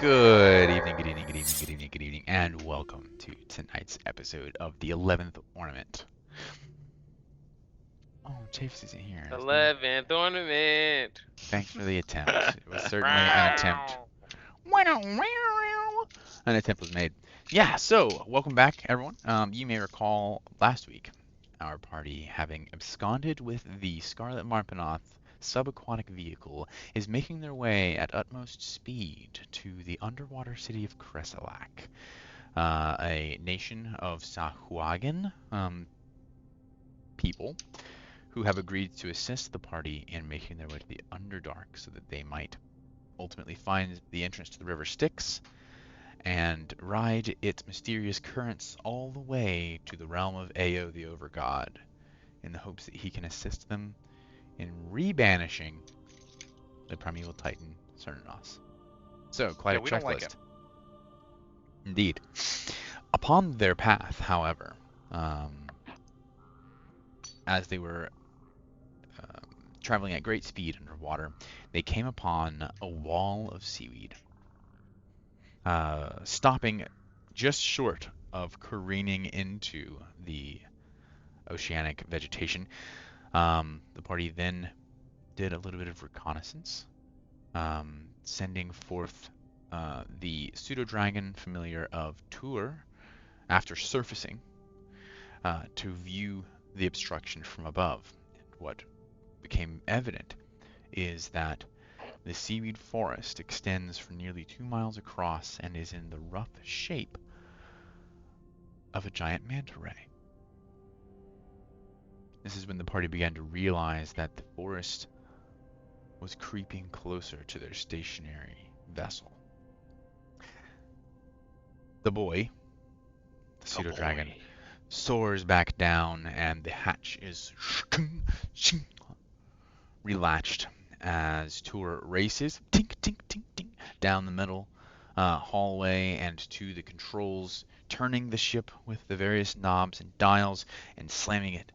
Good evening, good evening, good evening, good evening, good evening, and welcome to tonight's episode of the 11th Ornament. Oh, Chafes isn't here. 11th Ornament. Thanks for the attempt. It was certainly an attempt. An attempt was made. Yeah, so welcome back, everyone. You may recall last week our party, having absconded with the Scarlet Marpenoth subaquatic vehicle, is making their way at utmost speed to the underwater city of Kresalak, a nation of Sahuagin people who have agreed to assist the party in making their way to the Underdark so that they might ultimately find the entrance to the River Styx and ride its mysterious currents all the way to the realm of Ao the Overgod, in the hopes that he can assist them in rebanishing the primeval titan Cernanos. So, quite a we don't like checklist. Indeed. Upon their path, however, as they were traveling at great speed underwater, they came upon a wall of seaweed, stopping just short of careening into the oceanic vegetation. The party then did a little bit of reconnaissance, sending forth the pseudo-dragon familiar of Tur after surfacing to view the obstruction from above. And what became evident is that the seaweed forest extends for nearly 2 miles across and is in the rough shape of a giant manta ray. This is when the party began to realize that the forest was creeping closer to their stationary vessel. The boy, the pseudo-dragon, soars back down, and the hatch is relatched as Tur races tink, tink, tink, tink, down the middle hallway and to the controls, turning the ship with the various knobs and dials and slamming it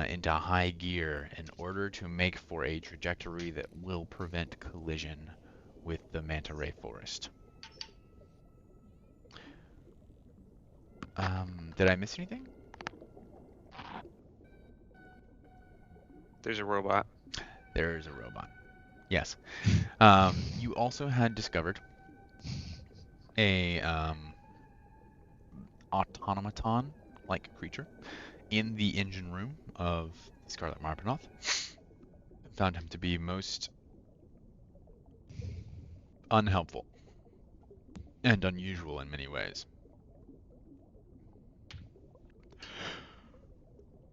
into high gear in order to make for a trajectory that will prevent collision with the manta ray forest. Did I miss anything? There's a robot. There's a robot. Yes. You also had discovered a automaton-like creature in the engine room of Scarlet Marpenoth. Found him to be most unhelpful and unusual in many ways.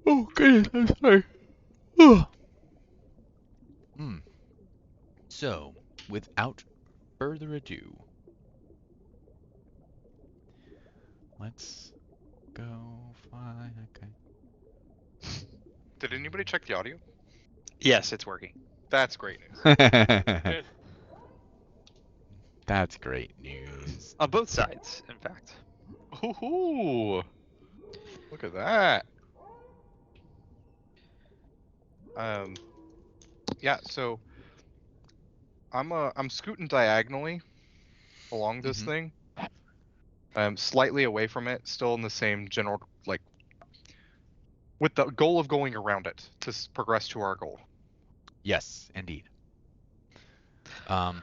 Oh goodness, I'm sorry. So, without further ado, let's go fly. Okay. Did anybody check the audio? Yes, it's working. That's great news. That's great news. On both sides, in fact. Ooh, look at that. Yeah. So I'm scooting diagonally along this thing. Slightly away from it, still in the same general, like, with the goal of going around it to progress to our goal. Yes, indeed. And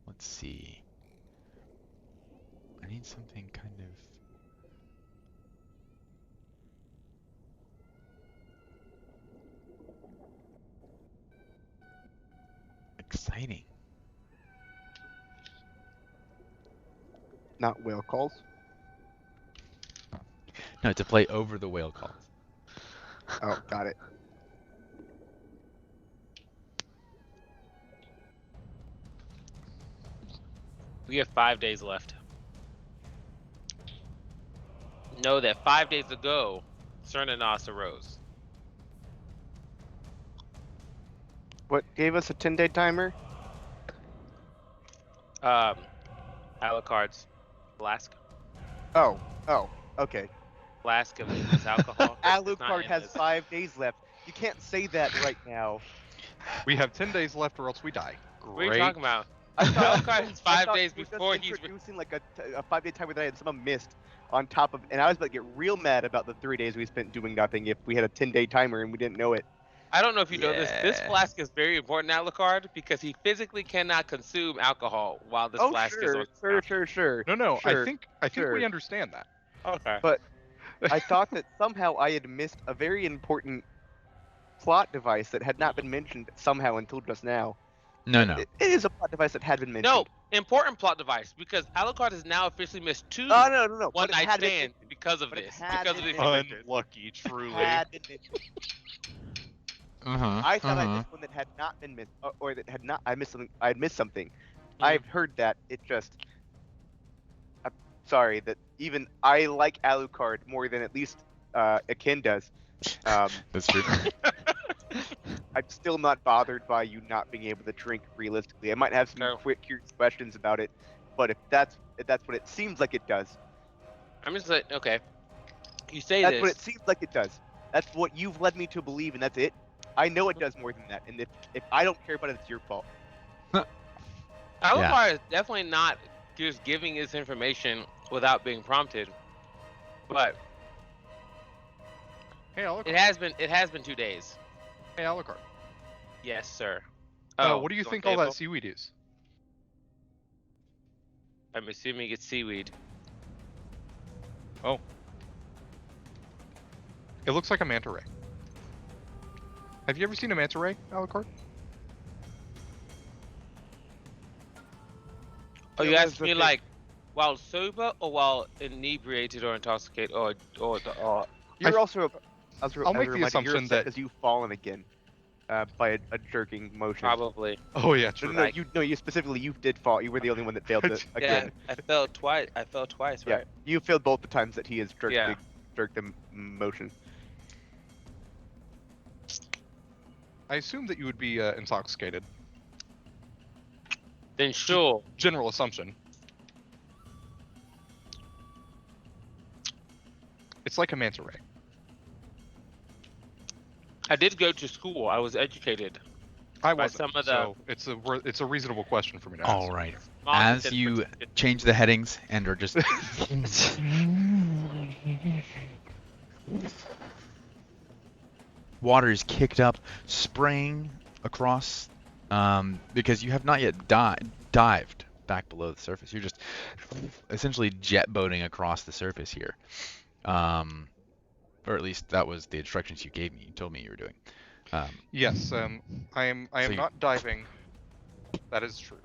let's see. I need something kind of exciting. Not whale calls. No, to play over the whale calls. Oh, got it. We have 5 days left. Know that 5 days ago, Cernanos arose. What gave us a 10-day timer? Alucard's flask. Oh, okay. Flask of this alcohol. Alucard has 5 days left. You can't say that right now. We have 10 days left, or else we die. What are you great. talking about? I thought, Alucard is I 5 thought days you were just before he's. introducing like a 5-day timer that I had somehow missed on top of, and I was about to get real mad about the 3 days we spent doing nothing if we had a 10-day timer and we didn't know it. I don't know if you know this. This Yeah. flask is very important, Alucard, because he physically cannot consume alcohol while this Oh flask is on. sure. No, I Sure, think sure. we understand that. Okay. But I thought that somehow I had missed a very important plot device that had not been mentioned somehow until just now. No, no. It is a plot device that had been mentioned. No, important plot device because Alucard has now officially missed 2 Oh no. one But it night had been stands mentioned. because of But it this. had Because of been these mentioned. pictures. Unlucky, truly. Had been mentioned. Uh-huh. I thought I uh-huh. missed one that had not been missed, or that had not. I missed something. I had missed something. Mhm. I've heard that. It just. I'm sorry that even I like Alucard more than at least Akin does. That's true. I'm still not bothered by you not being able to drink realistically. I might have some No. quick curious questions about it, but if that's what it seems like it does, I'm just like, okay. You say that's this. what it seems like it does. That's what you've led me to believe, and that's it. I know it does more than that, and if I don't care about it, it's your fault. Alucard is definitely not just giving this information without being prompted. But Hey, Alucard. it has been 2 days. Hey, Alucard. Yes, sir. What do you it's on think all table? that seaweed is? I'm assuming it's seaweed. Oh. It looks like a manta ray. Have you ever seen a manta ray, Alucard? Oh, you Yeah, asked that's the me thing. like while sober or while inebriated or intoxicated or You're I- also. I'll make the assumption that- because you've fallen again by a jerking motion. probably. Oh yeah, No, true. no, you specifically you did fall. You were the only one that failed it Yeah, again. I fell twice. Yeah, Right? you failed both the times that he has jerked Yeah. the motion. I assume that you would be intoxicated. Then sure. General assumption. It's like a manta ray. I did go to school. I was educated. I By wasn't. some of the- So it's a reasonable question for me to ask. All right. Mom As said you protected. change the headings and are just water is kicked up, spraying across, because you have not yet dived back below the surface. You're just essentially jet boating across the surface here, or at least that was the instructions you gave me. You told me you were doing. Yes. I am So you- not diving. That is true.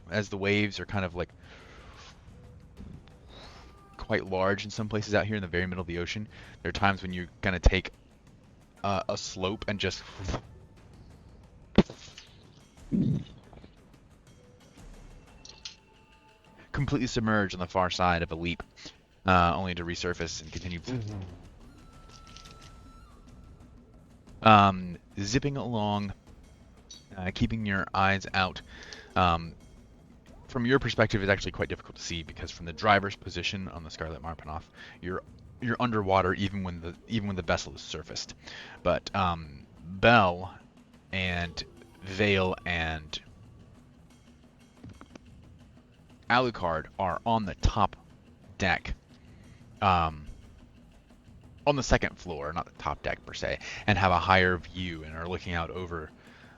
As the waves are kind of like quite large in some places out here in the very middle of the ocean, there are times when you're gonna take a slope and just completely submerge on the far side of a leap, only to resurface and continue zipping along, keeping your eyes out. From your perspective, it's actually quite difficult to see because from the driver's position on the Scarlet Marpanoff, you're underwater even when the vessel is surfaced. But Bell and Vale and Alucard are on the top deck, on the second floor, not the top deck per se, and have a higher view and are looking out over.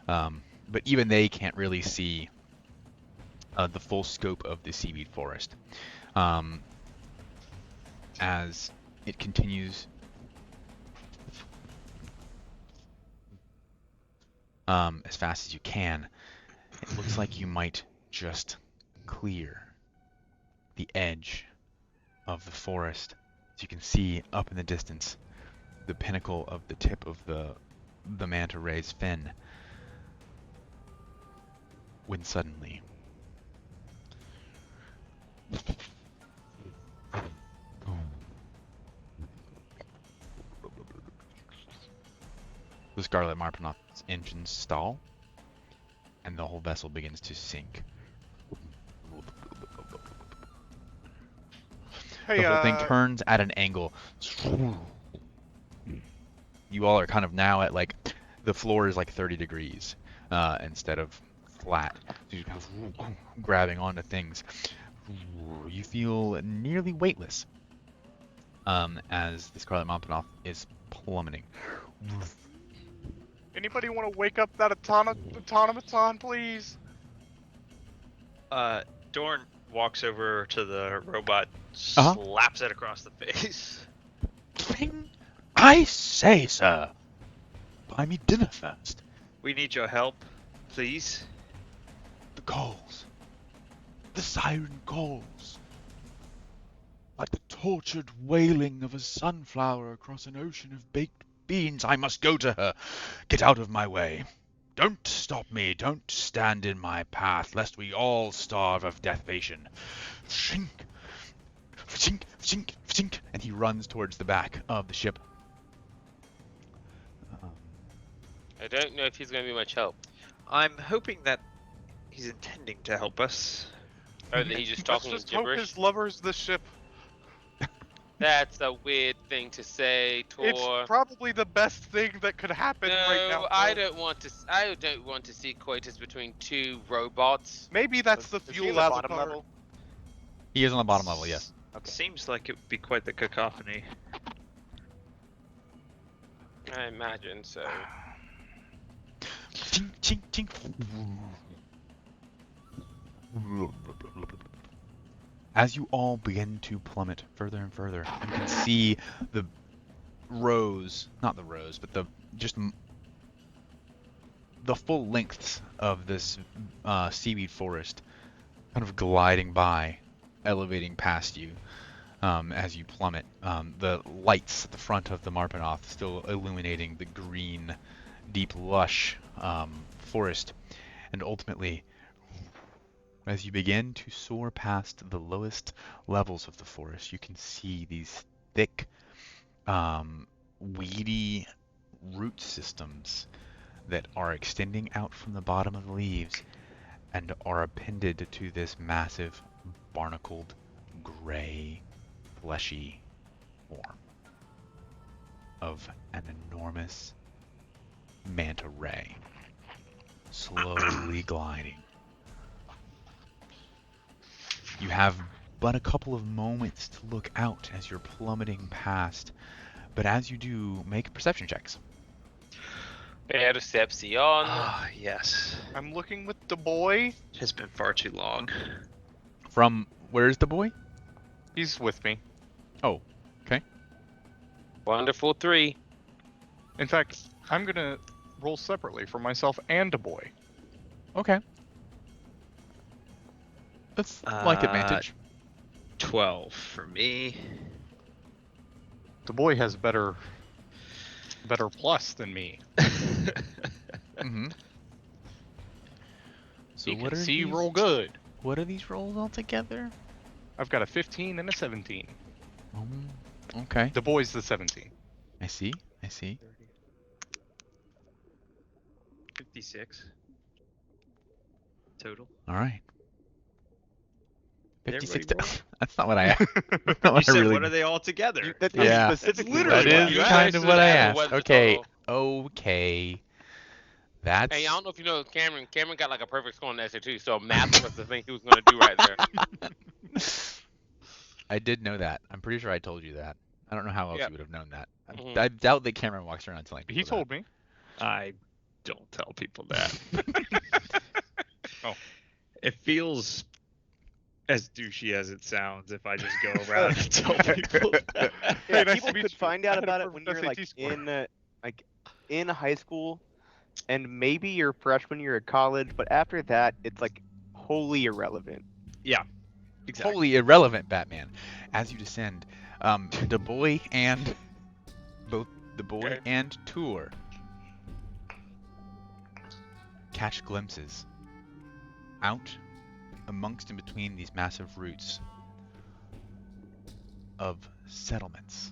But even they can't really see the full scope of the seaweed forest. As it continues as fast as you can, it looks like you might just clear the edge of the forest. As you can see up in the distance, the pinnacle of the tip of the manta ray's fin. When suddenly the Scarlet Marpanoff's engines stall, and the whole vessel begins to sink. Hey, The whole thing turns at an angle. You all are kind of now at like, the floor is like 30 degrees instead of flat. So you're kind of grabbing onto things. You feel nearly weightless as the Scarlet Wampanoff is plummeting. Anybody want to wake up that automaton, please? Dorn walks over to the robot, Uh-huh. slaps it across the face. I say, sir, buy me dinner first. We need your help, please. The calls. The siren calls. Like the tortured wailing of a sunflower across an ocean of baked beans. I must go to her. Get out of my way. Don't stop me. Don't stand in my path, lest we all starve of deathpation. Shink. Shink, shink, shink. And he runs towards the back of the ship. I don't know if he's going to be much help. I'm hoping that he's intending to help us. Or that he's just Let's talking just hope gibberish. his lover's the ship. That's a weird thing to say, Tor. It's probably the best thing that could happen right now. No, I Thor. don't want to. I don't want to see coitus between two robots. Maybe that's the Is he fuel in the bottom avatar. level? He is on the bottom level, yes. Okay. Seems like it would be quite the cacophony. I imagine so. Chink, chink, chink. As you all begin to plummet further and further, you can see the rows, not the rows, but the full lengths of this seaweed forest kind of gliding by, elevating past you as you plummet. The lights at the front of the Marpanoth still illuminating the green, deep, lush forest. And ultimately, as you begin to soar past the lowest levels of the forest, you can see these thick, weedy root systems that are extending out from the bottom of the leaves and are appended to this massive, barnacled, gray, fleshy form of an enormous manta ray, slowly gliding. You have but a couple of moments to look out as you're plummeting past, but as you do, make perception checks. Perception. Ah, yes. I'm looking with the boy. It has been far too long. From where's the boy? He's with me. Oh, okay. Wonderful 3. In fact, I'm gonna roll separately for myself and a boy. Okay. That's like advantage. 12 for me. The boy has better plus than me. Mm-hmm. So He what can are see these, roll good. What are these rolls altogether? I've got a 15 and a 17. Okay. The boy's the 17. I see. I see. 56 total. All right. Did 56. everybody roll? That's not what I asked. That's not You what I said, really. what are they all together? That's Yeah. specifically It's literally That what is you asked. kind of what I Asked asked. what's the Okay. total. Okay. That's. Hey, I don't know if you know Cameron. Cameron got like a perfect score on the SAT, so math was the thing he was going to do right there. I did know that. I'm pretty sure I told you that. I don't know how else Yep. you would have known that. Mhm. I doubt that Cameron walks around telling people He told me. I don't tell people that. Oh. It feels as douchey as it sounds if I just go around and tell people that. Hey, Yeah, nice people to meet could you. find I out had a about it when perfect you're SAT score. in high school, and maybe your freshman year at college. But after that, it's like wholly irrelevant. Yeah, exactly. Wholly irrelevant, Batman. As you descend, the boy and both the boy Okay. and Tour catch glimpses out amongst and between these massive roots of settlements,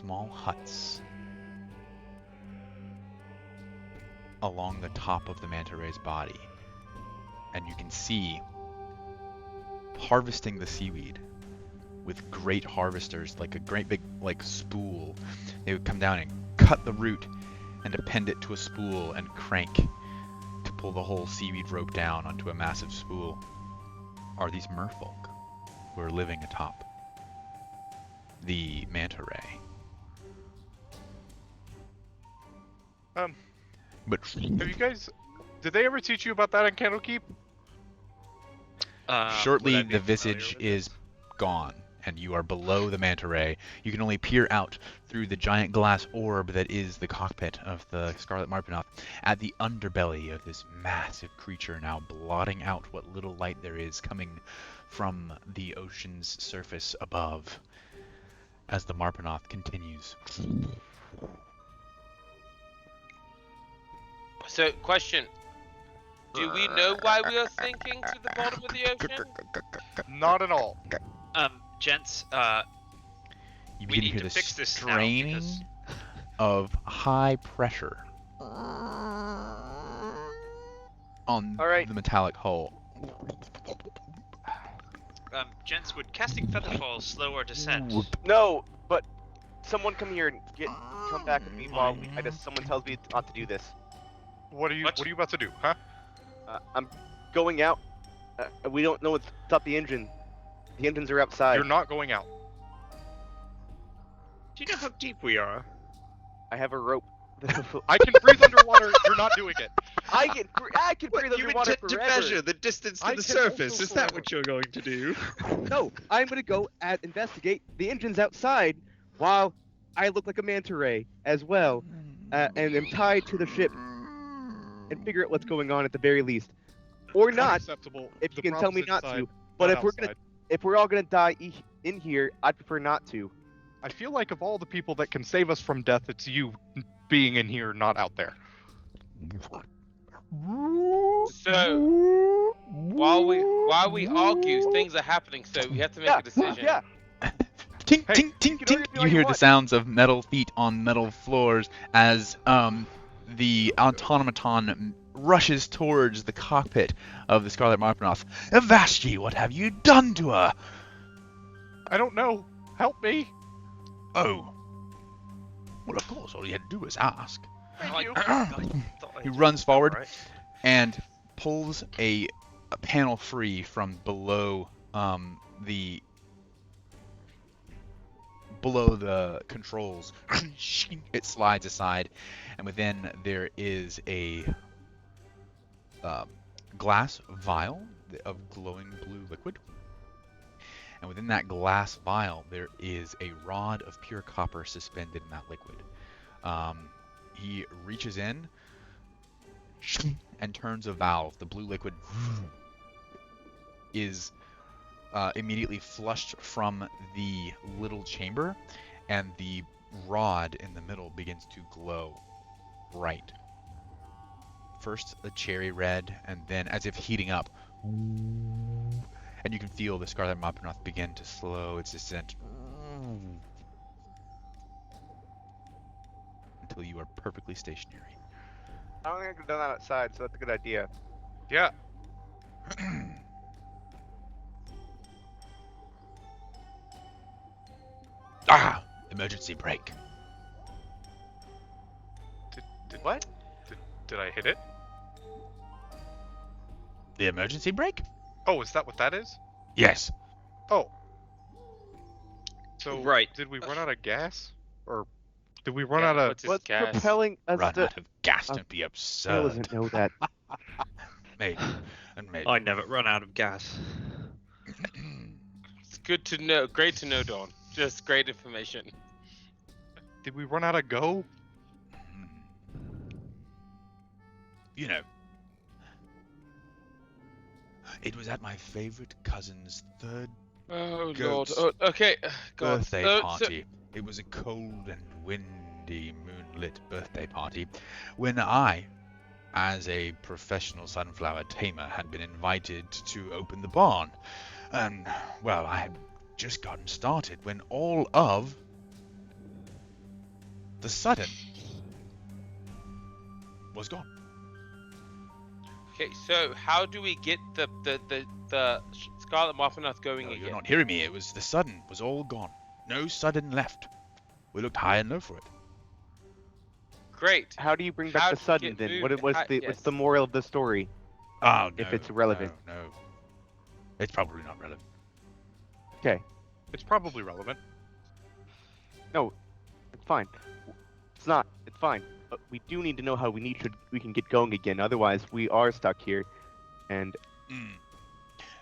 small huts along the top of the manta ray's body, and you can see harvesting the seaweed with great harvesters, like a great big like spool. They would come down and cut the root and append it to a spool and crank pull the whole seaweed rope down onto a massive spool, are these merfolk who are living atop the manta ray. But Have you guys? Did they ever teach you about that in Candlekeep? shortly would I be the familiar visage with is this? gone, and you are below the manta ray. You can only peer out through the giant glass orb that is the cockpit of the Scarlet Marpenoth at the underbelly of this massive creature, now blotting out what little light there is coming from the ocean's surface above as the Marpenoth continues. So, question. Do we know why we are sinking to the bottom of the ocean? Not at all. Gents, You We begin to need hear to the fix this now, straining because- of high pressure on All right. the metallic hull. gents, would casting Featherfall slow our descent? Whoop. No, but someone come here and come back with me while someone tells me not to do this. What are you What? about to do, huh? I'm going out. We don't know what's up the engine. The engines are outside. You're not going out. Do you know how deep we are? I have a rope. I can breathe underwater. You're not doing it. I can breathe you underwater intend to forever. measure the distance to I the can surface? also Is that forever. what you're going to do? No, I'm gonna go investigate the engines outside while I look like a manta ray as well, and am tied to the ship and figure out what's going on at the very least, or not Unacceptable. if The you can tell me problem's not inside, to. But not if we're all gonna die in here, I'd prefer not to. I feel like of all the people that can save us from death, it's you being in here, not out there. So, while we argue, things are happening, so we have to make a decision. Yeah. Tink, Hey, tink, tink, you can tink. argue You all you hear the want. sounds of metal feet on metal floors as the automaton rushes towards the cockpit of the Scarlet Marpenoth. Avashti, what have you done to her? I don't know. Help me. Oh. Well, of course, all you had to do was ask. Thank you. He runs forward and pulls a panel free from below the controls. It slides aside, and within there is a glass vial of glowing blue liquid. And within that glass vial, there is a rod of pure copper suspended in that liquid. He reaches in and turns a valve. The blue liquid is immediately flushed from the little chamber, and the rod in the middle begins to glow bright. First a cherry red, and then as if heating up. And you can feel the Scarlet Marpenoth begin to slow its descent until you are perfectly stationary. I don't think I could have done that outside, so that's a good idea. Yeah. Ah! Emergency brake. What? Did I hit it? The emergency brake? Oh, is that what that is? Yes. Oh. So Right. Did we run out of gas, or did we run Yeah, out of? what's this What's gas? propelling us Run to? out of gas, uh, don't be I absurd. doesn't know that. Maybe. And maybe. I never run out of gas. It's good to know. Great to know, Dawn. Just great information. Did we run out of go? You know, it was at my favorite cousin's third Oh Ghost. Lord. Oh, okay. God. birthday So- party. It was a cold and windy moonlit birthday party when I, as a professional sunflower tamer, had been invited to open the barn. And, well, I had just gotten started when all of the sudden was gone. Okay, so how do we get the Scarlet Marpenoth going No, again? you're not hearing me. It was the sudden was all gone. No sudden left. We looked high and low for it. Great. How do you bring back How the do you sudden get then? moved? What's Yes. the moral of the story? Oh, no. If it's relevant. No. It's probably not relevant. Okay, It's probably relevant. it's fine. It's not. It's fine. But we do need to know how we can get going again. Otherwise, we are stuck here. And Mm.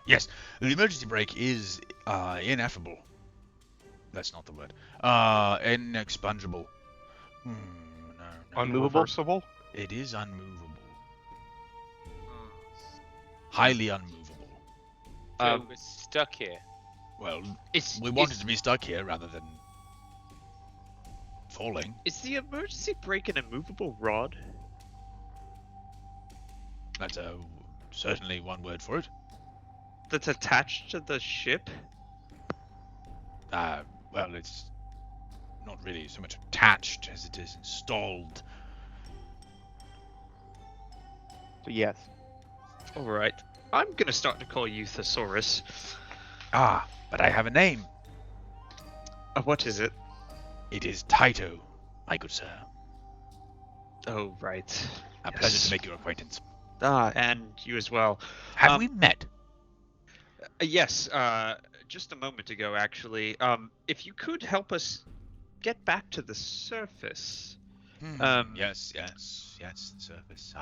Yes, the emergency brake is ineffable. That's not the word. Inexpungible. No. Unmovable? Unreversible. It is unmovable. Mm. Highly unmovable. So we're stuck here. Well, Is, we wanted to be stuck here rather than falling. is the emergency brake an immovable rod? That's certainly one word for it. That's attached to the ship? Well, it's not really so much attached as it is installed. so yes. Alright. I'm gonna start to call you Thesaurus. But I have a name. What is it? It is Taito, my good sir. Oh, right. A pleasure to make your acquaintance. And you as well. Have we met? Yes, just a moment ago, actually. If you could help us get back to the surface. Yes, the surface.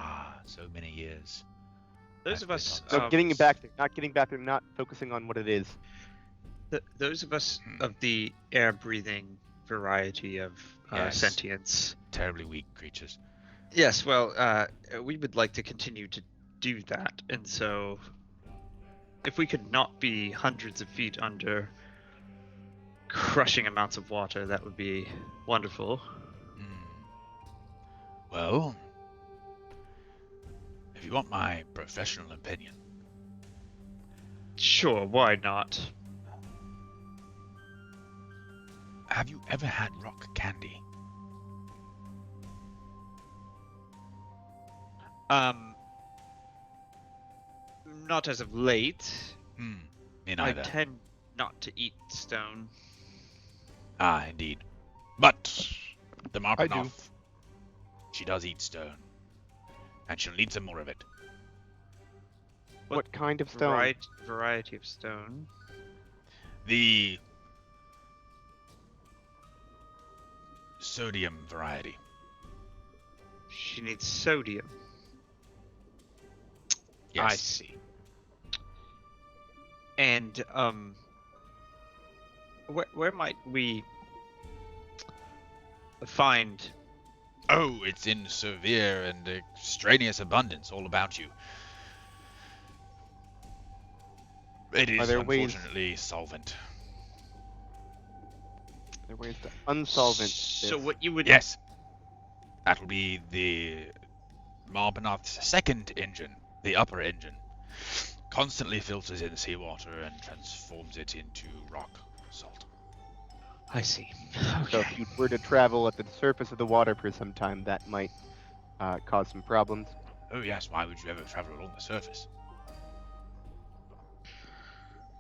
So many years. Those I've of been us. on So getting it back there, not getting back there, not focusing on what it is. Those of us of the air-breathing variety of Yes. sentience. Terribly weak creatures. Yes, well, we would like to continue to do that, and so if we could not be hundreds of feet under crushing amounts of water, that would be wonderful. Well, if you want my professional opinion, Sure, why not? have you ever had rock candy? Not as of late. Me I neither. tend not to eat stone. Indeed. But the I do. Marpanoff, she does eat stone. And she'll need some more of it. What kind of stone? Variety of stone. The sodium variety. She needs sodium. Yes. I see. And where might we find? Oh, it's in severe and extraneous abundance all about you. It is there ways- unfortunately solvent. There are ways to unsolvent So this. what you would? Yes. That'll be the Marpanoff's second engine, the upper engine. Constantly filters in seawater and transforms it into rock salt. I see. So Okay. if you were to travel at the surface of the water for some time, that might cause some problems. Oh yes, why would you ever travel along the surface?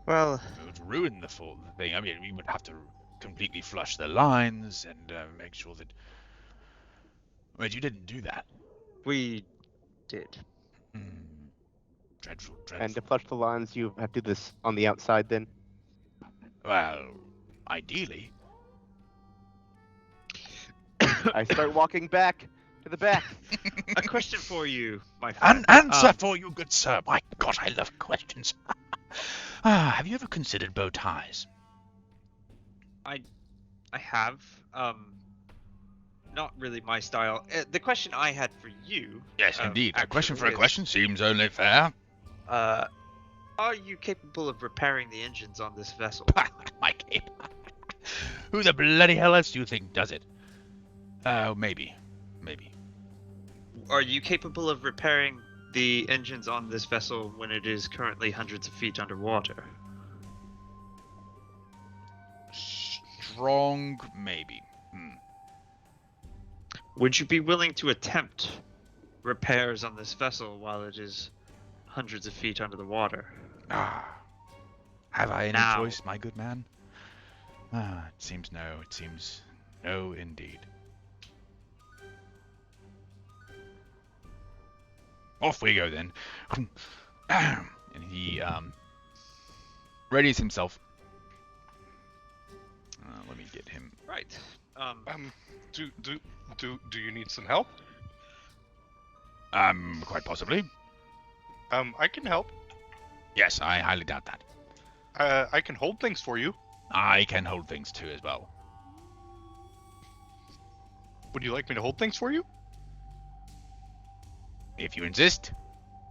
Well, It would ruin the full thing. I mean, we would have to completely flush the lines and make sure that... Wait, you didn't do that? we did. Dreadful, And to dreadful. flush the lines, you have to do this on the outside then. Well, ideally. I start walking back to the back. A question for you, my friend. An answer for you, good sir. My God, I love questions. Have you ever considered bow ties? I have. Not really my style. The question I had for you. Yes, indeed. A question for a actually, question seems only fair. Are you capable of repairing the engines on this vessel? My cape. Who the bloody hell else do you think does it? Maybe. Maybe. Are you capable of repairing the engines on this vessel when it is currently hundreds of feet underwater? Strong, maybe. Would you be willing to attempt repairs on this vessel while it is hundreds of feet under the water? Have I any Now. choice, my good man? It seems no. It seems no indeed. Off we go then. And he readies himself. Let me get him. Right. Do you need some help? Quite possibly. I can help. Yes, I highly doubt that. I can hold things for you. I can hold things too as well. Would you like me to hold things for you? If you insist.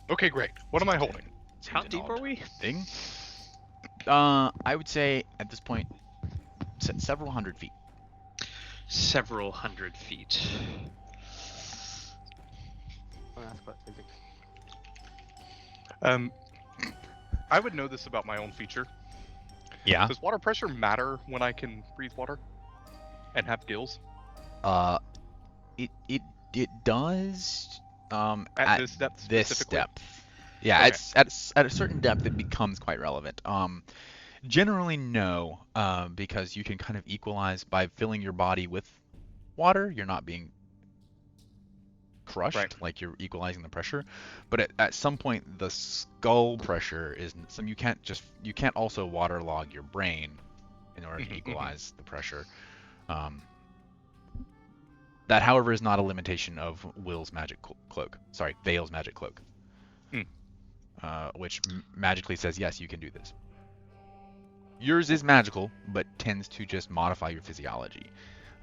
Okay, great. What am I holding? How Seems an deep are odd we? Thing. I would say at this point, several hundred feet. Several hundred feet. Oh, that's quite physics. I would know this about my own feature. Yeah. Does water pressure matter when I can breathe water and have gills? It does. At this depth this specifically? depth. Yeah, Okay. it's at a certain depth it becomes quite relevant. Generally no, because you can kind of equalize by filling your body with water. You're not being crushed, Right. like you're equalizing the pressure. But at some point the skull pressure is some you can't also waterlog your brain in order to equalize the pressure. That, however, is not a limitation of Will's magic cloak. Sorry, Vale's magic cloak. Which magically says, yes, you can do this. Yours is magical, but tends to just modify your physiology.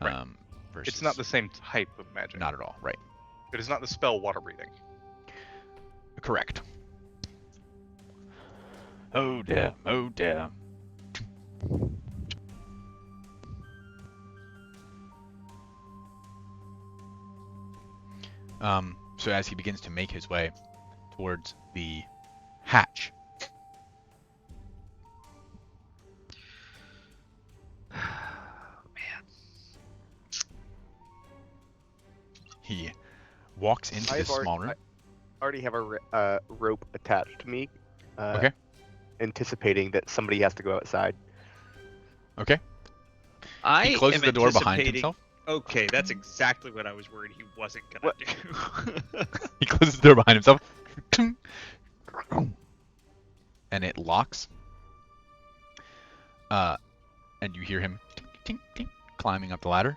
Right. Versus It's not the same type of magic. Not at all, right. It is not the spell water breathing. Correct. Oh dear, oh dear. So as he begins to make his way towards the hatch, Man. he walks into this small room. I already have a rope attached to me. Okay. Anticipating that somebody has to go outside. Okay. I He closes am the door behind anticipating- himself. Okay, that's exactly what I was worried he wasn't gonna What? do. He closes the door behind himself. And it locks. And you hear him tink, tink, tink, climbing up the ladder.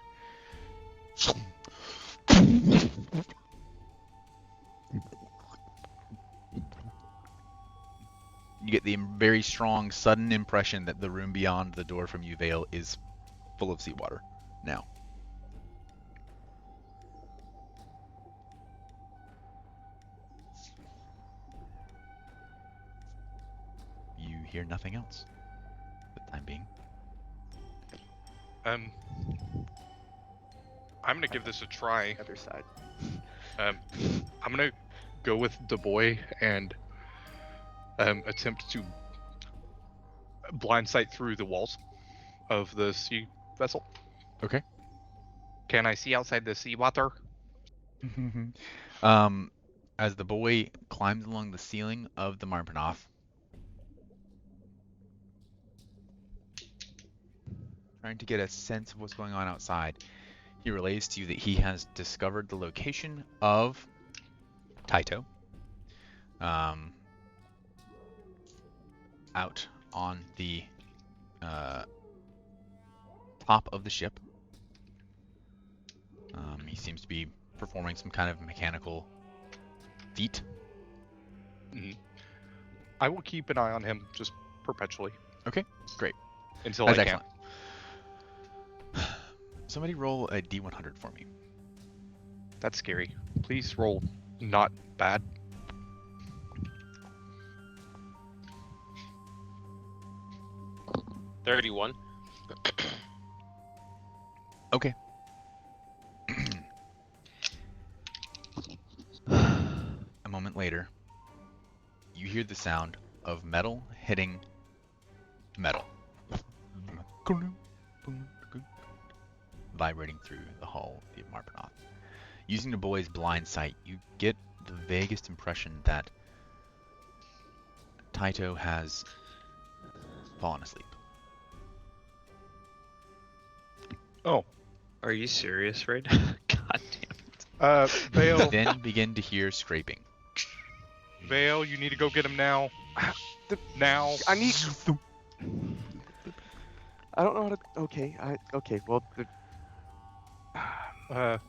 You get the very strong, sudden impression that the room beyond the door from you, Vale, is full of seawater now. You hear nothing else for the time being. I'm gonna give this a try. Other side. I'm gonna go with the boy and attempt to blind sight through the walls of the sea vessel. Okay. Can I see outside the seawater? As the boy climbs along the ceiling of the Marpanoth, trying to get a sense of what's going on outside, he relays to you that he has discovered the location of Taito, out on the top of the ship. He seems to be performing some kind of mechanical feat. I will keep an eye on him just perpetually. Okay, great. Until That's I can. excellent. Somebody roll a D100 for me. That's scary. Please roll not bad. $31. Okay. A moment later, you hear the sound of metal hitting metal. Vibrating through the hull of the Marpanoth. Using the boy's blind sight, you get the vaguest impression that Taito has fallen asleep. Oh. Are you serious right now? God damn it. Vale. Then begin to hear scraping. Vale, you need to go get him now. The- Now. I need. I don't know how to. Okay. Okay. Well,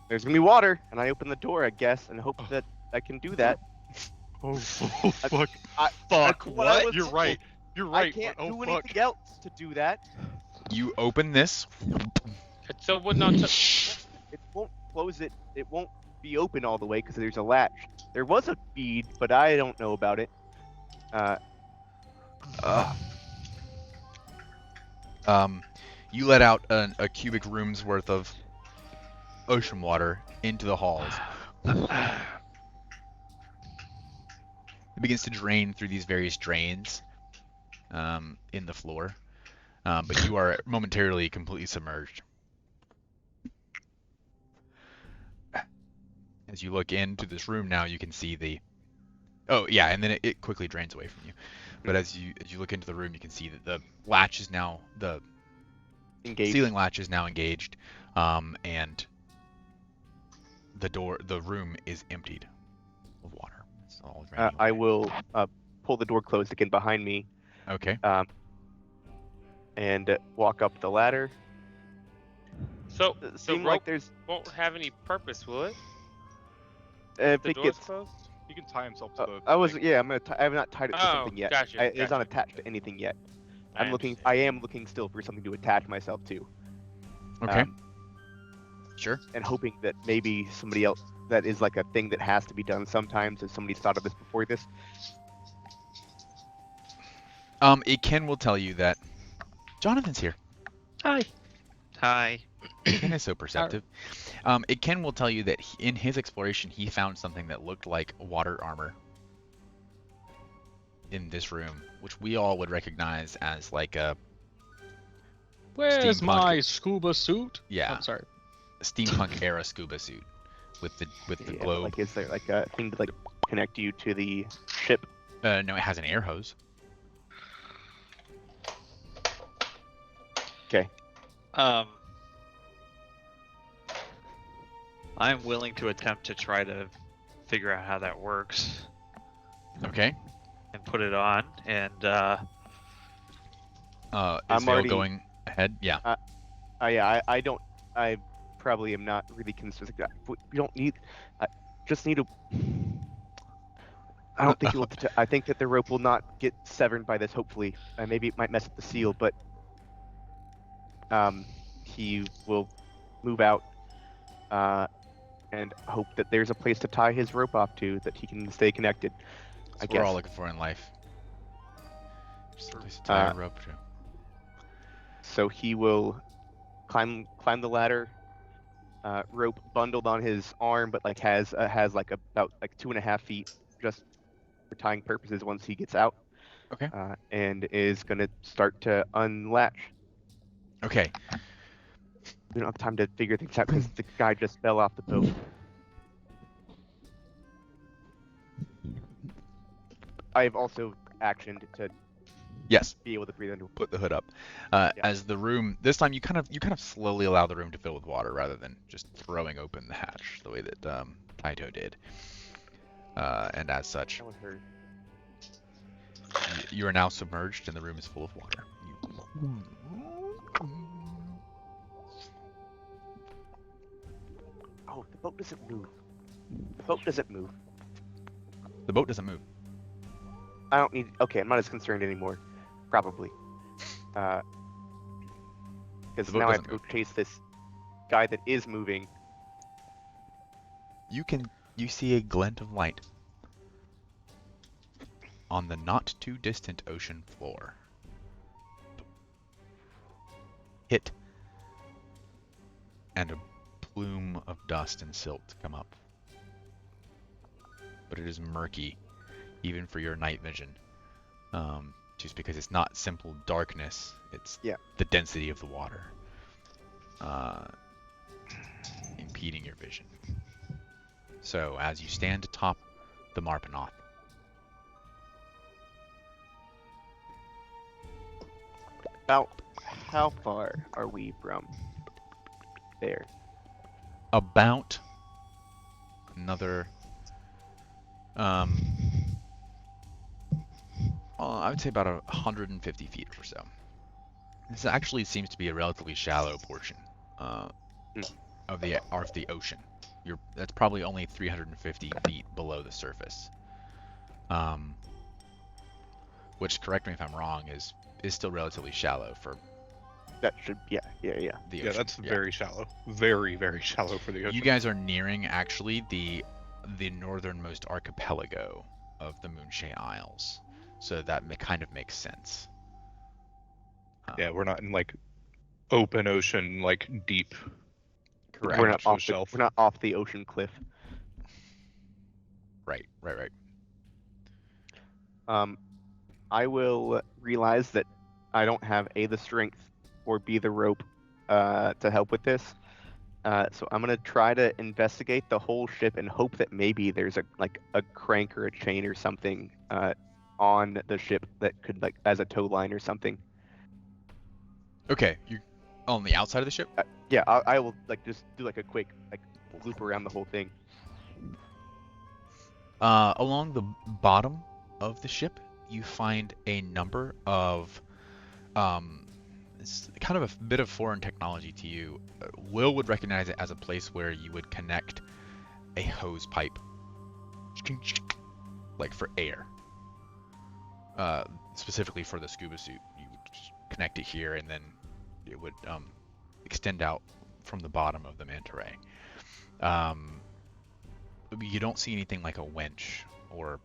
there's gonna be water, and I open the door, I guess, and hope that I can do that. Oh, fuck. Fuck. Fuck, What I what? was You're told. right. You're I right. can't but, do fuck. anything else to do that. You open this. Could someone not It won't close it. It won't be open all the way because there's a latch. There was a bead, but I don't know about it. You let out a cubic room's worth of ocean water into the halls. It begins to drain through these various drains in the floor, but you are momentarily completely submerged. As you look into this room now, you can see the. Oh yeah, and then it quickly drains away from you. But as you look into the room, you can see that the latch is now the Engaged. ceiling latch is now engaged, and the room is emptied of water. It's all draining I away. will pull the door closed again behind me, Okay. and walk up the ladder. So It the seems rope like there's. won't have any purpose, will it? If The it door's gets. closed? He can tie himself to the. I was. thing. Yeah. I'm gonna. I have not tied it to Oh, something yet. gotcha, It's not gotcha. attached to anything yet. I I'm looking. understand. I am looking still for something to attach myself to. Okay. Sure. And hoping that maybe somebody else. That is like a thing that has to be done sometimes. If somebody's thought of this before this. Ken will tell you that Jonathan's here. Hi. Hi. Ken is so perceptive. Ken will tell you that in his exploration, he found something that looked like water armor in this room, which we all would recognize as like a Where's Steampunk. my scuba suit? yeah I'm sorry. steampunk era scuba suit with the Yeah, globe. like, is there like a thing to like connect you to the ship? No, it has an air hose. Okay. I'm willing to attempt to try to figure out how that works Okay. and put it on. And Is I'm Vale already- going ahead? Yeah. Yeah. I don't. I probably am not really concerned. We don't need. I just need to. I don't think you'll. I think that the rope will not get severed by this. Hopefully, maybe it might mess up the seal, but he will move out and hope that there's a place to tie his rope off to that he can stay connected. That's I what we're all guess. looking for in life. Just a place to tie a rope to. So he will climb the ladder, rope bundled on his arm, but like has like about like 2.5 feet just for tying purposes once he gets out. Okay. And is gonna start to unlatch. Okay. We don't have time to figure things out because the guy just fell off the boat. I've also actioned to Yes. be able to breathe under. Put the hood up. Yeah. As the room this time you kind of slowly allow the room to fill with water rather than just throwing open the hatch the way that Taito did. And as such, That one hurt. you are now submerged and the room is full of water. Oh, the boat doesn't move. The boat doesn't move. The boat doesn't move. I don't need. Okay, I'm not as concerned anymore. Probably. Because The boat now I have doesn't to go chase this guy that is moving. You see a glint of light on the not too distant ocean floor. Hit. And a plume of dust and silt come up. But it is murky, even for your night vision. Just because it's not simple darkness, it's the density of the water impeding your vision. So as you stand atop the Marpanoth, About how far are we from there? about another I would say about 150 feet or so. This actually seems to be a relatively shallow portion uh, of the ocean. That's probably only 350 feet below the surface. Which, correct me if I'm wrong, is still relatively shallow for That should, yeah. the ocean. Yeah, that's very shallow. Very, very shallow for the ocean. You guys are nearing actually the northernmost archipelago of the Moonshade Isles, so that kind of makes sense. Yeah, we're not in like open ocean, like deep. Correct. We're not Actual off the, shelf. we're not off the ocean cliff. Right. I will realize that I don't have A, the strength, or B, the rope to help with this. So I'm gonna try to investigate the whole ship and hope that maybe there's a crank or a chain or something on the ship that could, like, as a tow line or something. Okay, you on the outside of the ship? Yeah, I will just do a quick loop around the whole thing. Along the bottom of the ship, you find a number of it's kind of a bit of foreign technology to you. Will would recognize it as a place where you would connect a hose pipe, like for air. Specifically for the scuba suit, you would just connect it here, and then it would extend out from the bottom of the manta ray. You don't see anything like a winch or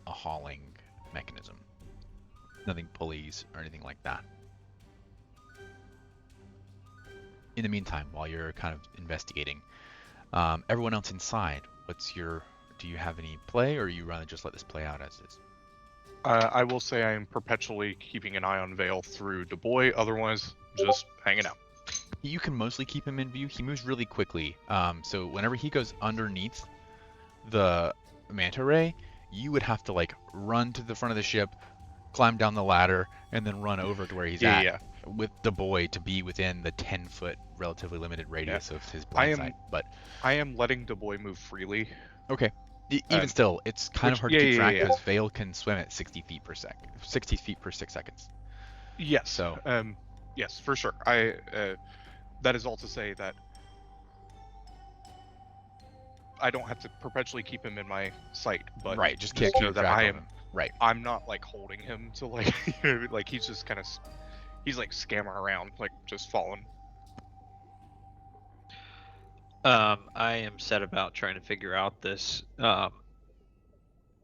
a hauling mechanism. Nothing pulleys or anything like that. In the meantime, while you're kind of investigating, everyone else inside, do you have any play, or you rather just let this play out as is? I will say I am perpetually keeping an eye on Vale through Du Bois, otherwise just hanging out. You can mostly keep him in view. He moves really quickly. So whenever he goes underneath the manta ray, you would have to like run to the front of the ship, climb down the ladder, and then run over to where he's at. Yeah. With Du Bois to be within the 10-foot relatively limited radius of his blind sight. But I am letting Du Bois move freely. okay. Even still, it's kind of hard to keep track because Vale can swim at 60 feet per 6 seconds. Yes. So yes, for sure. That is all to say that I don't have to perpetually keep him in my sight, but right, just know keep that track I of am. him. Right. I'm not like holding him to like, like he's just kind of, he's like scammering around, like just falling. I am set about trying to figure out this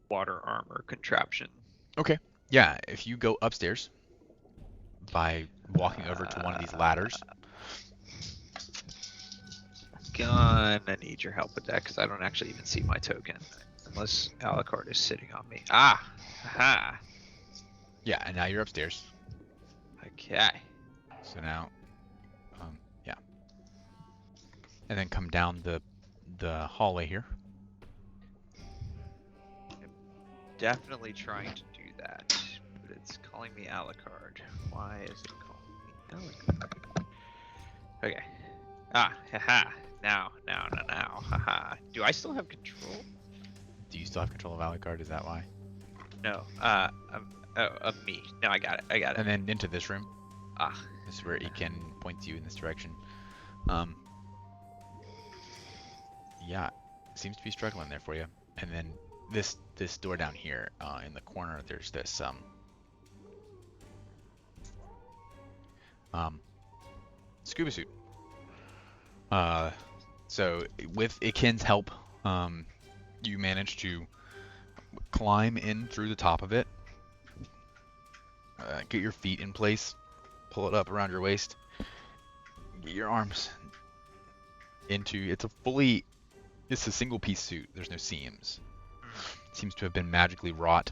water armor contraption. Okay. Yeah, if you go upstairs by walking over to one of these ladders. Gonna need your help with that because I don't actually even see my token unless Alucard is sitting on me. Ah, ha. Yeah, and now you're upstairs. Okay. So now, yeah, and then come down the hallway here. I'm definitely trying to do that, but it's calling me Alucard. Why is it calling me Alucard? Okay. Ah, haha. Now, haha. Do I still have control? Do you still have control of Alucard? Is that why? No. Of me. No, I got it. And then into this room. Ah. This is where Iken points you in this direction. Yeah, seems to be struggling there for you. And then this door down here in the corner, there's this scuba suit. So with Iken's help, you manage to climb in through the top of it, get your feet in place, pull it up around your waist, get your arms into. It's a single piece suit. There's no seams. It seems to have been magically wrought.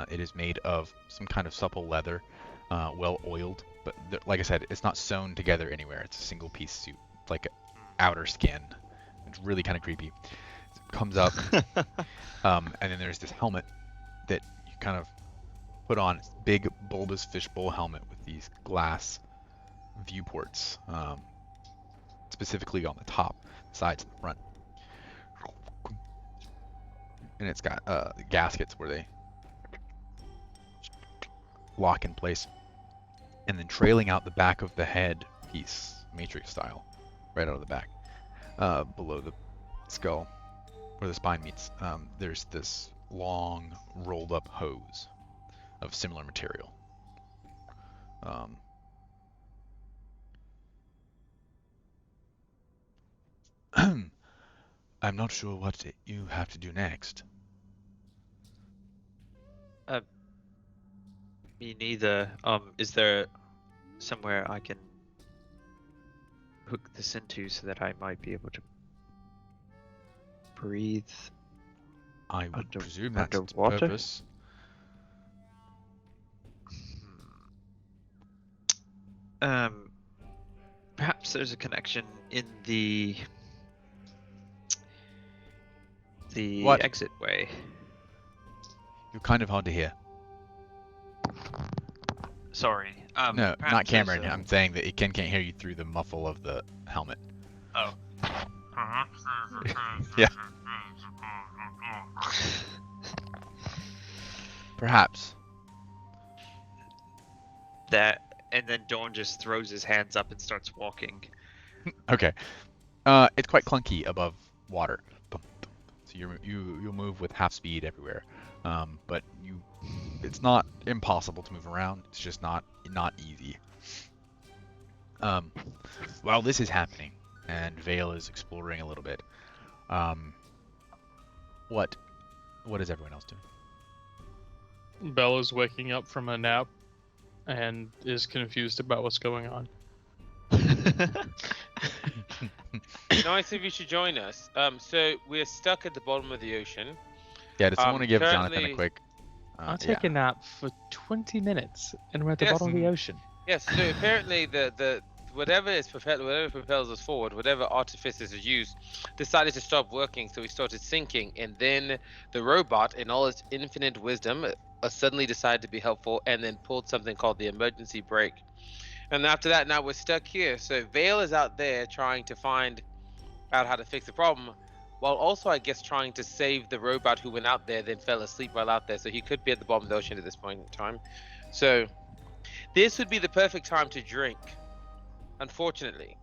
It is made of some kind of supple leather, well oiled, but like I said, it's not sewn together anywhere. It's a single piece suit, like outer skin. It's really kind of creepy. It comes up, and then there's this helmet that you kind of put on. It's a big bulbous fishbowl helmet with these glass viewports, specifically on the top, sides, and the front. And it's got gaskets where they lock in place, and then trailing out the back of the head piece, matrix style, right out of the back, below the skull, where the spine meets, there's this long rolled up hose of similar material. I'm not sure what you have to do next. Me neither. Is there somewhere I can hook this into so that I might be able to breathe? I would presume that's its underwater? purpose. Perhaps there's a connection in the What? exit way. You're kind of hard to hear. Sorry. No, not perhaps Cameron. there's a- I'm saying that it can't hear you through the muffle of the helmet. Oh. Yeah. Perhaps. That, and then Dawn just throws his hands up and starts walking. Okay. It's quite clunky above water. Bum, bum. So you'll move with half speed everywhere. But it's not impossible to move around. It's just not easy. While this is happening, and Vale is exploring a little bit, what is everyone else doing? Bella's waking up from a nap and is confused about what's going on. Nice if you should join us. So we're stuck at the bottom of the ocean. Yeah, does someone want to give Jonathan a currently- quick? I'll take a nap for 20 minutes and we're at the Yes. bottom of the ocean. Yes. So apparently the whatever propels us forward, whatever artifices are used, decided to stop working. So we started sinking, and then the robot, in all its infinite wisdom, suddenly decided to be helpful, and then pulled something called the emergency brake. And after that, now we're stuck here. So Vale is out there trying to find out how to fix the problem, while also, I guess, trying to save the robot who went out there, then fell asleep while out there. So he could be at the bottom of the ocean at this point in time. So this would be the perfect time to drink, unfortunately.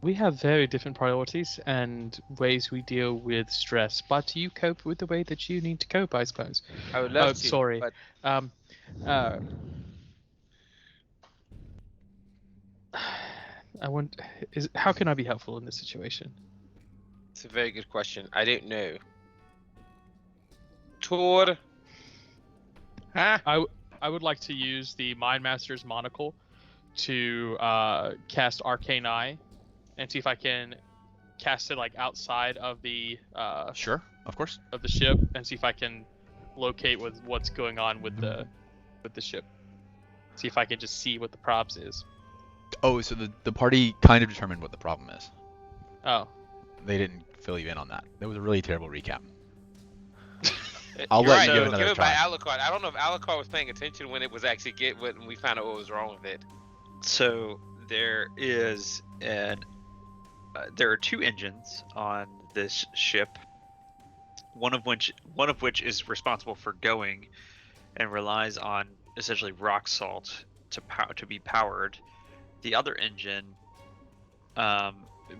We have very different priorities and ways we deal with stress, but you cope with the way that you need to cope, I suppose. I would love to. Sorry. But How can I be helpful in this situation? it's a very good question. I don't know. Tor. I would like to use the Mind Master's monocle to cast Arcane Eye and see if I can cast it like outside of the Sure, of course. of the ship and see if I can locate with what's going on with the ship. See if I can just see what the props is. Oh, so the party kind of determined what the problem is. Oh, They didn't fill you in on that. That was a really terrible recap. I'll You're let right, you it give was another given by try. Alucard. I don't know if Alucard was paying attention when it was actually when we found out what was wrong with it. So there is there are two engines on this ship. One of which is responsible for going and relies on essentially rock salt to be powered. The other engine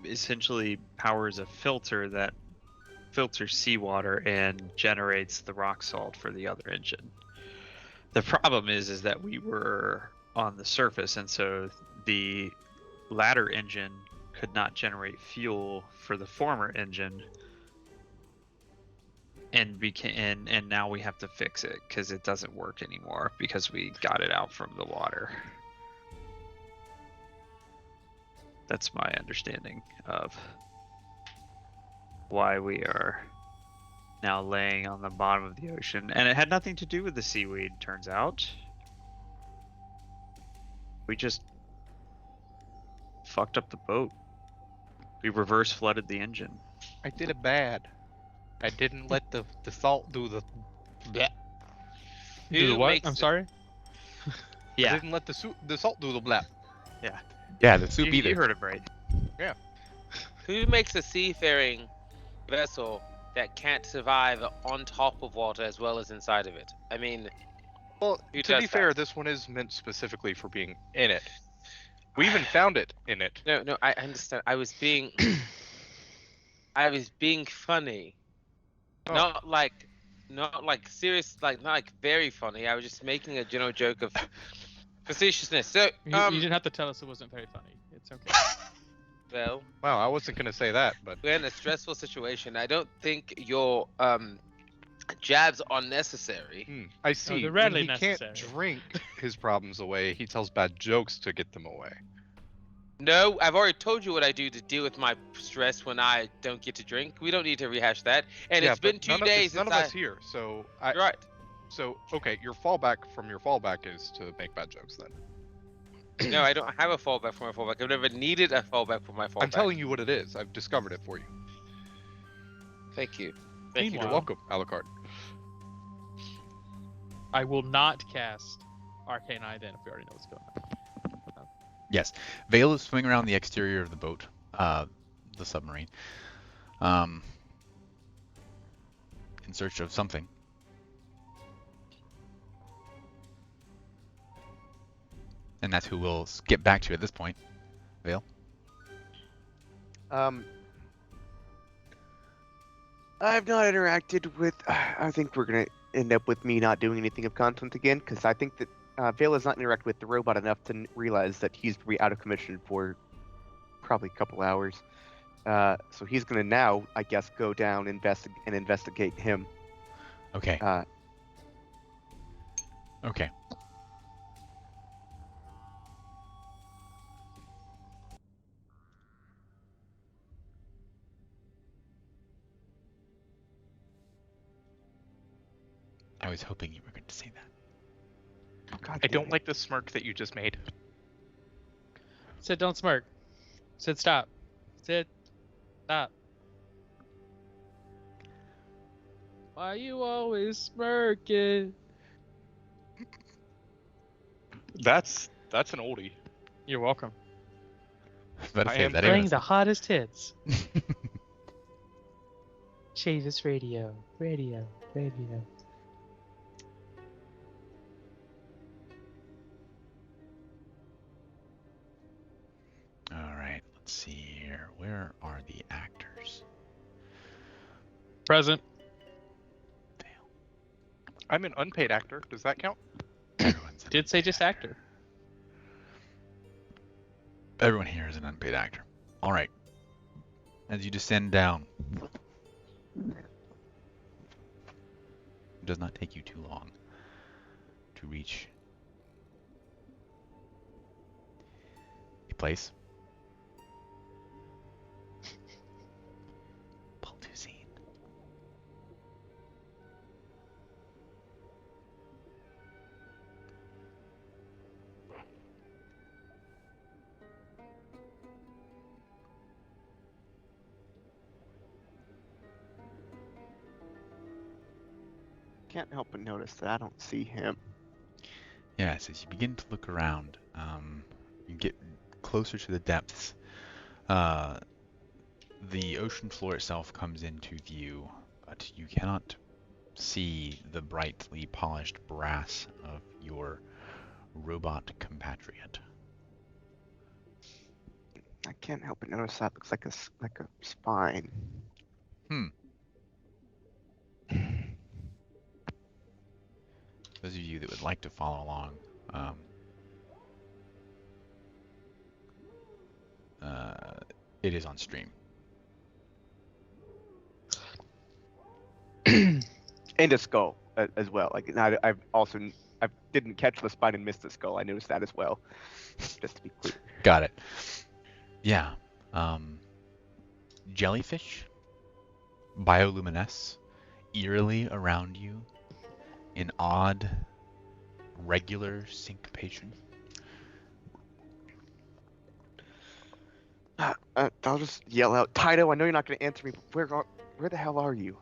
essentially powers a filter that filters seawater and generates the rock salt for the other engine. The problem is that we were on the surface, and so the latter engine could not generate fuel for the former engine, and now we have to fix it because it doesn't work anymore because we got it out from the water. That's my understanding of why we are now laying on the bottom of the ocean. And it had nothing to do with the seaweed, turns out. We just fucked up the boat. We reverse flooded the engine. I did it bad. I didn't let the salt do the. Bleh. do the Who what? makes I'm the- sorry. I Yeah, didn't let the salt do the blap. Yeah, the soup you either. heard it right. Who makes a seafaring vessel that can't survive on top of water as well as inside of it? I mean, Well, Who to be does fair, that? this one is meant specifically for being in it. We even found it in it. No, I understand. I was being funny. Oh. Not like serious, like not like very funny. I was just making a general joke of facetiousness. So, You didn't have to tell us it wasn't very funny. It's okay. well, Wow, I wasn't gonna say that, but we're in a stressful situation. I don't think your jabs are necessary. I see. they're When rarely he necessary. can't drink his problems away, he tells bad jokes to get them away. No, I've already told you what I do to deal with my stress when I don't get to drink. We don't need to rehash that. And Yeah, it's been but 2 none days it's none since of us here, so Right. So okay, your fallback is to make bad jokes then. No, I don't have a fallback for my fallback. I've never needed a fallback for my fallback. I'm telling you what it is. I've discovered it for you. Thank you. Thank you. You're Meanwhile- welcome, Alucard. I will not cast Arcane Eye then if we already know what's going on. Yes. Vale is swimming around the exterior of the boat, the submarine, in search of something. And that's who we'll get back to at this point. Vale? I've not interacted with. I think we're gonna end up with me not doing anything of content again, because I think that Vale has not interacted with the robot enough to realize that he's gonna be out of commission for probably a couple hours. So he's gonna now, I guess, go down and investigate him. Okay. Okay. I was hoping you were going to say that. God I damn don't it. like the smirk that you just made. Sid, don't smirk. Sid, stop. Sid, stop. Why you always smirking? That's an oldie. You're welcome. Better I say am that Playing ain't the hottest hits. Chavis Radio. All right, let's see here. Where are the actors? Present. I'm an unpaid actor. Does that count? Everyone's an Did say unpaid just actor. Everyone here is an unpaid actor. All right. As you descend down, it does not take you too long to reach a place. Baltuzine. Can't help but notice that I don't see him. Yes, as you begin to look around, you get closer to the depths. The ocean floor itself comes into view, but you cannot see the brightly polished brass of your robot compatriot. I can't help but notice that looks like a spine. Those of you that would like to follow along, it is on stream. And a skull as well. Like I didn't catch the spine and missed the skull. I noticed that as well. Just to be clear. Got it. Yeah. Jellyfish bioluminesce eerily around you in odd, regular syncopation. I'll just yell out, Taito. I know you're not going to answer me, but where the hell are you?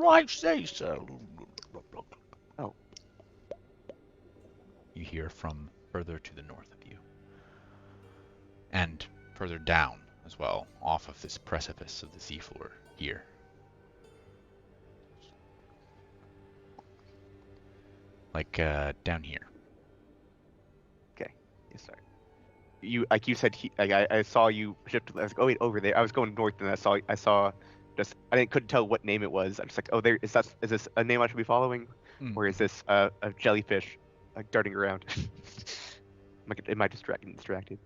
I say so. Oh. You hear from further to the north of you. And further down as well, off of this precipice of the seafloor here. like down here. Yes, sorry. You said I saw you shift. I was like, oh wait, over there. I was going north, and I saw just couldn't tell what name it was. I'm just like, oh, there is this a name I should be following, Mm. or is this a jellyfish darting around? Am I distracted?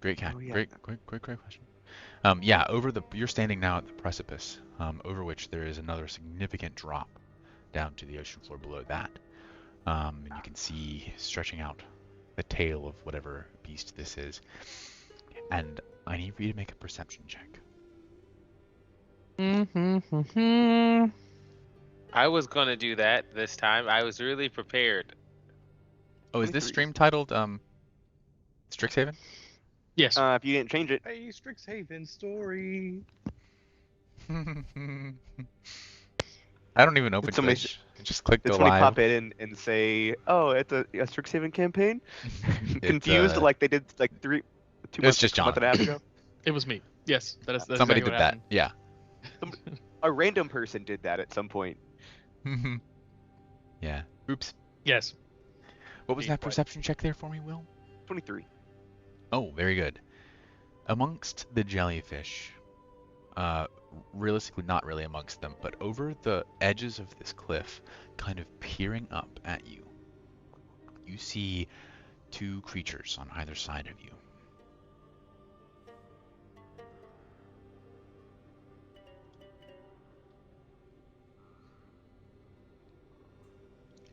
Great cat. Oh, yeah. Great question. Yeah, you're standing now at the precipice, over which there is another significant drop down to the ocean floor below that. And you can see stretching out the tail of whatever beast this is. And I need for you to make a perception check. I was gonna do that this time. I was really prepared. Oh, is this 23. stream titled Strixhaven? Yes. If you didn't change it, Hey, Strixhaven story. I don't even open somebody Twitch. I just click did go somebody live. pop in and say, "Oh, it's a Strixhaven campaign"? Confused, It's, like they did like 2 It's months, just a month and a half ago. It was me. Yes, that's somebody exactly did what that. happened. Yeah. A random person did that at some point. Yeah. Oops. Yes. What was Be that quiet. perception check there for me, Will? 23. Oh, very good. Amongst the jellyfish, realistically not really amongst them, but over the edges of this cliff, kind of peering up at you, you see 2 creatures on either side of you.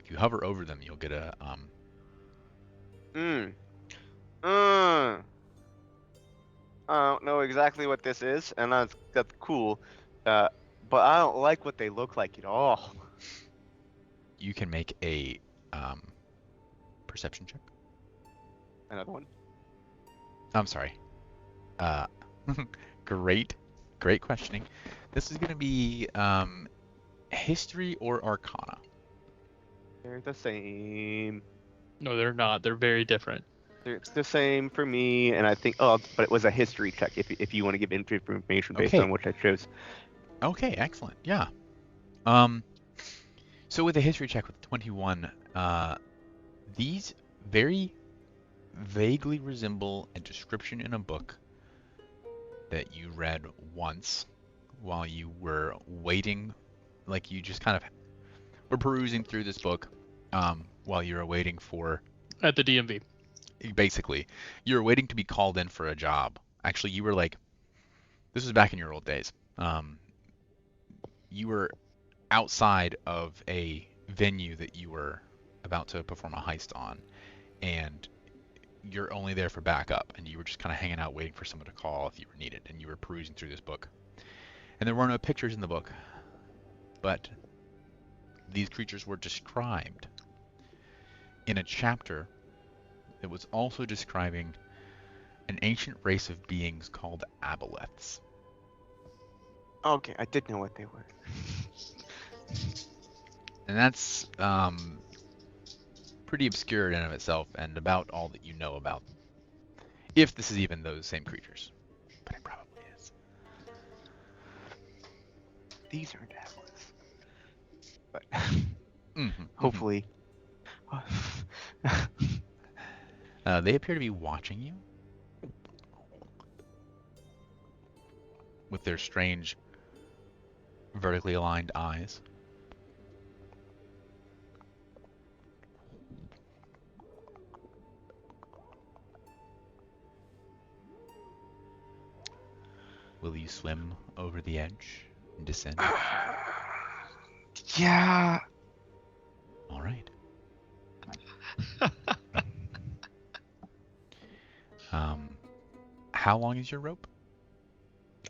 If you hover over them, you'll get a I don't know exactly what this is, and that's cool, but I don't like what they look like at all. you can make a perception check. Another one. I'm sorry. Great questioning. This is going to be history or arcana. They're the same. No, they're not. They're very different. It's the same for me, and I think but it was a history check if you want to give information based Okay. on which I chose. Okay, excellent. Yeah. So with a history check with 21, these very vaguely resemble a description in a book that you read once while you were waiting, like you just kind of were perusing through this book while you were waiting for, At the DMV. basically, you were waiting to be called in for a job. Actually, you were like, this was back in your old days. You were outside of a venue that you were about to perform a heist on, and you're only there for backup, and you were just kind of hanging out waiting for someone to call if you were needed, and you were perusing through this book. And there were no pictures in the book, but these creatures were described in a chapter that was also describing an ancient race of beings called aboleths. Okay, I did know what they were. And that's pretty obscure in and of itself, and about all that you know about them. If this is even those same creatures. But it probably is. These aren't apples. But Mm-hmm. hopefully. They appear to be watching you with their strange vertically aligned eyes. Will you swim over the edge and descend? Yeah. All right. How long is your rope?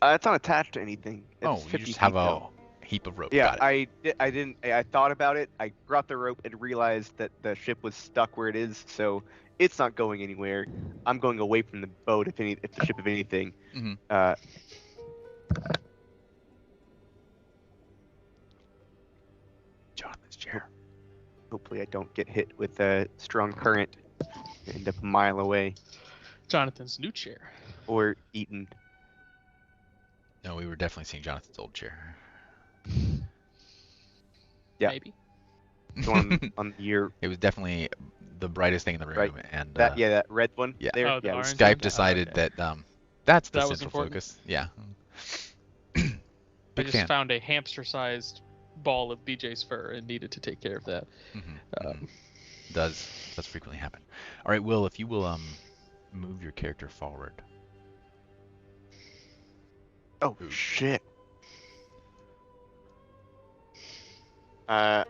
It's not attached to anything. It's Oh, 50 you just feet, have a though. heap of rope. Yeah, Got it. I thought about it. I brought the rope and realized that the ship was stuck where it is, so it's not going anywhere. I'm going away from the boat, if the ship, if anything. Mhm. Jonathan's chair. Hopefully, I don't get hit with a strong current. End up a mile away, Jonathan's new chair. or eaten. No, we were definitely seeing Jonathan's old chair. Yeah. Maybe. The one on your It was definitely the brightest thing in the room, Right. and that red one. yeah. There. Oh, the yeah. it was- orange Skype one? decided Okay. that that's the That was central important? focus. Yeah. I Big just fan. found a hamster-sized ball of BJ's fur and needed to take care of that. Does frequently happen. All right, Will, if you will move your character forward. Oh Ooh. shit. I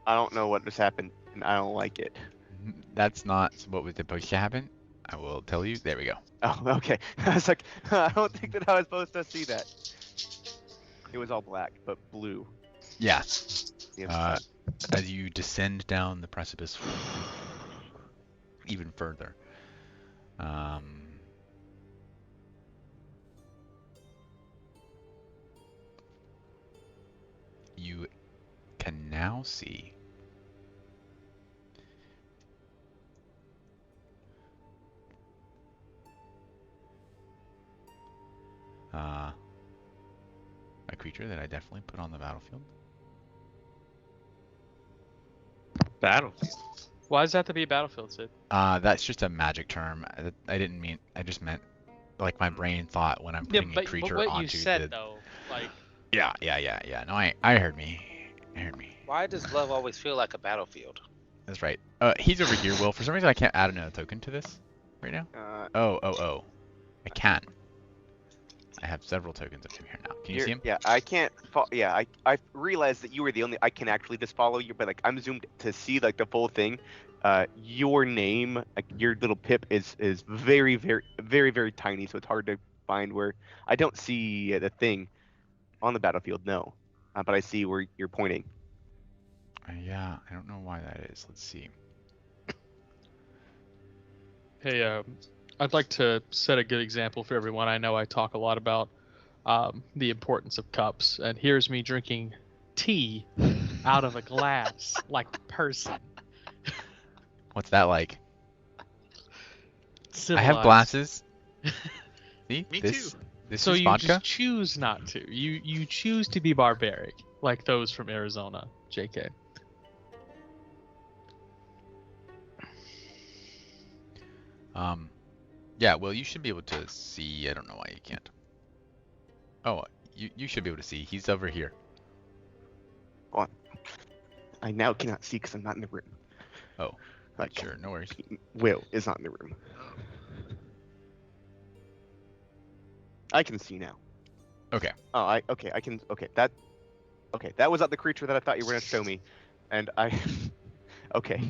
don't know what just happened, and I don't like it. That's not what was supposed to happen. I will tell you. There we go. Oh, okay. I was like, I don't think that I was supposed to see that. It was all black, but blue. Yeah. The Uh, inside. as you descend down the precipice even further. You can now see a creature that I definitely put on the battlefield. Battlefield. Why does that have to be a battlefield, Sid? That's just a magic term. I didn't mean. I just meant like my brain thought when I'm putting a creature what onto you said the. though, like Yeah. No, I heard me. Why does love always feel like a battlefield? That's right. He's over here, Will. For some reason, I can't add another token to this right now. Oh. I can. I have several tokens of him here now. Can you see him? Yeah, I can't. Yeah, I realized that you were the only. I can actually just follow you, but like I'm zoomed to see like the full thing. Your name, like your little pip, is very, very, very, very tiny, so it's hard to find where. I don't see the thing on the battlefield, no, but I see where you're pointing. Yeah, I don't know why that is. Let's see. hey, I'd like to set a good example for everyone. I know I talk a lot about the importance of cups, and here's me drinking tea out of a glass like a person. What's that like? I have Civilized. glasses. See? Me this, too. This So is you vodka. just choose not to. You choose to be barbaric, like those from Arizona, JK. Yeah, well, you should be able to see. I don't know why you can't. Oh, you should be able to see. He's over here. I now cannot see because I'm not in the room. Oh, Like, sure, no worries. Will is not in the room. I can see now. Okay. Oh, I can. Okay, that was not the creature that I thought you were gonna show me, and I. Okay.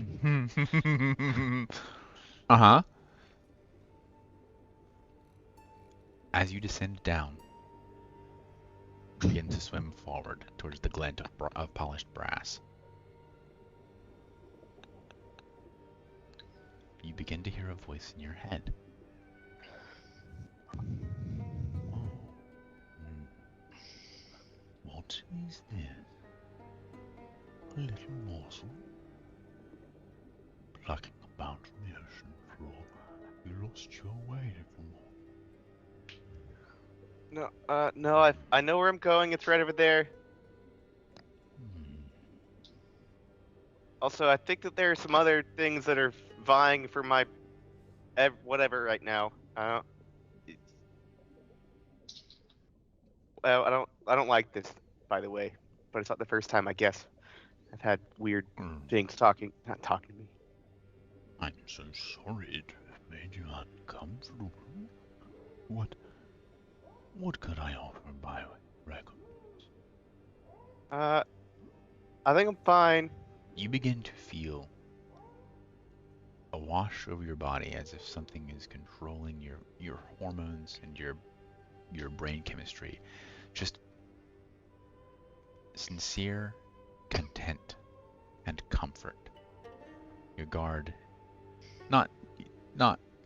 Uh-huh. As you descend down, you begin to swim forward towards the glint of polished brass. You begin to hear a voice in your head. Oh. What is this? A little morsel? Plucking about from the ocean floor. You lost your way, little morsel. No, I know where I'm going. It's right over there. Also, I think that there are some other things that are vying for my whatever right now. Well, I don't like this, by the way, but it's not the first time, I guess. I've had weird things not talking to me. I'm so sorry to have made you uncomfortable. What could I offer by recompense? I think I'm fine. You begin to feel a wash over your body as if something is controlling your hormones and your brain chemistry. Just sincere content and comfort. Your guard, not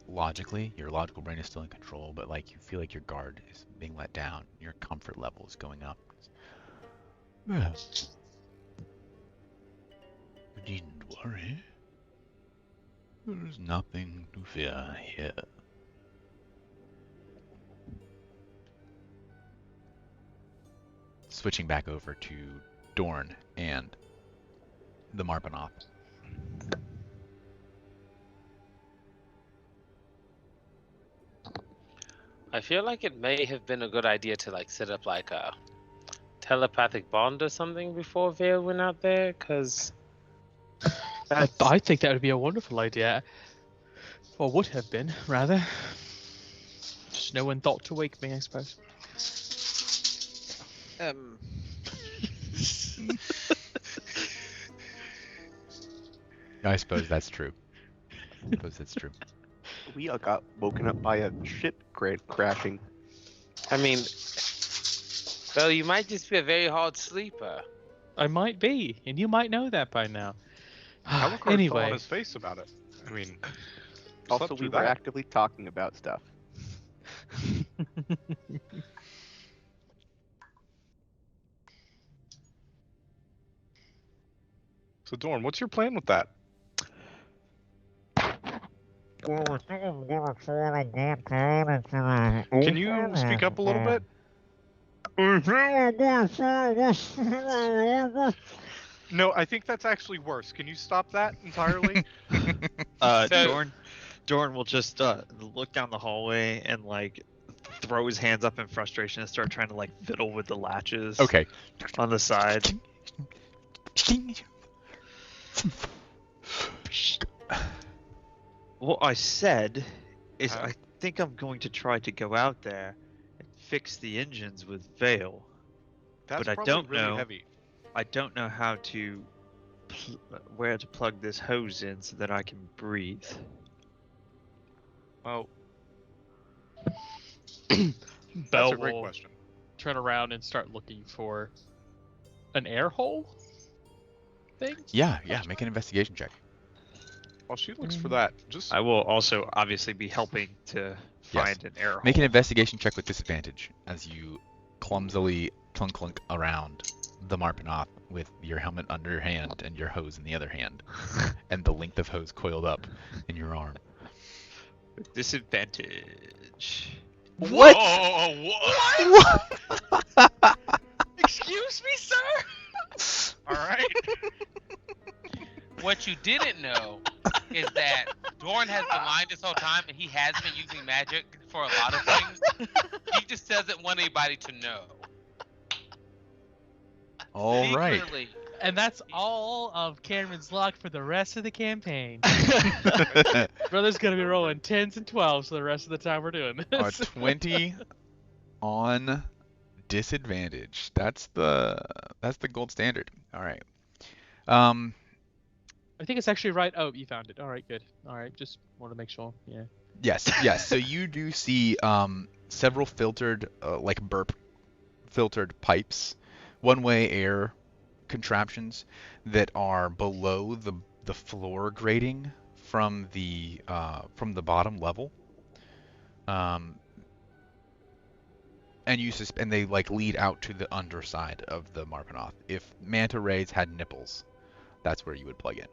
logically, your logical brain is still in control, but like you feel like your guard is being let down. Your comfort level is going up. Yes. You needn't worry. There's nothing to fear here. Switching back over to Dorn and the Marpanoth. I feel like it may have been a good idea to like set up like a telepathic bond or something before Vale went out there, because I think that would be a wonderful idea. Or would have been, rather. Just no one thought to wake me, I suppose. I suppose that's true. I suppose that's true. We all got woken up by a ship crashing. I mean, Vale, you might just be a very hard sleeper. I might be, and you might know that by now. Alucard fell on Anyway, his face about it. I mean, Also, slept we through were that. actively talking about stuff. So Dorn, what's your plan with that? Can you speak up a little bit? No, I think that's actually worse. Can you stop that entirely? So- Dorn will just look down the hallway and like throw his hands up in frustration and start trying to like fiddle with the latches Okay. on the side. What I said is Huh? I think I'm going to try to go out there and fix the engines with Vale. That's But I probably don't really know. heavy. I don't know how to where to plug this hose in so that I can breathe. Well, Bell that's a great will question. turn around and start looking for an air hole thing. Yeah, make an investigation check. While she looks for that, just I will also obviously be helping to find an air hole. Make an investigation check with disadvantage as you clumsily clunk around the Marpanoth with your helmet under your hand and your hose in the other hand, and the length of hose coiled up in your arm. With disadvantage. What? What? Excuse me, sir. All right. What you didn't know is that Dorn has been lying this whole time, and he has been using magic for a lot of things. He just doesn't want anybody to know. All right. Secretly, And that's all of Cameron's luck for the rest of the campaign. Brother's gonna be rolling 10s and 12s for the rest of the time we're doing A this. 20 on disadvantage. That's the gold standard. All right. I think it's actually right. Oh, you found it. All right, good. All right, just want to make sure. Yeah. Yes. So you do see several filtered, like burp filtered pipes, one-way air contraptions that are below the floor grating from the bottom level. And they like lead out to the underside of the Marpanoth. If manta rays had nipples, that's where you would plug in.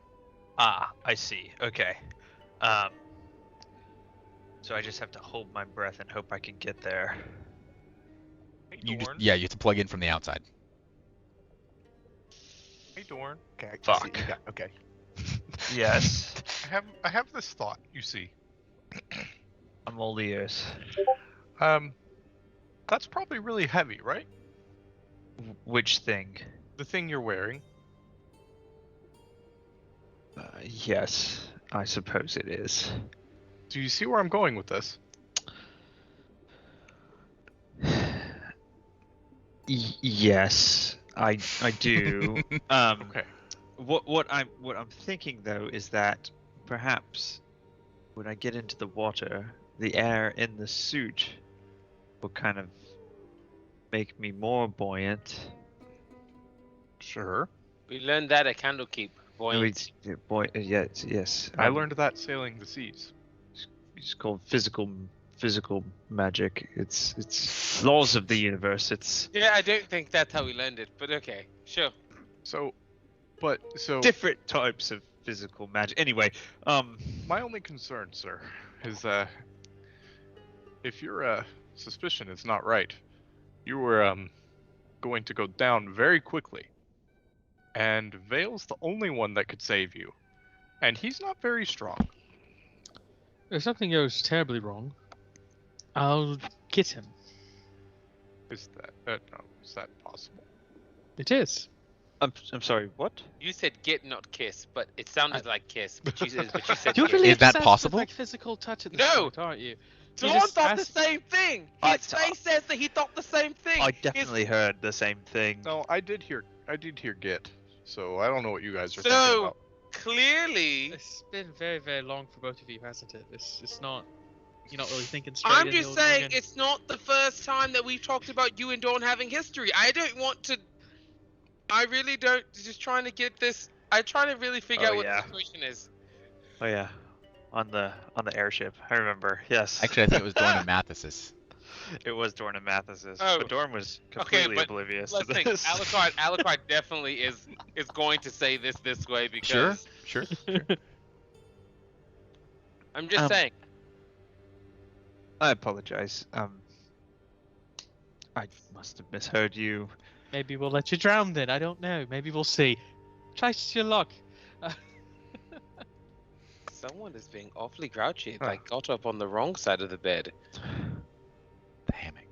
Ah, I see. Okay. So I just have to hold my breath and hope I can get there. hey You Dorn. you have to plug in from the outside. Hey Dorn. Okay, I can Fuck. see- yeah, okay. Yes. I have this thought. You see, I'm all ears. that's probably really heavy, right? Which thing? The thing you're wearing. Yes, I suppose it is. Do you see where I'm going with this? Yes, I do. Okay. What I'm thinking though is that perhaps when I get into the water, the air in the suit will kind of make me more buoyant. Sure. we learned that at Candlekeep. Buoyant. Yes. I learned that sailing the seas. It's called physical magic. It's laws of the universe. It's Yeah, I don't think that's how we learned it, but okay, sure. So different types of physical magic. Anyway, my only concern, sir, is if your suspicion is not right, you were going to go down very quickly and Vale's the only one that could save you. And he's not very strong. If something goes terribly wrong, I'll get him. Is that possible? It is. I'm sorry. What? You said get, not kiss, but it sounded like kiss. But you said You're get. really Is that obsessed possible? with, like, physical touch at this No! point, aren't you? Dawn just thought the asked- same thing. I- His face says that he thought the same thing. I His- definitely heard the same thing. No, I did hear get. So I don't know what you guys are So- talking about. Clearly, It's been very, very long for both of you, hasn't it? It's not. You're not really thinking straight. I'm in the just old saying noggin. it's not the first time that we've talked about you and Dawn having history. I don't want to. I really don't. Just trying to get this. I'm trying to really figure Oh, out what yeah. the situation is. Oh yeah, on the airship. I remember. Yes. Actually, I think it was Dorn and Mathes's. it was Dorn and Mathis's. Oh. But Dorn was Okay, completely but oblivious Let's to think. this. Alucard definitely is going to say this way because Sure. I'm just saying. I apologize. I must have misheard you. Maybe we'll let you drown then. I don't know. Maybe we'll see. Try your luck. Someone is being awfully grouchy. Huh. Like got up on the wrong side of the bed. The hammock.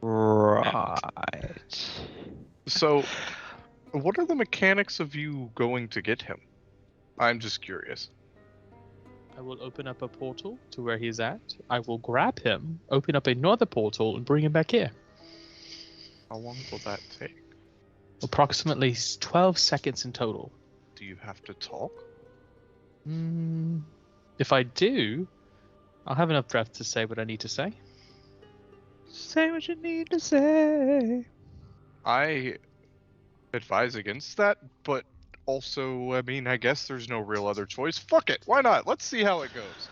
Right. So, what are the mechanics of you going to get him? I'm just curious. I will open up a portal to where he's at. I will grab him, open up another portal, and bring him back here. How long will that take? Approximately 12 seconds in total. Do you have to talk? If I do, I'll have enough breath to say what I need to say. Say what you need to say. I advise against that, but also, I mean, I guess there's no real other choice. Fuck it, why not? Let's see how it goes.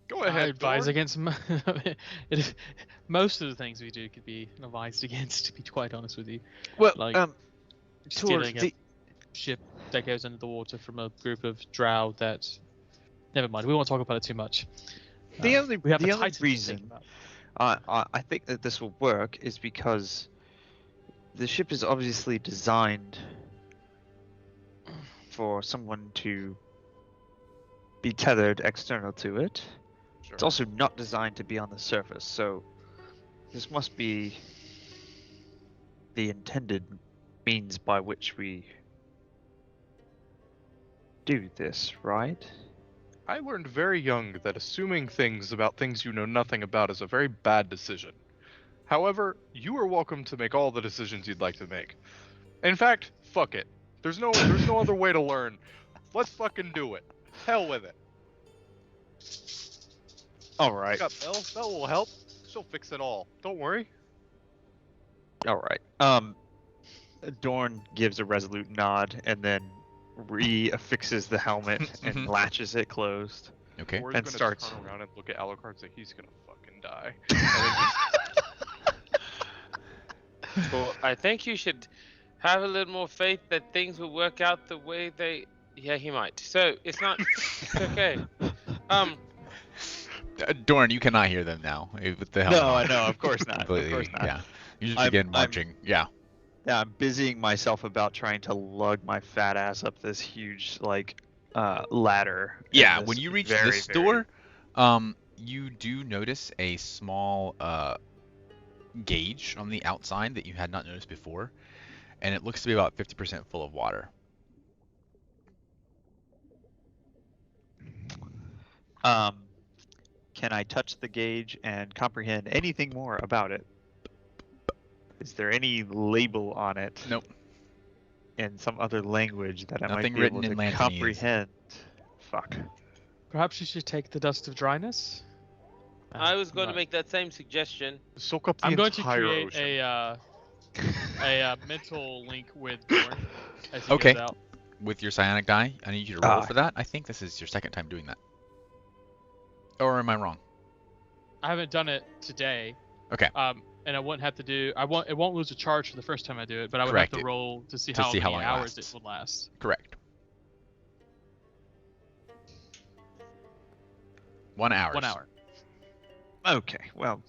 Go I ahead, advise Dorn. against most of the things we do could be advised against, to be quite honest with you. Well, Like, towards Stealing the a ship that goes under the water from a group of drow that... Never mind, we won't talk about it too much. The only- we have the a only Titan to think reason- about. I think that this will work is because the ship is obviously designed for someone to be tethered external to it. Sure. It's also not designed to be on the surface, so this must be the intended means by which we do this, right? I learned very young that assuming things about things you know nothing about is a very bad decision. However, you are welcome to make all the decisions you'd like to make. In fact, fuck it. There's no other way to learn. Let's fucking do it. Hell with it. All right. Got Belle. Belle will help. She'll fix it all. Don't worry. All right. Dorn gives a resolute nod and then re-affixes the helmet and Mhm. latches it closed. Okay. Or he's And gonna starts. turn around and look at Alucard and say he's gonna fucking die. And then just Well, I think you should have a little more faith that things will work out the way they. Yeah, he might. So it's not. It's okay. Dorn, you cannot hear them now. With the helmet No, on. I know, of course not. Of Completely, course not. yeah. You just I'm- begin I'm- marching. Yeah. Yeah, I'm busying myself about trying to lug my fat ass up this huge ladder. in Yeah, this when you reach very, this very- door, you do notice a small gauge on the outside that you had not noticed before, and it looks to be about 50% full of water. Can I touch the gauge and comprehend anything more about it? Is there any label on it? Nope. In some other language that I might Nothing be written able to in Lantonese. comprehend? Fuck. Perhaps you should take the dust of dryness. I was going to Right. make that same suggestion. soak up the I'm going to entire create ocean. a mental link with Dorn as he Okay. goes out. With your psionic die, I need you to roll Ah. for that. I think this is your second time doing that. Or am I wrong? I haven't done it today. Okay. And I won't have to do. It won't lose a charge for the first time I do it, but I would Correct. have to roll to see To how see how many long it hours lasts. it would last. Correct. 1 hour. 1 hour. Okay, well,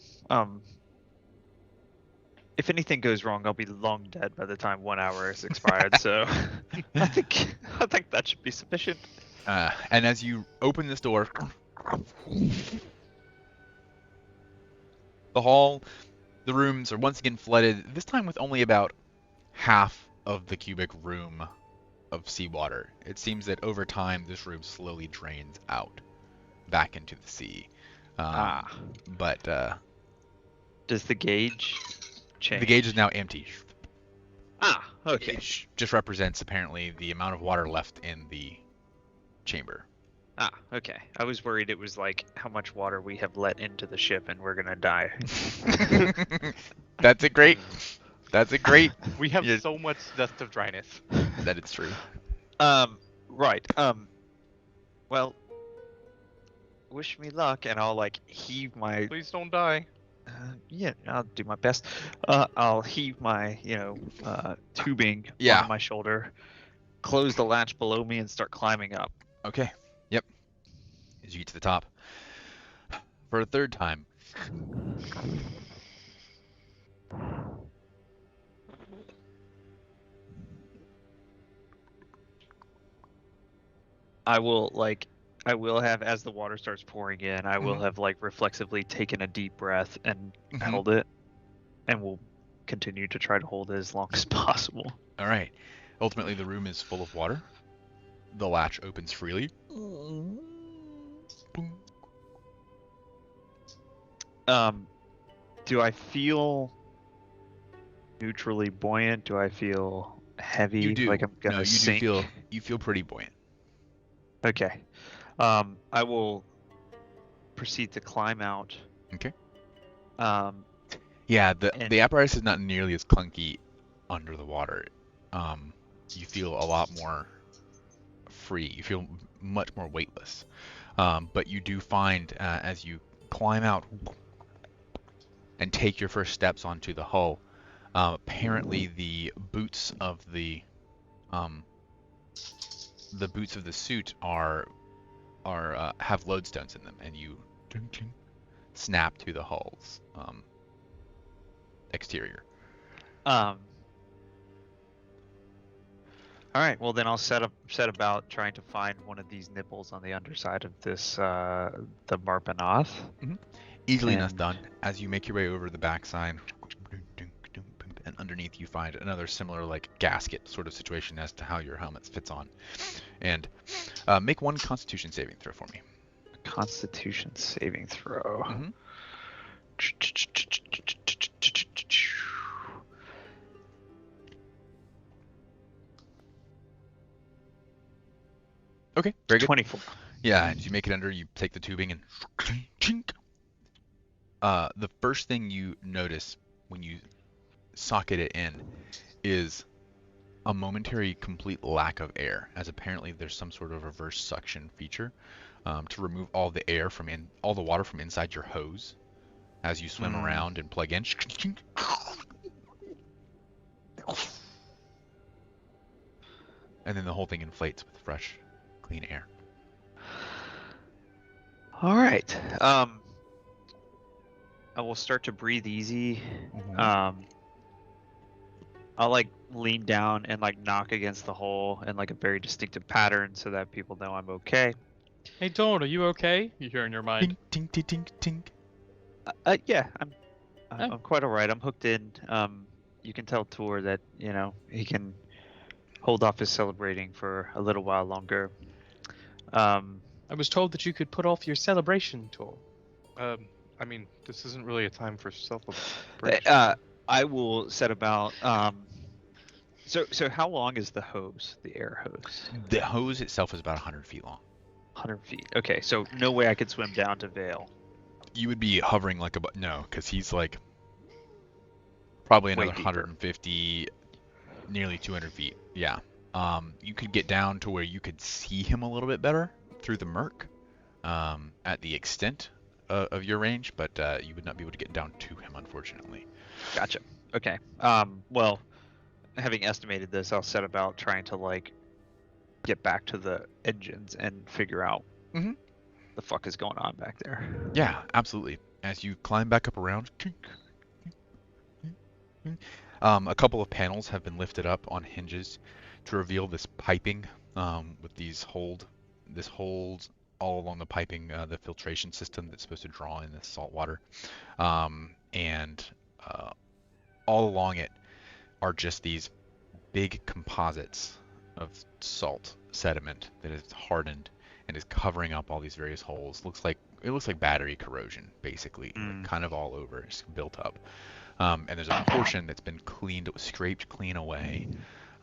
if anything goes wrong, I'll be long dead by the time 1 hour has expired. So I think that should be sufficient. And as you open this door, the rooms are once again flooded, this time with only about half of the cubic room of seawater. It seems that over time, this room slowly drains out back into the sea. But Does the gauge change? the gauge is now empty. The Okay. gauge just represents apparently the amount of water left in the chamber. Okay. I was worried it was like how much water we have let into the ship and we're gonna die. That's a great. That's a great. We have Yeah. so much dust of dryness. That it's true. Right. Well, wish me luck, and I'll like heave my. Please don't die. Yeah, I'll do my best. I'll heave my, tubing Yeah. on my shoulder, close the latch below me, and start climbing up. Okay. Yep. As you get to the top, for a third time. I will have, as the water starts pouring in, I will have like reflexively taken a deep breath and held it, and we'll continue to try to hold it as long as possible. All right. Ultimately, the room is full of water. The latch opens freely. Boom. Do I feel neutrally buoyant? Do I feel heavy? You do. Like I'm gonna No, you sink? do feel pretty buoyant. Okay. I will proceed to climb out. Okay. Yeah, The apparatus is not nearly as clunky under the water. You feel a lot more free. You feel much more weightless. But you do find as you climb out and take your first steps onto the hull, apparently the boots of the suit are have lodestones in them, and you snap to the hull's exterior. All right. Well, then I'll set about trying to find one of these nipples on the underside of this the Marpanoth. Easily enough And- done. As you make your way over the backside, and underneath you find another similar like gasket sort of situation as to how your helmet fits on. And make one Constitution saving throw for me. Constitution saving throw. Mhm. Okay, very good. 24. Yeah, and as you make it under, you take the tubing and chink. The first thing you notice when you socket it in is a momentary complete lack of air, as apparently there's some sort of reverse suction feature to remove all the air from all the water from inside your hose as you swim around and plug in. And then the whole thing inflates with fresh, clean air. All right. I will start to breathe easy. I'll like lean down and like knock against the hole in like a very distinctive pattern so that people know I'm okay. Hey, Dawn, are you okay? You hear in your mind. Tink, tink, tink, tink. Yeah, I'm quite all right. I'm hooked in. You can tell Tor that he can hold off his celebrating for a little while longer. I was told that you could put off your celebration tour. I mean, this isn't really a time for celebration. I will set about. So how long is the hose, the air hose? The hose itself is about 100 feet long. 100 feet. Okay, so no way I could swim down to Vale. You would be hovering like no, because he's like probably Way another deeper. 150, nearly 200 feet. Yeah. You could get down to where you could see him a little bit better through the murk at the extent of your range, but you would not be able to get down to him, unfortunately. Gotcha. Okay. Well, having estimated this, I'll set about trying to like get back to the engines and figure out the fuck is going on back there. Yeah, absolutely. As you climb back up around, A couple of panels have been lifted up on hinges to reveal this piping with this holds all along the piping, the filtration system that's supposed to draw in the salt water. And all along it are just these big composites of salt sediment that is hardened and is covering up all these various holes. It looks like battery corrosion, basically, like kind of all over. It's built up. And there's a portion that's been scraped clean away,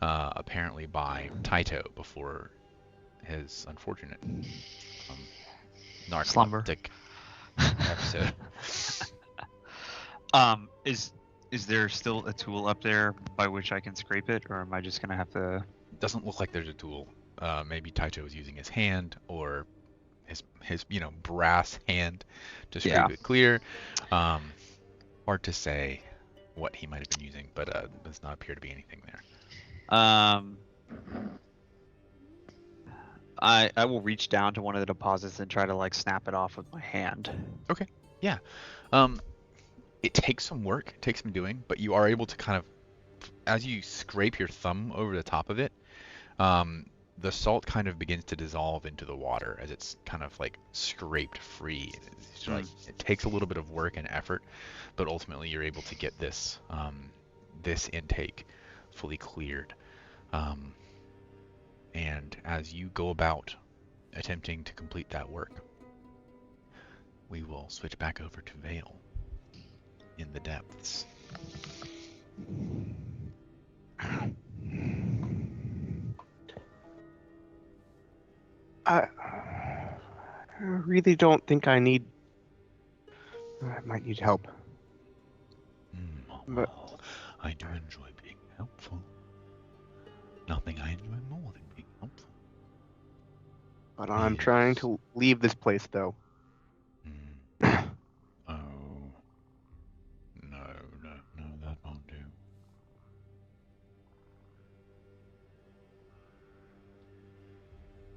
apparently by Taito before his unfortunate Slumber. narcoleptic episode. Is there still a tool up there by which I can scrape it, or am I just gonna have to? Doesn't look like there's a tool. Maybe Taito is using his hand or his brass hand to scrape it clear. Hard to say what he might have been using, but does not appear to be anything there. I will reach down to one of the deposits and try to like snap it off with my hand. Okay. Yeah. It takes some work, it takes some doing, but you are able to kind of, as you scrape your thumb over the top of it, the salt kind of begins to dissolve into the water as it's kind of like scraped free. It's like, it takes a little bit of work and effort, but ultimately you're able to get this this intake fully cleared. And as you go about attempting to complete that work, we will switch back over to Vale in the depths. I really don't think I might need help. But I do enjoy being helpful. Nothing I enjoy more than being helpful. But I'm trying to leave this place, though. Oh. No, that won't do.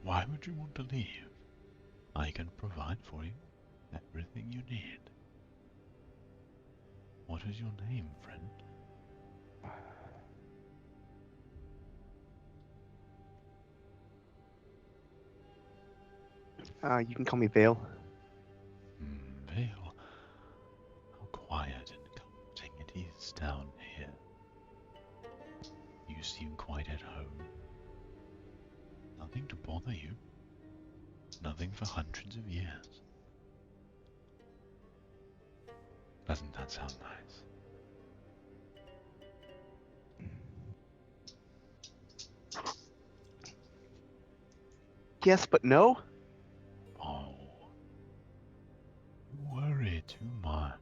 Why would you want to leave? I can provide for you everything you need. What is your name, friend? You can call me Vale. Vale. How quiet and comforting it is down here. You seem quite at home. Nothing to bother you. Nothing for hundreds of years. Doesn't that sound nice? Yes, but no? Oh. You worry too much.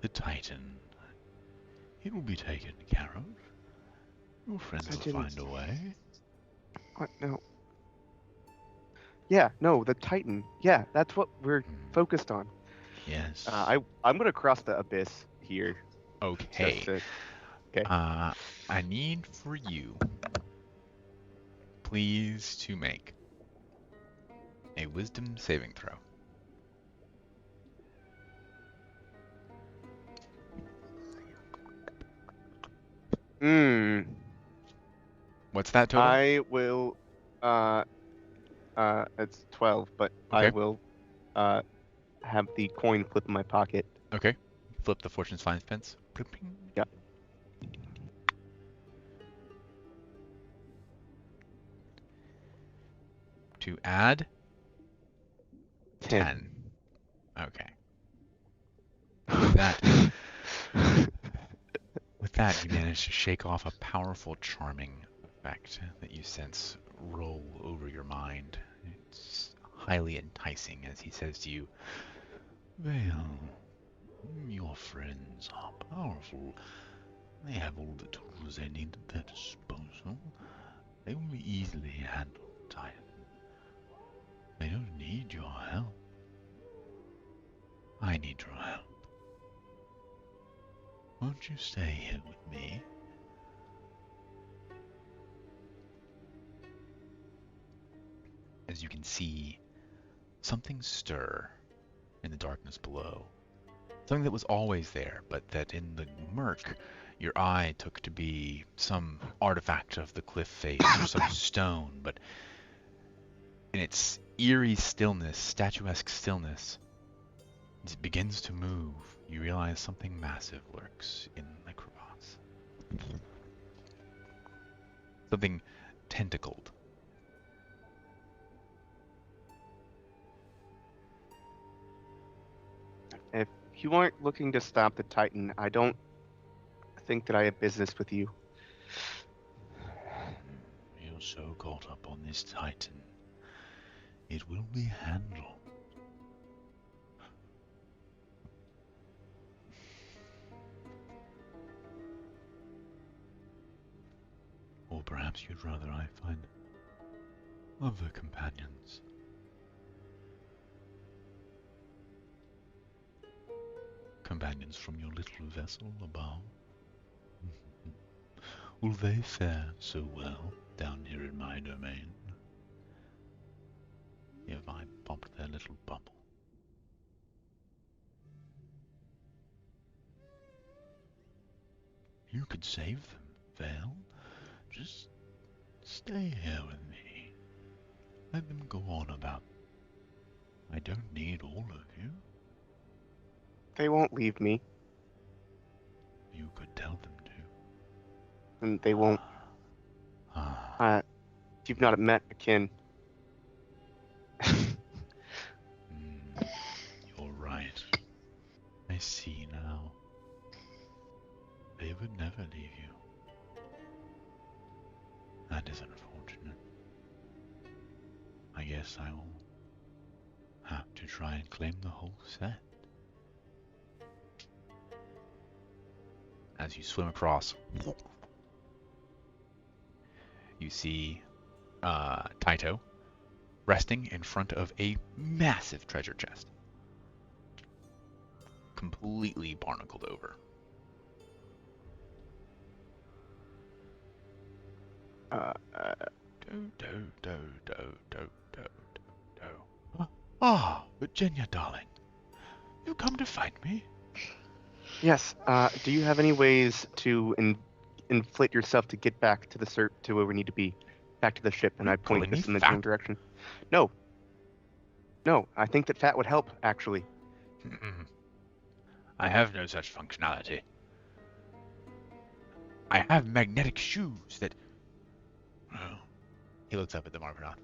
The Titan. It will be taken care of. Your friends will find a way. What? No. Yeah, no, the Titan. Yeah, that's what we're focused on. Yes. I'm gonna cross the abyss here. Okay. Okay. I need for you, please, to make a wisdom saving throw. What's that total? I will. It's 12, but I Okay. will. Have the coin flip in my pocket. Okay. Flip the fortune's fine pence. Yep. To add 10. 10. Okay. With that, you manage to shake off a powerful charming effect that you sense roll over your mind. It's highly enticing as he says to you, "Well, your friends are powerful. They have all the tools they need at their disposal. They will be easily handled, Titan. They don't need your help. I need your help. Won't you stay here with me?" As you can see something stir in the darkness below. Something that was always there, but that in the murk, your eye took to be some artifact of the cliff face or some stone, but in its eerie stillness, statuesque stillness, as it begins to move, you realize something massive lurks in the crevasse. Something tentacled. If you aren't looking to stop the Titan, I don't think that I have business with you. You're so caught up on this Titan. It will be handled. Or perhaps you'd rather I find other companions. Companions from your little vessel above. Will they fare so well down here in my domain? If I pop their little bubble. You could save them, Vale. Just stay here with me. Let them go on about. I don't need all of you. They won't leave me, You could tell them to. and they won't. You've not met a kin. You're right. I see now. They would never leave you. That is unfortunate. I guess I will have to try and claim the whole set. As you swim across, you see Taito resting in front of a massive treasure chest. Completely barnacled over. Ah, Virginia, darling. You come to find me? Yes. Do you have any ways to inflate yourself to get back to to where we need to be, back to the ship? And You I point calling this me in the fat? same direction. No. No, I think that fat would help actually. I have no such functionality. I have magnetic shoes that... Oh. He looks up at the Marvinoth.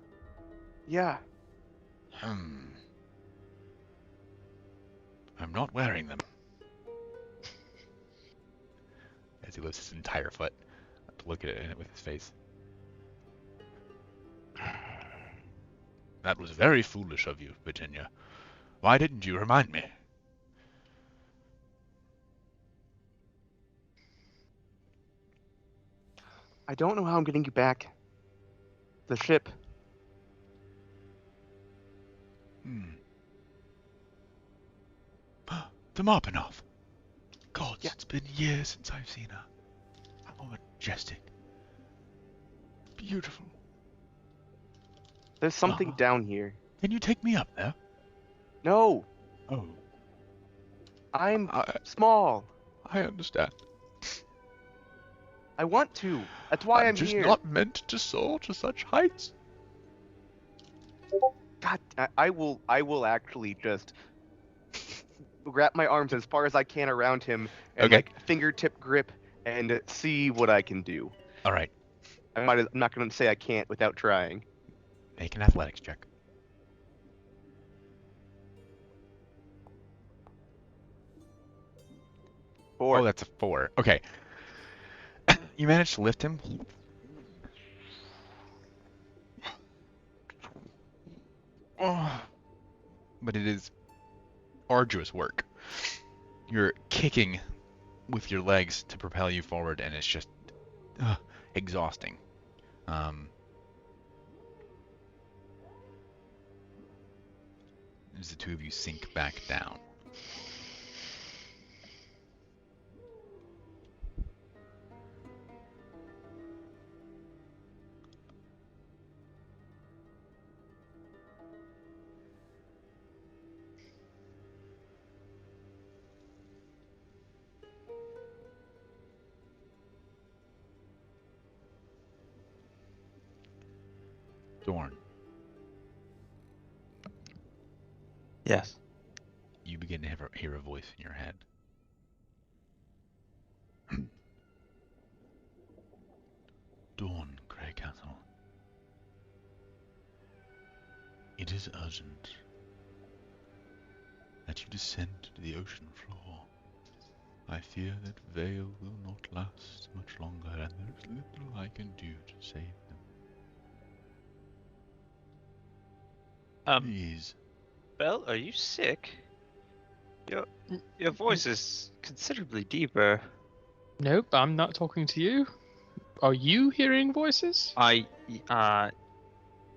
Yeah. I'm not wearing them. As he lifts his entire foot to look at it with his face. That was very foolish of you, Virginia. Why didn't you remind me? I don't know how I'm getting you back. The ship. The Marvinoth. Gods, Yeah. it's been years since I've seen her. How majestic. Beautiful. There's something down here. Can you take me up there? No, Oh, I'm I small. understand. I want to. That's why I'm just here. not meant to soar to such heights. God, I will actually just wrap my arms as far as I can around him and Okay. like fingertip grip and see what I can do. All right. I'm not going to say I can't without trying. Make an athletics check. Or Oh, that's a 4. Okay. You managed to lift him. Oh, but it is arduous work. You're kicking with your legs to propel you forward, and it's just exhausting. As the two of you sink back down. Dorn, Yes. you begin to hear a voice in your head. Dawn, Grey Castle. It is urgent that you descend to the ocean floor. I fear that Vale will not last much longer, and there is little I can do to save them. Please. Belle, are you sick? Your voice is considerably deeper. Nope, I'm not talking to you. Are you hearing voices?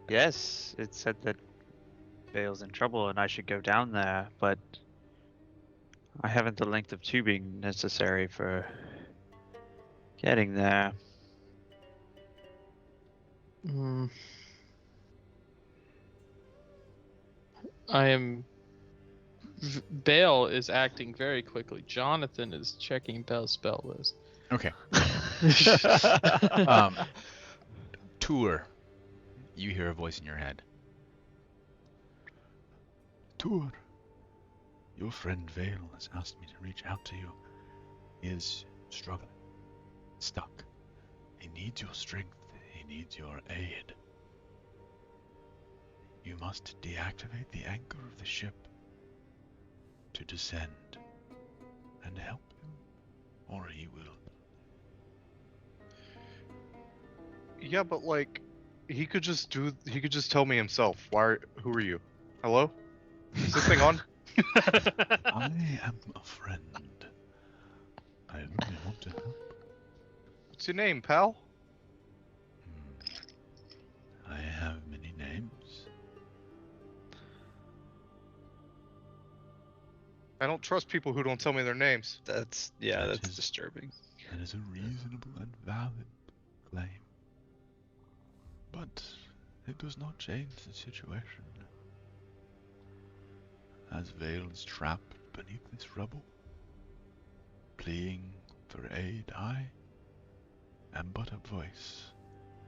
Yes, it said that Vale's in trouble and I should go down there, but I haven't the length of tubing necessary for getting there. Hmm. I am. Bale is acting very quickly. Jonathan is checking Bell's spell list. Okay. Tour. You hear a voice in your head. Tour. Your friend Vale has asked me to reach out to you. He is struggling. Stuck. He needs your strength. He needs your aid. You must deactivate the anchor of the ship to descend and help him, or he will. Yeah, but like, he could just tell me himself. Who are you? Hello? Is this thing on? I am a friend. I only want to help. What's your name, pal? I have many names. I don't trust people who don't tell me their names. That's disturbing. That is a reasonable and valid claim. But it does not change the situation. As Vale is trapped beneath this rubble, pleading for aid, I am but a voice.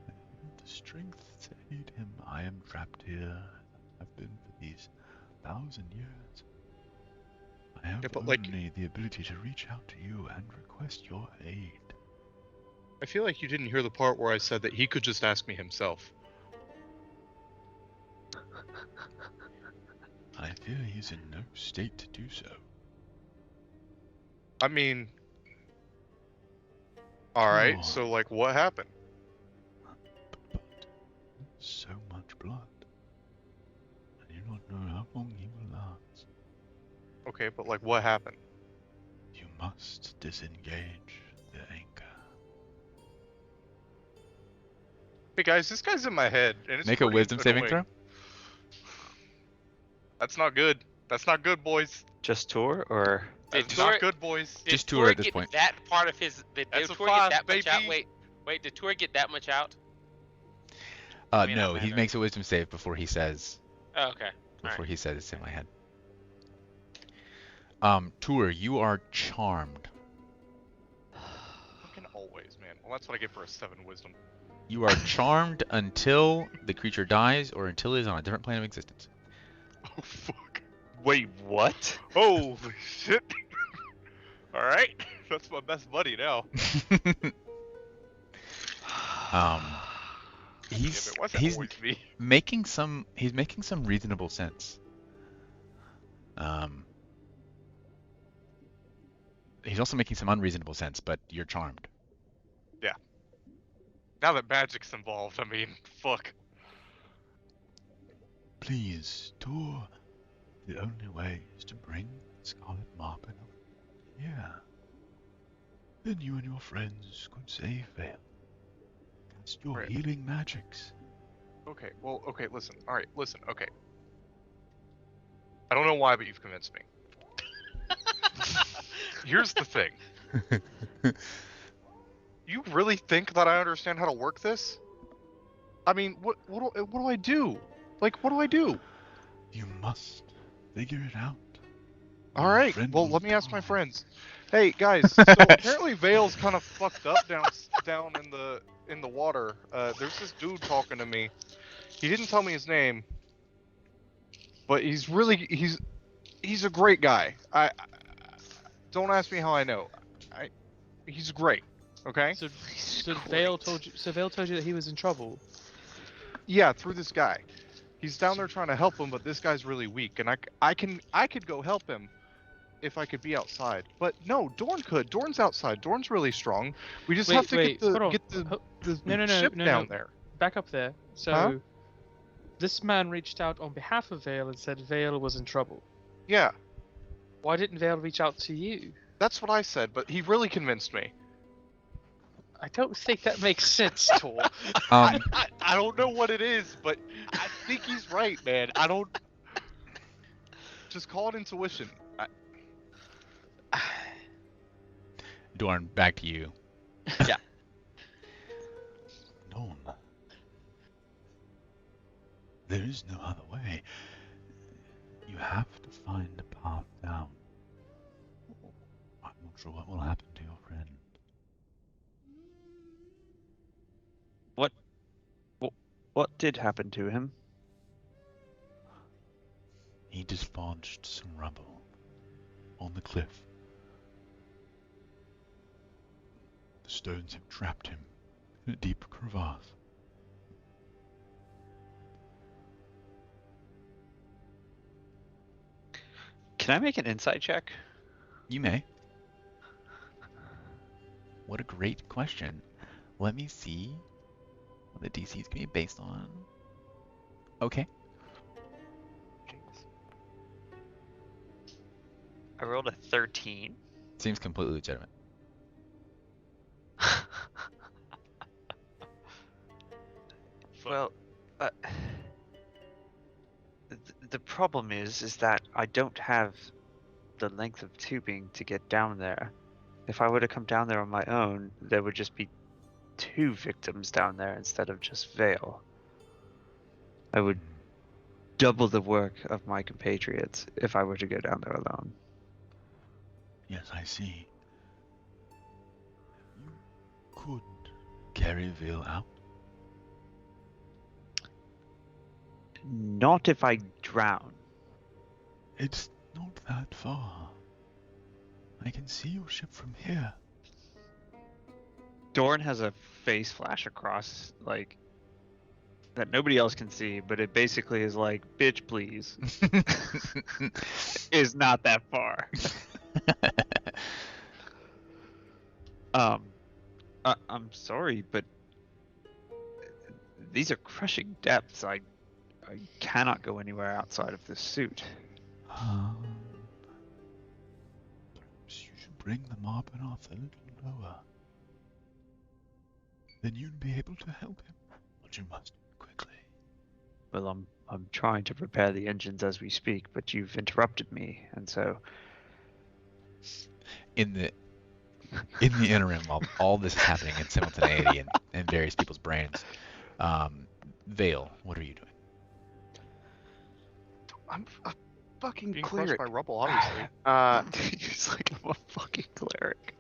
I have the strength to aid him. I am trapped here. I've been for these 1,000 years. I have only the ability to reach out to you and request your aid. I feel like you didn't hear the part where I said that he could just ask me himself. I fear he's in no state to do so. I mean... Alright, so like, what happened? But so much blood. I do not know how long he will last. Okay, but like, what happened? You must disengage the anchor. Hey guys, this guy's in my head, and it's Make a pretty wisdom saving annoying. throw. That's not good. That's not good, boys. Just tour or That's not good, boys. Did Just tour at this get point. that part of his? Did That's a Tour 5, get that much out? baby. Wait. Did Tour get that much out? No, he makes a wisdom save before he says. Oh, okay. Before he says it's in my head. Tour, you are charmed. Fucking always, man. Well, that's what I get for a 7 wisdom. You are charmed until the creature dies or until it is on a different plane of existence. Oh, fuck. wait, what? Holy shit. Alright. That's my best buddy now. He's It wasn't he's always me. making some reasonable sense. He's also making some unreasonable sense, but you're charmed. Now that magic's involved, I mean, fuck. Please, Tor. The only way is to bring Scarlet Marble here. Then you and your friends could save Vale against your Right. healing magics. Okay, well, okay, listen. Alright, listen, okay. I don't know why, but you've convinced me. Here's the thing. You really think that I understand how to work this? I mean, what do I do? Like, what do I do? You must figure it out. All Your right, friend well, will let me ask my die. friends. Hey, guys, so apparently Vale's kind of fucked up down in the water. There's this dude talking to me. He didn't tell me his name, but he's a great guy. I don't ask me how I know. He's great. Okay. So, He's so great. Vale told you. So Vale told you that he was in trouble. Yeah, through this guy. He's down there trying to help him, but this guy's really weak, and I could go help him if I could be outside. But no, Dorn could. Dorn's outside. Dorn's really strong. We just have Wait, to hold on. get the No, ship down there. Back up there. So, Huh? this man reached out on behalf of Vale and said Vale was in trouble. Yeah, Why didn't Vale reach out to you? that's what I said, but he really convinced me. I don't think that makes sense, Tor. I don't know what it is, but I think he's right, man. I don't. Just call it intuition. Dorn, back to you. Yeah. Dorn. There is no other way. You have to find a path down. I'm not sure what will happen to your friend. What did happen to him? He dislodged some rubble on the cliff. The stones have trapped him in a deep crevasse. Can I make an insight check? You may. What a great question. Let me see what the DC is going to be based on. Okay. I rolled a 13. Seems completely legitimate. Well, the problem is that I don't have the length of tubing to get down there. If I were to come down there on my own, there would just be 2 victims down there instead of just Vale. I would double the work of my compatriots if I were to go down there alone. Yes, I see. You could carry Vale out. Not if I drown. It's not that far. I can see your ship from here. Dorn has a face flash across, like, that nobody else can see, but it basically is like, bitch, please. Is not that far. I'm sorry, but these are crushing depths. I cannot go anywhere outside of this suit. Perhaps you should bring the Marbinoth a little lower. Then you'd be able to help him. But you must quickly. Well, I'm trying to repair the engines as we speak, but you've interrupted me, and so In the interim, while all this is happening in simultaneity in various people's brains, Vale, what are you doing? I'm a fucking Being crushed cleric. by rubble, obviously. he's like, I'm a fucking cleric.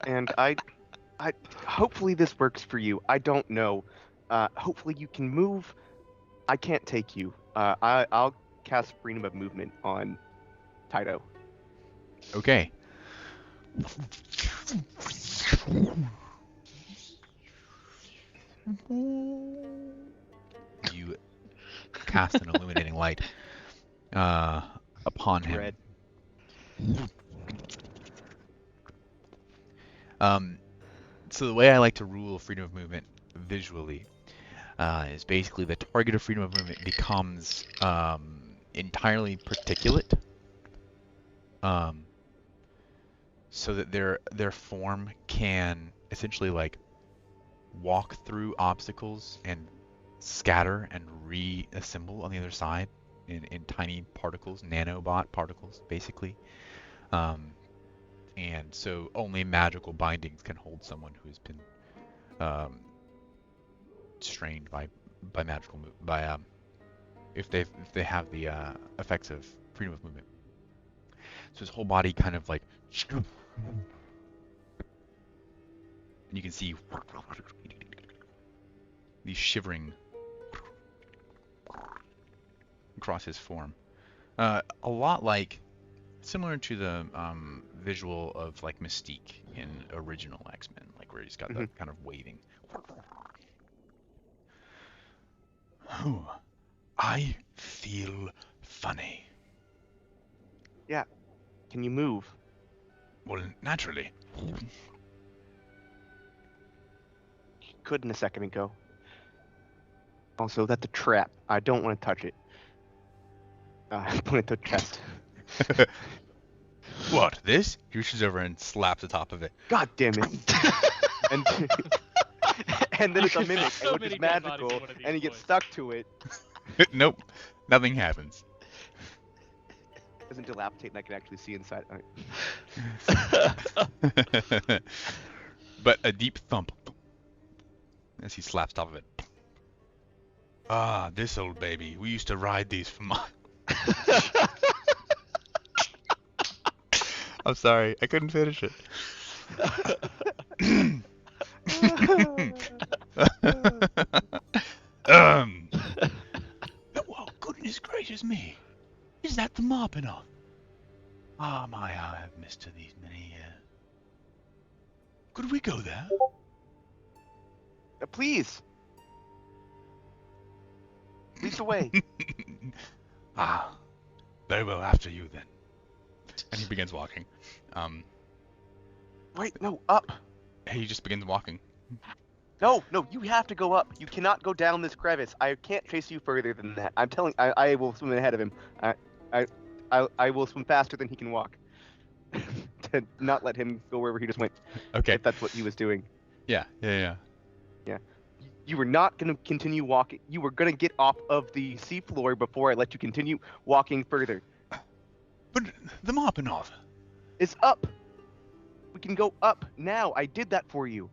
And I hopefully this works for you. I don't know. Hopefully you can move. I can't take you. I'll cast freedom of movement on Taito. Okay. You cast an illuminating light upon him. Red. So the way I like to rule freedom of movement visually is basically the target of freedom of movement becomes entirely particulate, so that their form can essentially like walk through obstacles and scatter and reassemble on the other side in tiny particles, nanobot particles, basically. And so only magical bindings can hold someone who has been strained by magical if they have the effects of freedom of movement. So his whole body kind of like, and you can see these shivering across his form. A lot like, similar to the visual of like Mystique in original X-Men, like where he's got that kind of waving. Oh, I feel funny. Yeah. Can you move? Well, naturally. Couldn't a second ago. Also, that's a trap. I don't want to touch it. Put it to chest. What, this? He reaches over and slaps the top of it. God damn it. and and then it's a mimic, So which many is dead bodies in magical, one of these and he gets boys. stuck to it. Nope, nothing happens. Doesn't dilapidate, and I can actually see inside. But a deep thump as he slaps top of it. Ah, this old baby. We used to ride these for miles. I'm sorry, I couldn't finish it. Well, goodness gracious me. Is that the mopping off? Ah, my, how I have missed her these many years. Could we go there? Please. Lead the way. Ah, very well, after you then. And he begins walking. Wait, no, up. He just begins walking. No, you have to go up. You cannot go down this crevice. I can't chase you further than that. I'm telling. I will swim ahead of him. I will swim faster than he can walk. To not let him go wherever he just went. Okay. If that's what he was doing. Yeah. You were not going to continue walking. You were going to get off of the seafloor before I let you continue walking further. But the mopping off. It's up. We can go up now. I did that for you.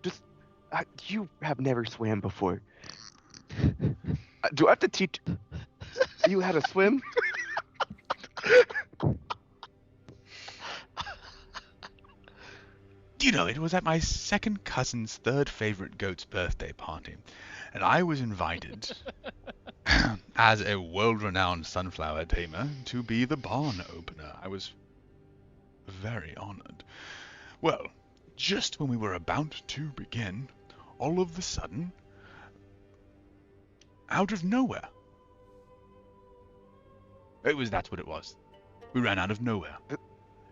Just, you have never swam before. Do I have to teach you how to swim? Do you know, it was at my second cousin's third favorite goat's birthday party, and I was invited as a world-renowned sunflower tamer to be the barn opener. I was very honored. Well, just when we were about to begin, all of a sudden, out of nowhere. That's what it was. We ran out of nowhere.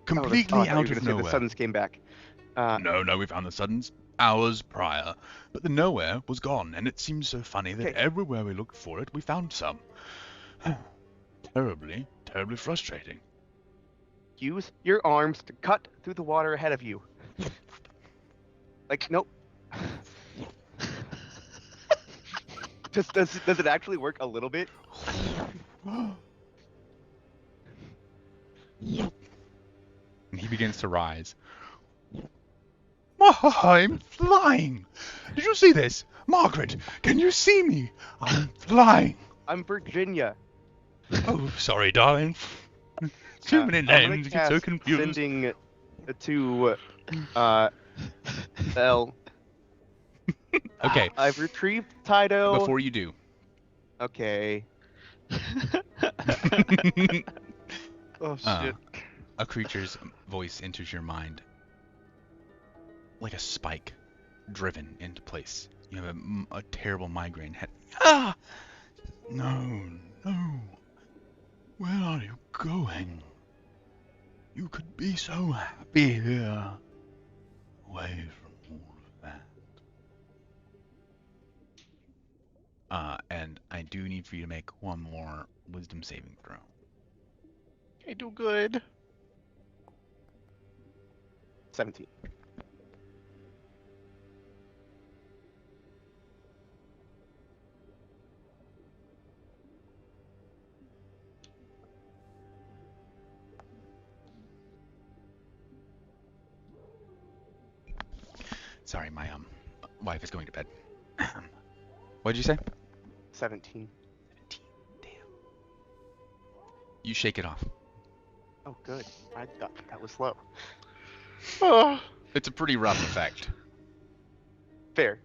Completely out of nowhere. The Suddens came back. No, we found the Suddens hours prior, but the nowhere was gone, and it seemed so funny that everywhere we looked for it, we found some. Terribly frustrating. Use your arms to cut through the water ahead of you. Like, nope. Does it actually work a little bit? And he begins to rise. I'm flying! Did you see this? Margaret, can you see me? I'm flying! I'm Virginia. Oh, sorry, darling. Too many names, you get so confused. Sending to, L. Okay. I've retrieved Tido. Before you do. Okay. Oh shit. A creature's voice enters your mind. Like a spike driven into place. You have a terrible migraine head. Ah! No. Where are you going? You could be so happy here. Away from all of that. And I do need for you to make one more wisdom saving throw. I do good. 17. Sorry, my wife is going to bed. What did you say? 17. 17. Damn. You shake it off. Oh, good. I thought that was low. Oh. It's a pretty rough effect. Fair.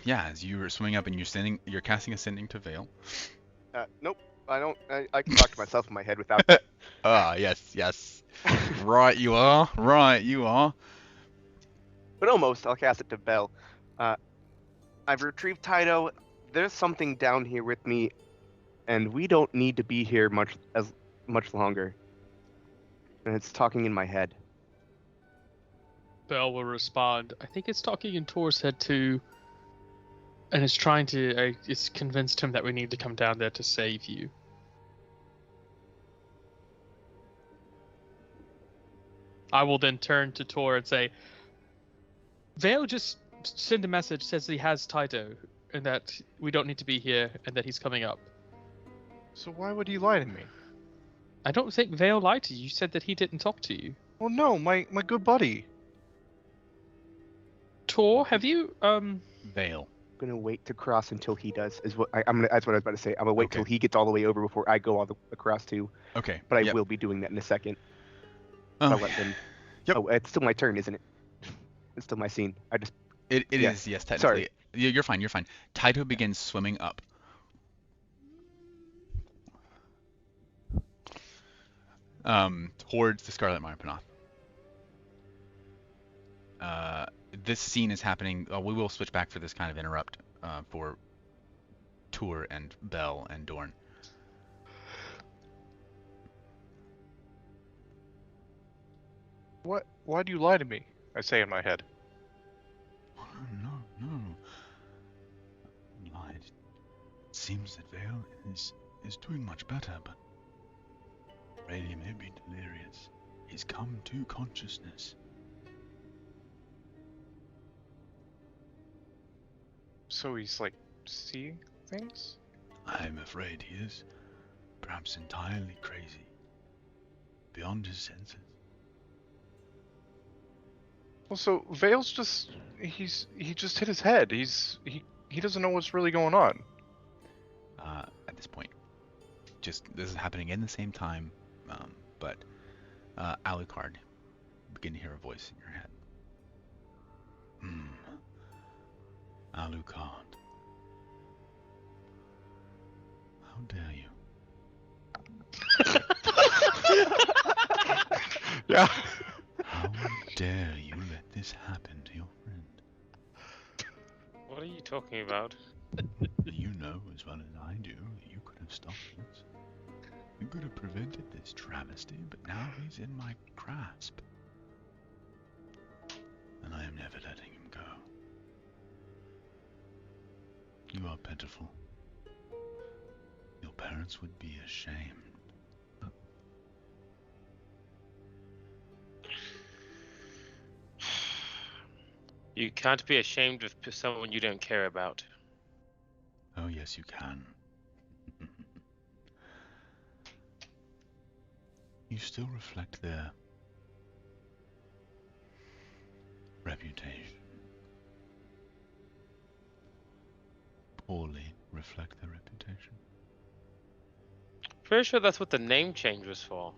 Yeah, as you're swimming up and you're casting Ascending to Veil. Nope. I don't. I can talk to myself in my head without that. Ah, yes. Right, you are. Right, you are. But almost. I'll cast it to Bell. I've retrieved Taito. There's something down here with me, and we don't need to be here much longer. And it's talking in my head. Bell will respond. I think it's talking in Tor's head too, and it's trying to. It's convinced him that we need to come down there to save you. I will then turn to Tor and say, Vale just send a message, says he has Taito, and that we don't need to be here, and that he's coming up. So why would he lie to me? I don't think Vale lied to you. You said that he didn't talk to you. Well, no, my good buddy. Tor, have you Veil. I'm gonna wait to cross until he does. That's what I was about to say. I'm gonna wait till Okay. he gets all the way over before I go across too. Okay. But I yep. will be doing that in a second. Oh, I'll let him. Yep. Oh, it's still my turn, isn't it? It's still my scene. I just. It Yeah. is, yes, technically. Sorry. You're fine. Taito begins swimming up. Towards the Scarlet Marpanoth. This scene is happening. We will switch back for this kind of interrupt for Tour and Bell and Dorn. What? Why do you lie to me? I say in my head. No. Lied. It seems that Vale is doing much better, but Radium may be delirious. He's come to consciousness. So he's like seeing things? I'm afraid he is perhaps entirely crazy. Beyond his senses. Well, so Vale's just he just hit his head. He doesn't know what's really going on. At this point, this is happening in the same time, but Alucard, begin to hear a voice in your head. Alucard. How dare you? Yeah. How dare you let this happen to your friend? What are you talking about? You know as well as I do that you could have stopped this. You could have prevented this travesty, but now he's in my grasp. And I am never letting him go. You are pitiful. Your parents would be ashamed. You can't be ashamed of someone you don't care about. Oh, yes, you can. You still reflect their reputation. Poorly reflect their reputation. Pretty sure that's what the name change was for.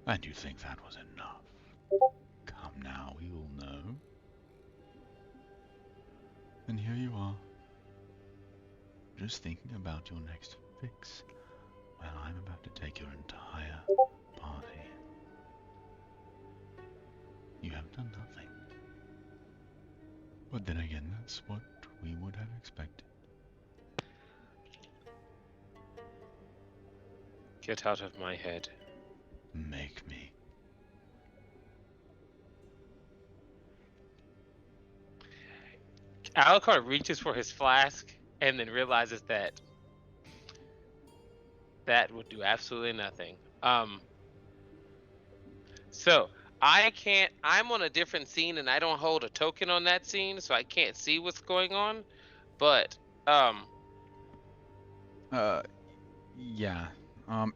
And you think that was enough? Come now, we all know. And here you are, just thinking about your next fix, while I'm about to take your entire party. You have done nothing. But then again, that's what we would have expected. Get out of my head. Make me. Alucard reaches for his flask and then realizes that that would do absolutely nothing. So I'm on a different scene and I don't hold a token on that scene, so I can't see what's going on. But Yeah.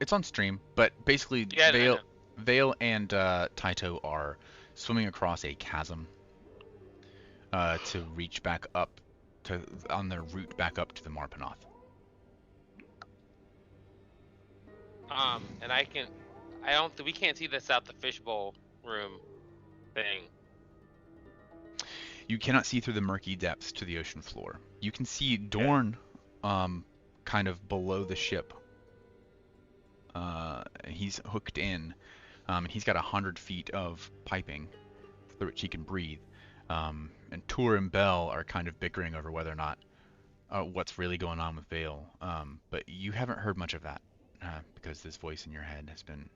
It's on stream, but basically Yeah, I know. Vale and Taito are swimming across a chasm to reach back up on their route back up to the Marpanoth. and we can't see this out the fishbowl room thing. You cannot see through the murky depths to the ocean floor. You can see Dorn, kind of below the ship. He's hooked in, and he's got 100 feet of piping through which he can breathe. And Tour and Bell are kind of bickering over whether or not what's really going on with Vale. But you haven't heard much of that because this voice in your head has been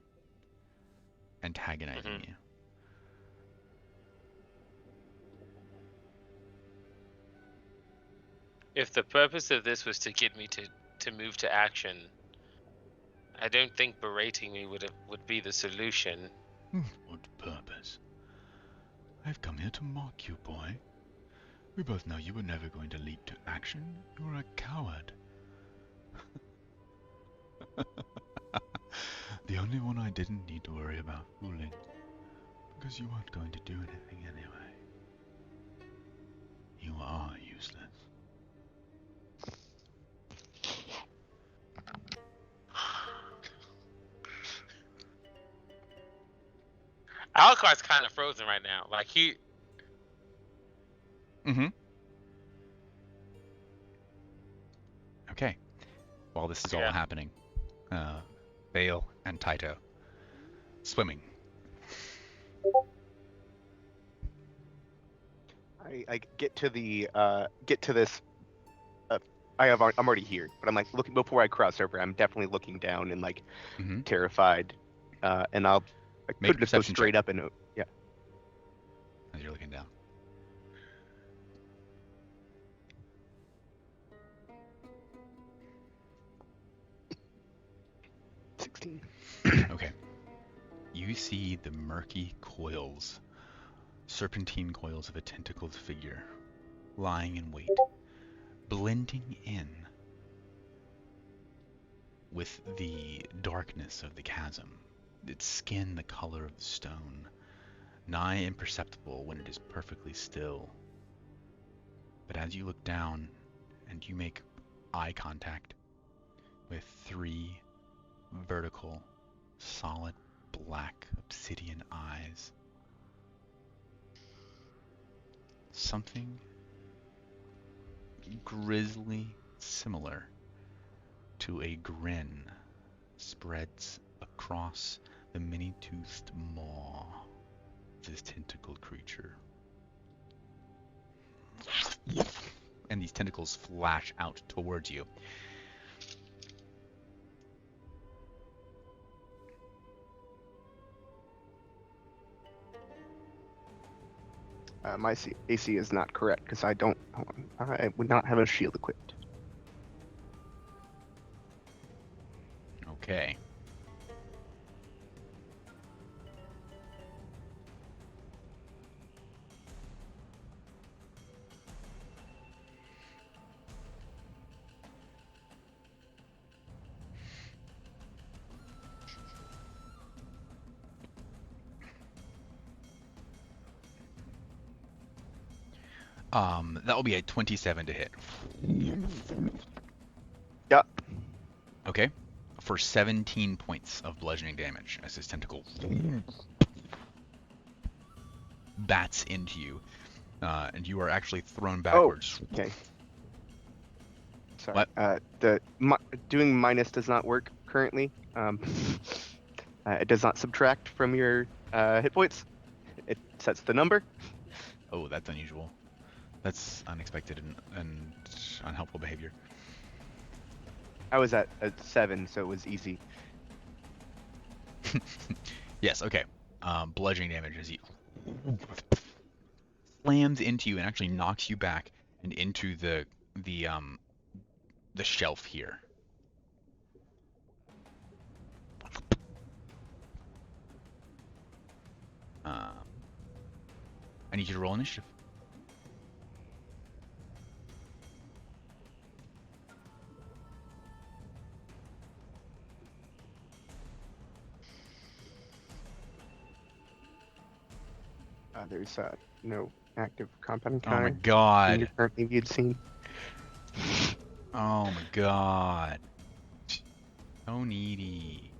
antagonizing you. If the purpose of this was to get me to move to action, I don't think berating me would be the solution. What purpose? I've come here to mock you, boy. We both know you were never going to leap to action. You were a coward. The only one I didn't need to worry about fooling, because you weren't going to do anything anyway. You are useless. Alucard's kind of frozen right now. Like he. Okay. While this is all happening, Vale and Taito swimming. I get to this. I'm already here, but I'm like looking before I cross over. I'm definitely looking down and like terrified, and I Make could just go perception straight check. up and yeah. As you're looking down. Okay. You see the murky coils, serpentine coils of a tentacled figure, lying in wait, blending in with the darkness of the chasm, its skin the color of the stone, nigh imperceptible when it is perfectly still. But as you look down and you make eye contact with 3 vertical, solid black obsidian eyes, something grisly similar to a grin spreads across the many-toothed maw of this tentacled creature. And these tentacles flash out towards you. My AC is not correct because I would not have a shield equipped. Okay. That will be a 27 to hit. Yep. Okay. For 17 points of bludgeoning damage as his tentacle bats into you, and you are actually thrown backwards. Okay. Sorry. What? Doing minus does not work currently. It does not subtract from your hit points. It sets the number. Oh, that's unusual. That's unexpected and unhelpful behavior. I was at 7, so it was easy. Yes, okay. Bludgeoning damage as he slams into you and actually knocks you back and into the shelf here. I need you to roll initiative. There's no active combat Oh encounter. my god. In your currently viewed scene. Oh my god. So needy.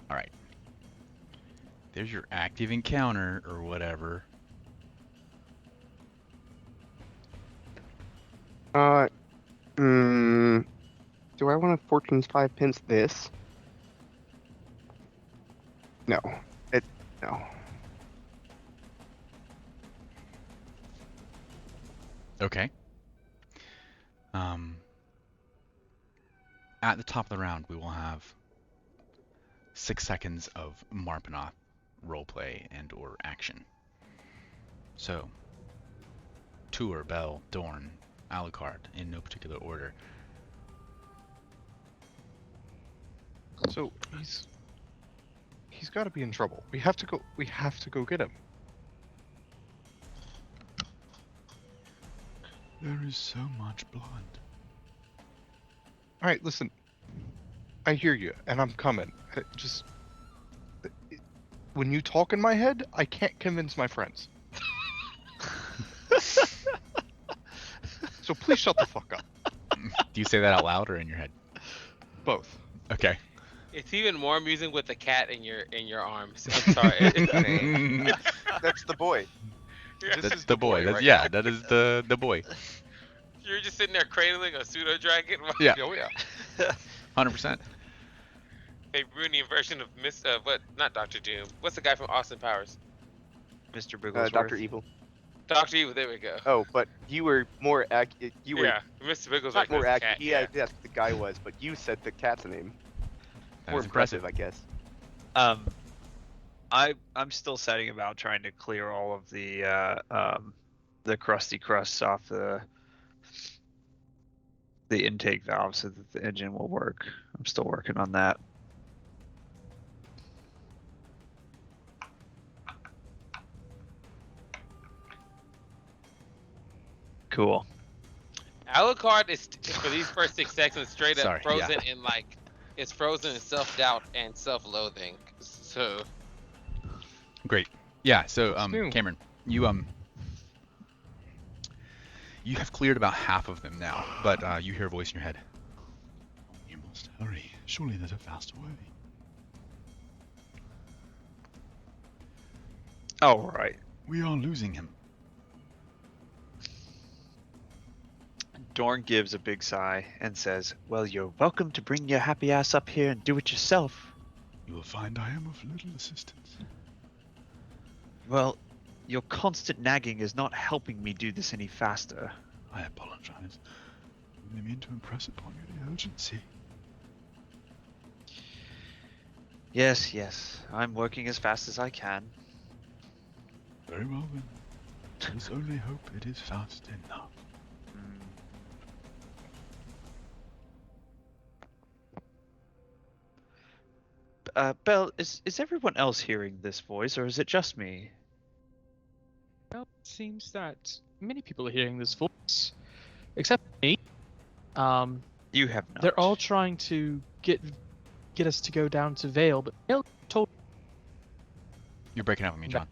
All right. There's your active encounter or whatever. Do I want to Fortune's 5 pence this? No. No. Okay. At the top of the round, we will have 6 seconds of Marpanoth roleplay and or action. So, Tour, Bell, Dorn, Alucard, in no particular order. So he's got to be in trouble. We have to go. We have to go get him. There is so much blood. All right, listen. I hear you, and I'm coming. Just when you talk in my head, I can't convince my friends. So please shut the fuck up. Do you say that out loud or in your head? Both. Okay. It's even more amusing with the cat in your arms. I'm sorry. That's the boy. Yeah. That's the boy. That's, right yeah, now. that is the boy. You're just sitting there cradling a pseudo dragon. Yeah. Oh yeah. 100%. A Brunian version of not Doctor Doom. What's the guy from Austin Powers? Mr. Bigglesworth. Dr. Evil. Dr. Evil. There we go. Oh, but you were more accurate. You were Yeah, Mr. Bigglesworth. not more was the accurate. cat, Yeah, that's what the guy was, but you said the cat's name. That More is impressive, I guess. I'm still setting about trying to clear all of the crusty crusts off the intake valve so that the engine will work. I'm still working on that. Cool. Alucard is for these first 6 seconds straight up Sorry, frozen yeah. in it's frozen in self-doubt and self-loathing. So Great. Yeah, so new? Cameron, you have cleared about half of them now, but you hear a voice in your head. You must hurry. Surely there's a faster way. All right. We are losing him. Dorn gives a big sigh and says, "Well, you're welcome to bring your happy ass up here and do it yourself." You will find I am of little assistance. Well, your constant nagging is not helping me do this any faster. I apologize. I only mean to impress upon you the urgency. Yes, I'm working as fast as I can. Very well then. Let us only hope it is fast enough. Belle, is everyone else hearing this voice, or is it just me? Well, it seems that many people are hearing this voice, except me. You have not. They're all trying to get us to go down to Vale, but Vale told You're breaking up with me, John.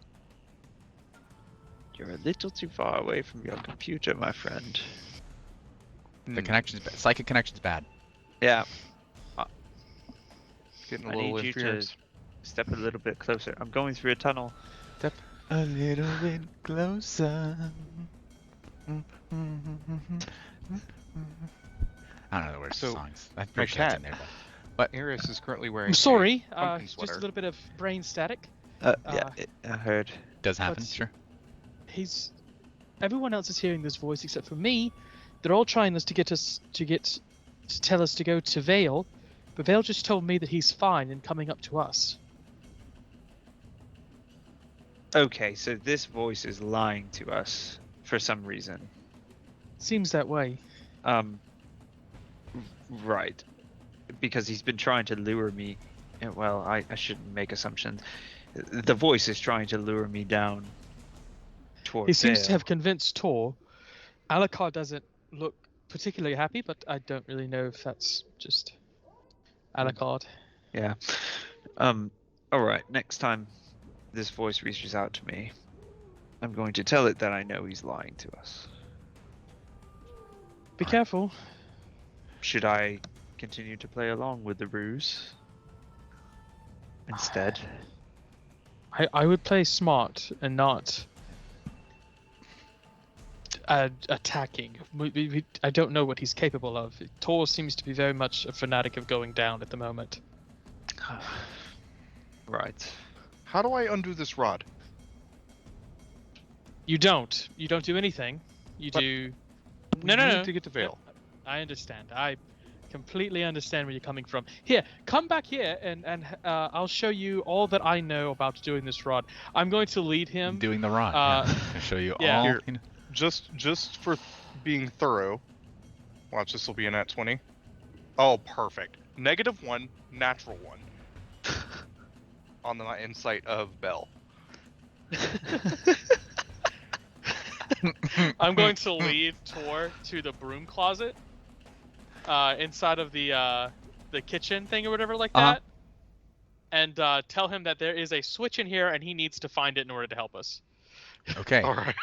You're a little too far away from your computer, my friend. The connection's bad. Psychic connection's bad. Yeah, Getting a I little need you to interference. step a little bit closer. I'm going through a tunnel. A little bit closer. I don't know the words to So, the songs. I'm my pretty sure it's in cat. there, but Eris is currently wearing. I'm sorry, pumpkin just sweater. a little bit of brain static. Yeah, Uh, I heard. it does happen, What's- sure. Everyone else is hearing this voice except for me. They're all trying us to tell us to go to Vale, but Vale just told me that he's fine and coming up to us. Okay, so this voice is lying to us for some reason. Seems that way. Right. Because he's been trying to lure me. Well, I shouldn't make assumptions. The voice is trying to lure me down toward He seems to Vale. have convinced Tor. Alucard doesn't look particularly happy, but I don't really know if that's just Alucard. Yeah. All right. Next time this voice reaches out to me, I'm going to tell it that I know he's lying to us. Be careful. Should I continue to play along with the ruse? instead. I would play smart and not attacking. I don't know what he's capable of. Tor seems to be very much a fanatic of going down at the moment. Right. How do I undo this rod? You don't. You don't do anything. You But do. We No, no, need no. to get to Vale. I understand. I completely understand where you're coming from. Here, come back here, and I'll show you all that I know about doing this rod. I'm going to lead him. Doing the rod. Uh, Yeah. I'll show you yeah. all. Here. Just for being thorough. Watch, this will be a nat 20. Oh, perfect. -1, natural 1. On the insight of Bell. I'm going to lead Tor to the broom closet, inside of the kitchen thing or whatever like that, and tell him that there is a switch in here and he needs to find it in order to help us. Okay. All right.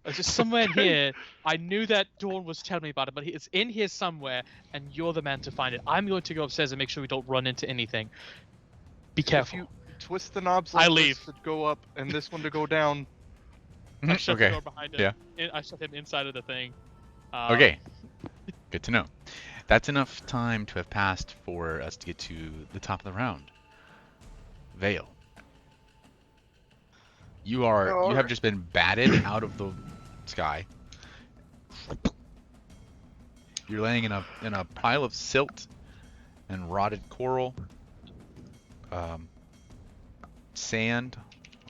It's just somewhere in here. I knew that Dawn was telling me about it, but it's in here somewhere, and you're the man to find it. I'm going to go upstairs and make sure we don't run into anything. Be careful. If you twist the knobs I like leave. this to go up and this one to go down. I shut the Okay. door behind him. Yeah. I shut him inside of the thing. Okay. Good to know. That's enough time to have passed for us to get to the top of the round. Vale. You have just been batted out of the sky. You're laying in a pile of silt and rotted coral, sand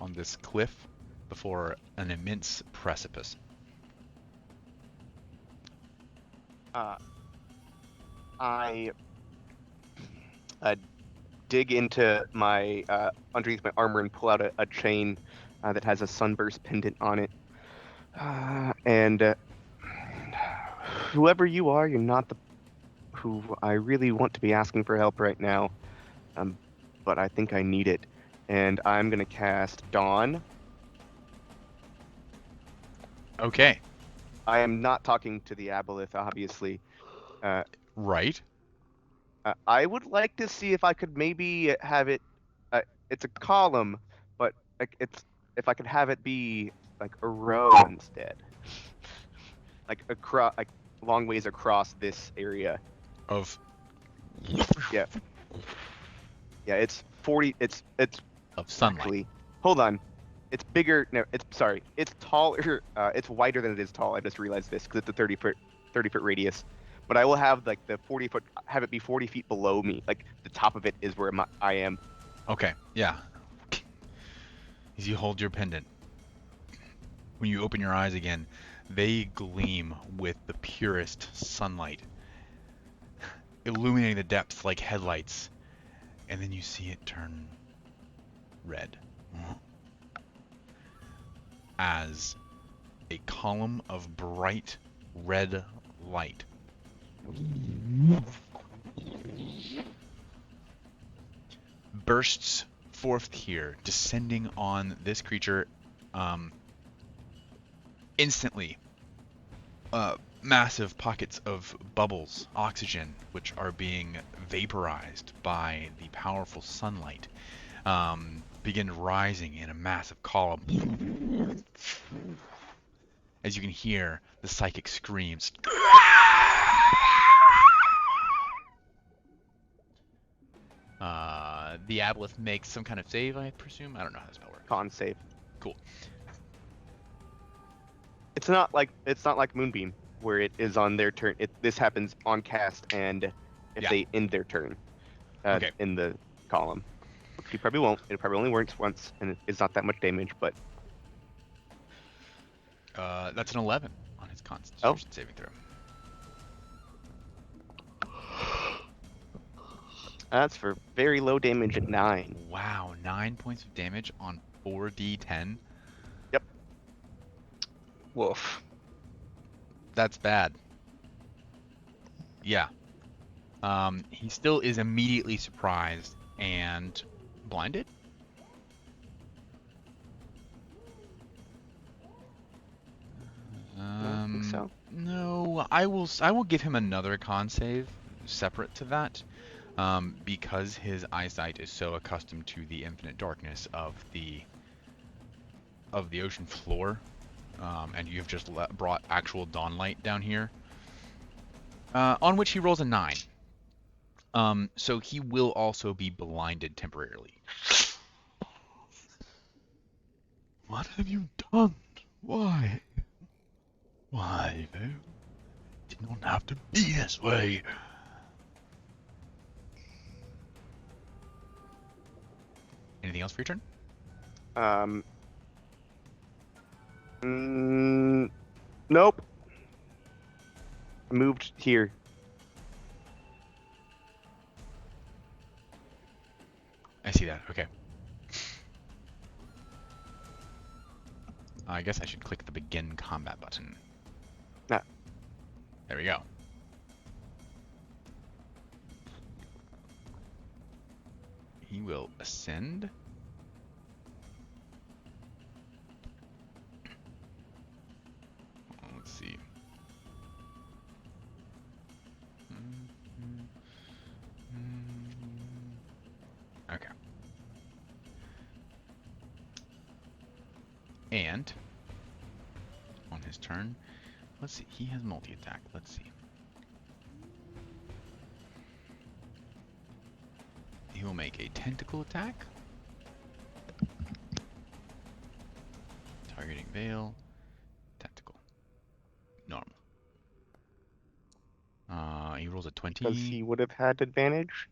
on this cliff before an immense precipice. I dig into my underneath my armor and pull out a chain that has a sunburst pendant on it. And whoever you are, you're not the who I really want to be asking for help right now. But I think I need it. And I'm gonna cast Dawn. Okay. I am not talking to the Aboleth, obviously. Right. I would like to see if I could maybe have it. It's a column, but if I could have it be like a row instead, like long ways across this area. Of Yeah. Yeah. It's 40. It's of sunlight. actually. Hold on. It's bigger. No. It's taller. It's wider than it is tall. I just realized this because it's a 30-foot radius. But I will have like the 40-foot. Have it be 40 feet below me. Like the top of it is where I am. Okay, yeah. As you hold your pendant, when you open your eyes again, they gleam with the purest sunlight, illuminating the depths like headlights, and then you see it turn red as a column of bright red light bursts forth here, descending on this creature instantly. Massive pockets of bubbles, oxygen, which are being vaporized by the powerful sunlight, begin rising in a massive column. As you can hear the psychic screams. The Aboleth makes some kind of save, I presume. I don't know how this spell works. Con save. Cool. It's not like Moonbeam, where it is on their turn. This happens on cast, and if Yeah. they end their turn Okay. in the column. You probably won't. It probably only works once, and it's not that much damage. But That's an 11 on his Constitution saving throw. that's for very low damage at 9. Wow, 9 points of damage on 4d10. Yep. Woof. That's bad. Yeah. He still is immediately surprised and blinded. I don't think so. No, I will give him another con save separate to that. because his eyesight is so accustomed to the infinite darkness of the ocean floor, and you've just brought actual dawnlight down here, on which he rolls a 9. So he will also be blinded temporarily. What have you done? Why? Why, Vo? Did not have to be this way. Anything else for your turn? Nope. Moved here. I see that. Okay. I guess I should click the begin combat button. Ah. There we go. He will ascend. Let's see. Okay. And on his turn, let's see, he has multi-attack. Let's see. He will make a tentacle attack. Targeting Veil. Tentacle. Normal. He rolls a 20. Because he would have had advantage.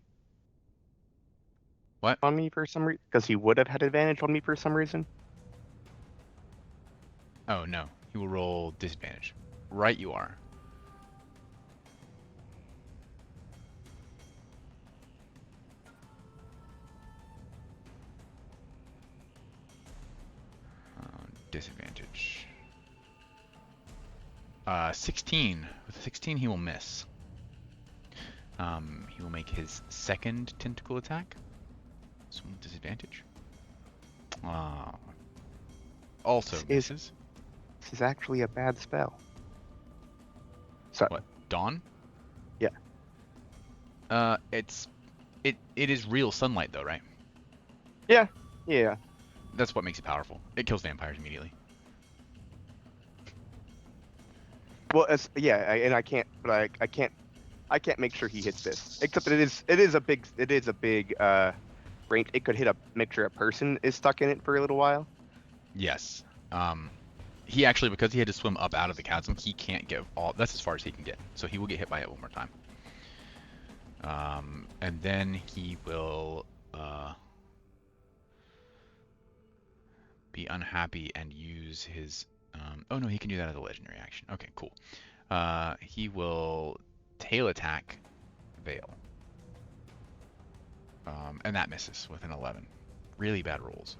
What? On me for some reason. Because he would have had advantage on me for some reason. Oh, no. He will roll disadvantage. Right you are. Disadvantage. 16. With 16, he will miss. He will make his second tentacle attack. So disadvantage. Also misses. This is actually a bad spell. Sorry. What? Dawn? Yeah. It is real sunlight though, right? Yeah. Yeah. That's what makes it powerful. It kills vampires immediately. Well, and I can't, but I can't make sure he hits this. Except that it is a big range. It could hit make sure a person is stuck in it for a little while. Yes. He actually, because he had to swim up out of the chasm, he can't get all. That's as far as he can get. So he will get hit by it one more time. And then he will be unhappy and use his. Oh no, he can do that as a legendary action. Okay, cool. He will tail attack Veil. And that misses with an 11. Really bad rolls.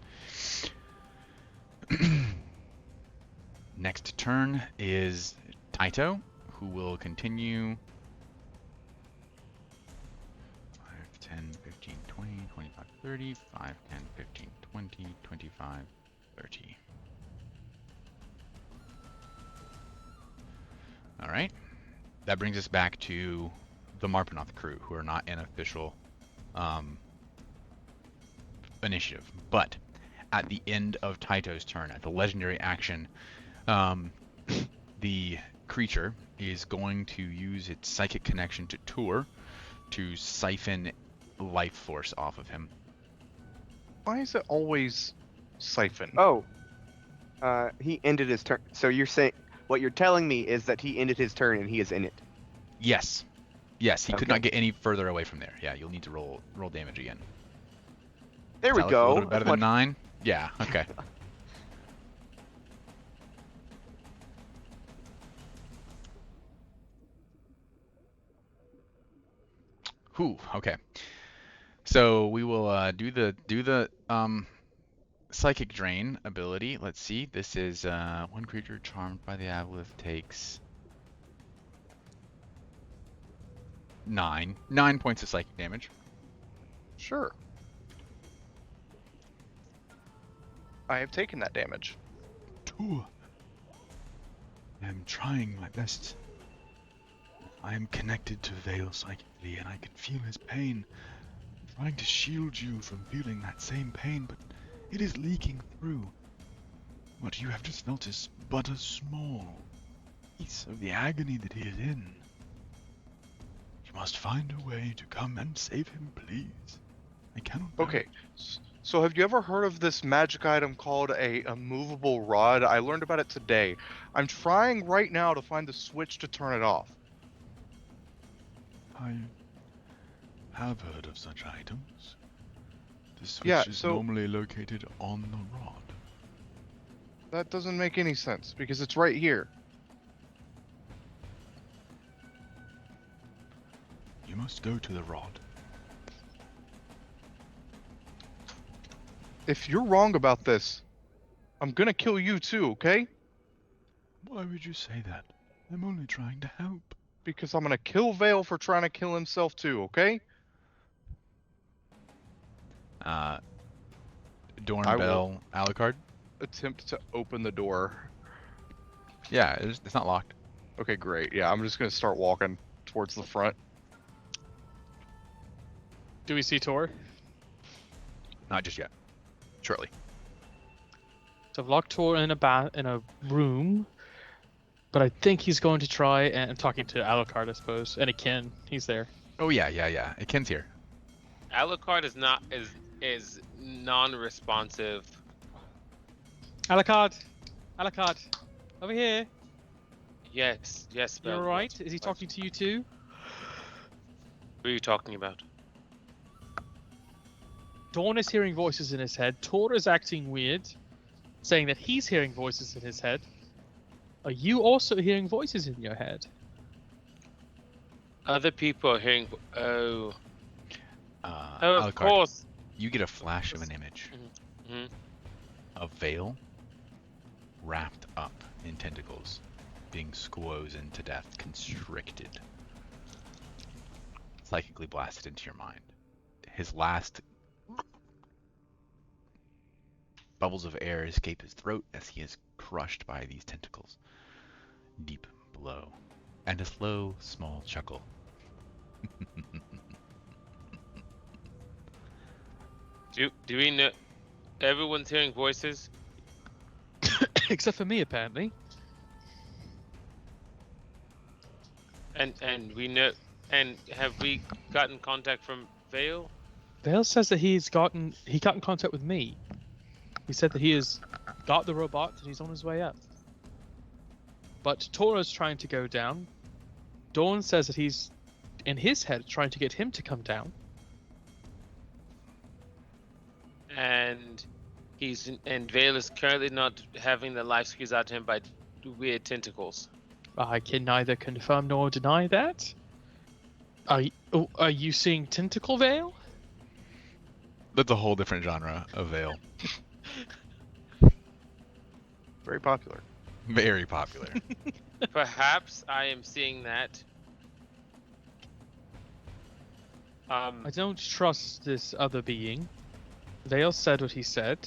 Next turn is Taito, who will continue 5, 10, 15, 20, 25, 30, 5, 10, 15, 20, 25, 30. Alright. That brings us back to the Marpenoth crew, who are not an official initiative. But at the end of Taito's turn, at the legendary action, the creature is going to use its psychic connection to Tur to siphon life force off of him. Why is it always siphon? Oh. He ended his turn. So you're saying what you're telling me is that he ended his turn and he is in it. Yes. Yes, he could Okay. not get any further away from there. Yeah, you'll need to roll damage again. There we Does that look go. A little bit better That's than much- 9? Yeah, okay. Whew, okay. So we will do the psychic drain ability. Let's see. This is one creature charmed by the aboleth takes 9 points of psychic damage. Sure. I have taken that damage. Two. I'm trying my best. I am connected to Vale psychically, and I can feel his pain. I'm trying to shield you from feeling that same pain, but it is leaking through. What you have just felt is but a small piece of the agony that he is in. You must find a way to come and save him, please. I cannot. Okay, so have you ever heard of this magic item called a movable rod? I learned about it today. I'm trying right now to find the switch to turn it off. I have heard of such items. The switch Yeah, is so- normally located on the rod. That doesn't make any sense because it's right here. You must go to the rod. If you're wrong about this, I'm gonna kill you too, okay? Why would you say that? I'm only trying to help. Because I'm gonna kill Vale for trying to kill himself too, okay? Dorn, I Bell, Alucard. Attempt to open the door. Yeah, it's not locked. Okay, great. Yeah, I'm just gonna start walking towards the front. Do we see Tor? Not just yet. Shortly. So I've locked Tor in a room, but I think he's going to try and I'm talking to Alucard, I suppose, and Akin. He's there. Oh yeah. Akin's here. Alucard is non-responsive. Alucard, over here. Yes, You Bell. alright? Is he talking to you too? What are you talking about? Dawn is hearing voices in his head. Tor is acting weird, saying that he's hearing voices in his head. Are you also hearing voices in your head? Other people are hearing. Oh, Alucard, of course. you get a flash of an image Mhm. of Vale wrapped up in tentacles, being squozen to death, constricted, psychically blasted into your mind. His last bubbles of air escape his throat as he is crushed by these tentacles deep below, and a slow, small chuckle. Do we know? Everyone's hearing voices. Except for me, apparently. And we know. And have we gotten contact from Vale? Vale says that he got in contact with me. He said that he has got the robot and he's on his way up. But Tora's trying to go down. Dawn says that he's in his head trying to get him to come down. And Vale is currently not having the life squeezed out to him by weird tentacles. I can neither confirm nor deny that. Are you seeing Tentacle Vale? That's a whole different genre of Vale. Very popular. Very popular. Perhaps I am seeing that. I don't trust this other being. Vale said what he said.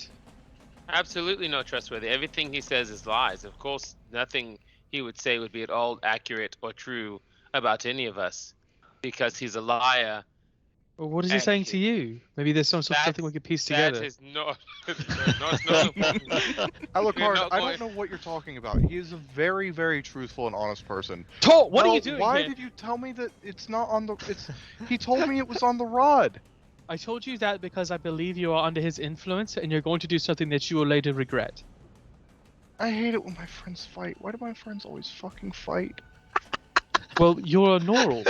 Absolutely not trustworthy. Everything he says is lies. Of course, nothing he would say would be at all accurate or true about any of us, because he's a liar. Well, what is he And saying to you? Maybe there's something we That's- can piece That together. is not. Alucard, not I going- don't know what you're talking about. He is a very, very truthful and honest person. Tor, what are Well, you doing Why here? did you tell me that it's not on the? He told me it was on the rod. I told you that because I believe you are under his influence and you're going to do something that you will later regret. I hate it when my friends fight. Why do my friends always fucking fight? Well, you're a Norl.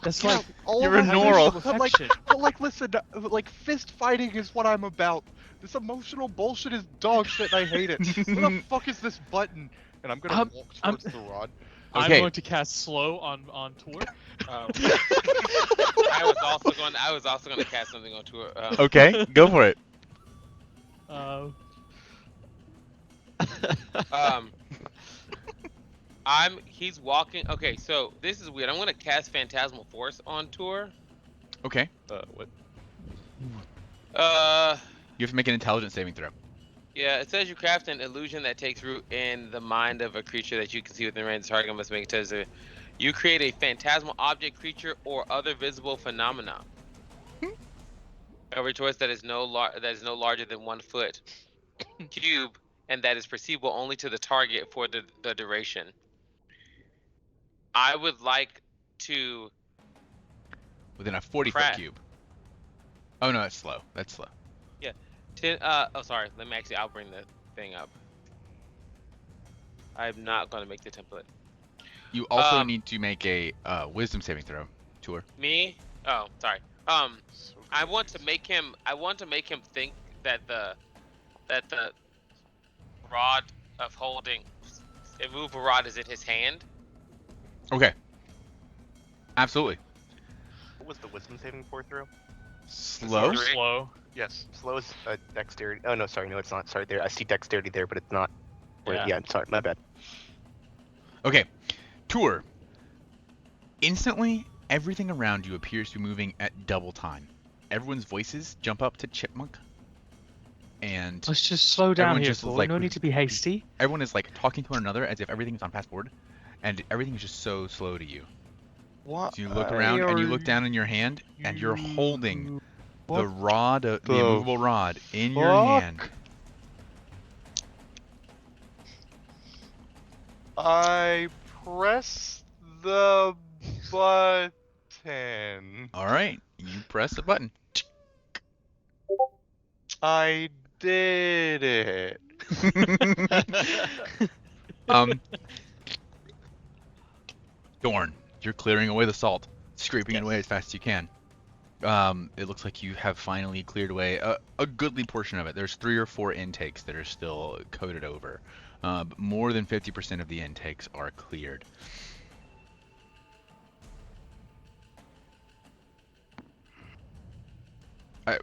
That's Yeah, like all you're of a my Norl. friends- But like, listen, like fist fighting is what I'm about. This emotional bullshit is dog shit. And I hate it. Where the fuck is this button? And I'm gonna walk towards the rod. I'm Okay. going to cast slow on Tor. I was also going to cast something on tour. Okay, go for it. He's walking. Okay, so this is weird. I'm gonna cast Phantasmal Force on tour. Okay. What? You have to make an intelligence saving throw. Yeah, it says you craft an illusion that takes root in the mind of a creature that you can see within range. The target must make it as a You create a phantasmal object, creature, or other visible phenomena. Every choice that is no larger than 1 foot cube, and that is perceivable only to the target for the duration. I would like to Within a 40-foot cube. Oh no, that's slow. That's slow. Yeah. Sorry. I'll bring the thing up. I'm not gonna make the template. You also need to make a wisdom saving throw, Tour. Me? Oh, sorry. I want to make him think that the rod of holding, immovable rod, is in his hand. Okay. Absolutely. What was the wisdom saving throw? Slow? Slow. Yes, slow is dexterity. Oh no, sorry, no, it's not. Sorry, there. I see dexterity there, but it's not. Yeah, sorry, my bad. Okay. Tour. Instantly, everything around you appears to be moving at double time. Everyone's voices jump up to chipmunk. And Let's just slow down everyone here, just is Thor. like- No need to be hasty. everyone is like talking to one another as if everything's on fast forward. And everything is just so slow to you. What? So you look around and you look down in your hand and you're holding the rod, the immovable rod in your hand. I press the button. All right, you press the button. I did it. Dorn, you're clearing away the salt, scraping it away as fast as you can. It looks like you have finally cleared away a goodly portion of it. There's 3 or 4 intakes that are still coated over. But more than 50% of the intakes are cleared.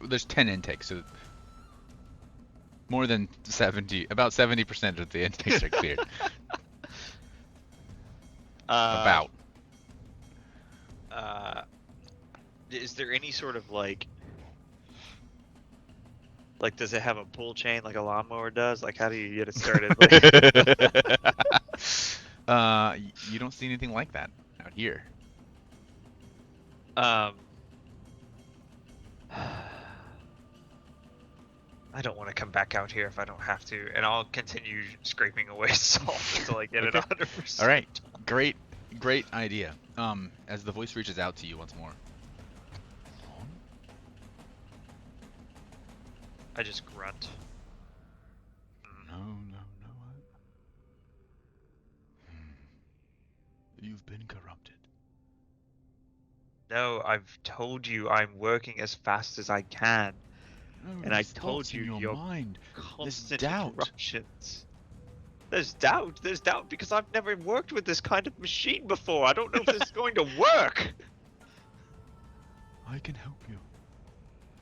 There's 10 intakes, so more than 70, about 70% of the intakes are cleared. About. Is there any sort of like does it have a pull chain like a lawnmower does? Like, how do you get it started? You don't see anything like that out here. I don't want to come back out here if I don't have to, and I'll continue scraping away salt until I get it 100%. All right, great idea. As the voice reaches out to you once more. I just grunt. No. You've been corrupted. No, I've told you I'm working as fast as I can, No, and I there's told thoughts in you your you're mind. constant doubt. interruptions. There's doubt because I've never worked with this kind of machine before. I don't know if this is going to work. I can help you.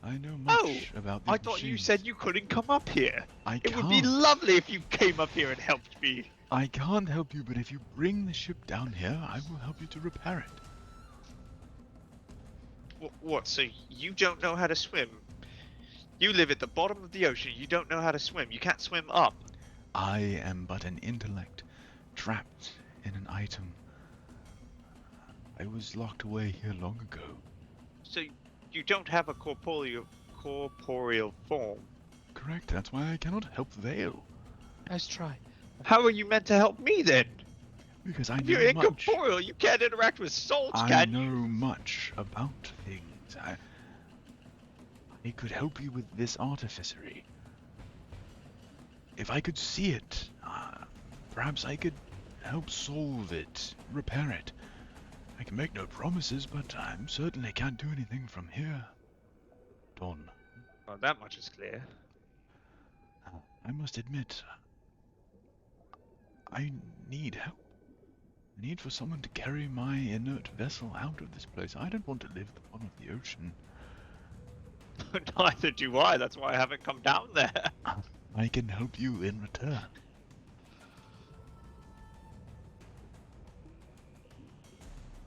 I know much about these I thought you machines. said you couldn't come up here. I It can't. would be lovely if you came up here and helped me. I can't help you, but if you bring the ship down here, I will help you to repair it. What? So you don't know how to swim? You live at the bottom of the ocean. You don't know how to swim. You can't swim up. I am but an intellect, trapped in an item. I was locked away here long ago. So you don't have a corporeal form. Correct, that's why I cannot help Vale. Nice try. How are you meant to help me then? Because I If know you're much. incorporeal, you can't interact with souls, I can know you? much about things. I could help you with this artificery. If I could see it, perhaps I could help solve it, repair it. I can make no promises, but I certainly can't do anything from here. Don, Well, that much is clear. I must admit, I need help. I need for someone to carry my inert vessel out of this place. I don't want to live at the bottom of the ocean. Neither do I. That's why I haven't come down there. I can help you in return.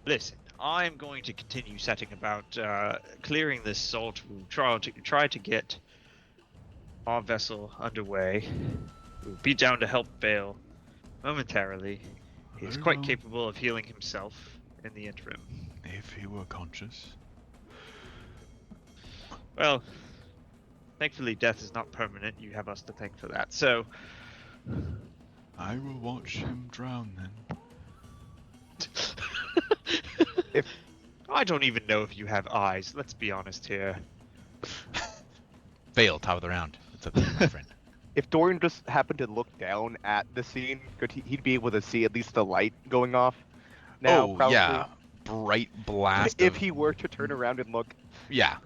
Listen, I'm going to continue setting about clearing this salt. We'll try to get our vessel underway. We'll be down to help Bale momentarily. He's Very quite well. capable of healing himself. in the interim. If he were conscious. Well, thankfully death is not permanent. You have us to thank for that. So, I will watch him drown then. I don't even know if you have eyes. Let's be honest here. Fail, top of the round. It's up to you, my friend. If Dorian just happened to look down at the scene, he'd be able to see at least the light going off. Now, Oh, probably, yeah. Bright blast if of... he were to turn around and look, Yeah.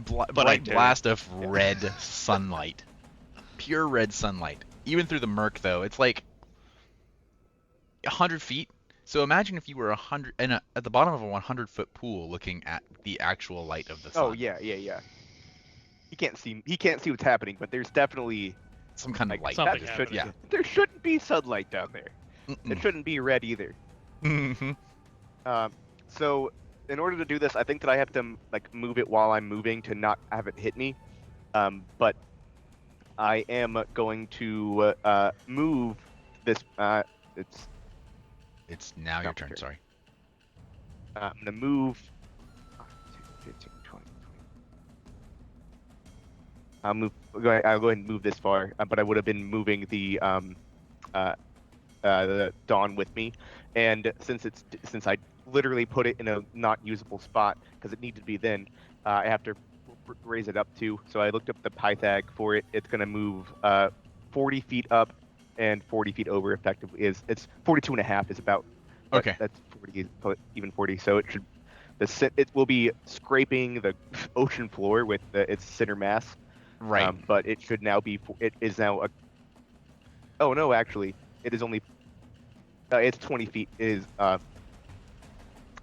But I Bright do. blast of red sunlight. Pure red sunlight. Even through the murk, though, it's like 100 feet. So imagine if you were at the bottom of a 100-foot pool looking at the actual light of the sun. oh yeah. He can't see what's happening, but there's definitely Some kind of like light. Something that happening. Yeah. There shouldn't be sunlight down there. It shouldn't be red either. Mm-hmm. So in order to do this, I think that I have to like move it while I'm moving to not have it hit me. But I am going to move this. It's now your turn, Turn. sorry. I'm gonna move. 15, 20. I'll go ahead and move this far, but I would have been moving the Dawn with me, and since I literally put it in a not usable spot because it needed to be then, I have to raise it up too. So I looked up the Pythag for it. It's gonna move 40 feet up and 40 feet over. Effectively, it's 42 and a half is about. Okay. That's 40, even 40. So it should. It will be scraping the ocean floor with its center mass. Right. But it should now be. It is now a. Oh no! Actually, it is only. It's 20 feet.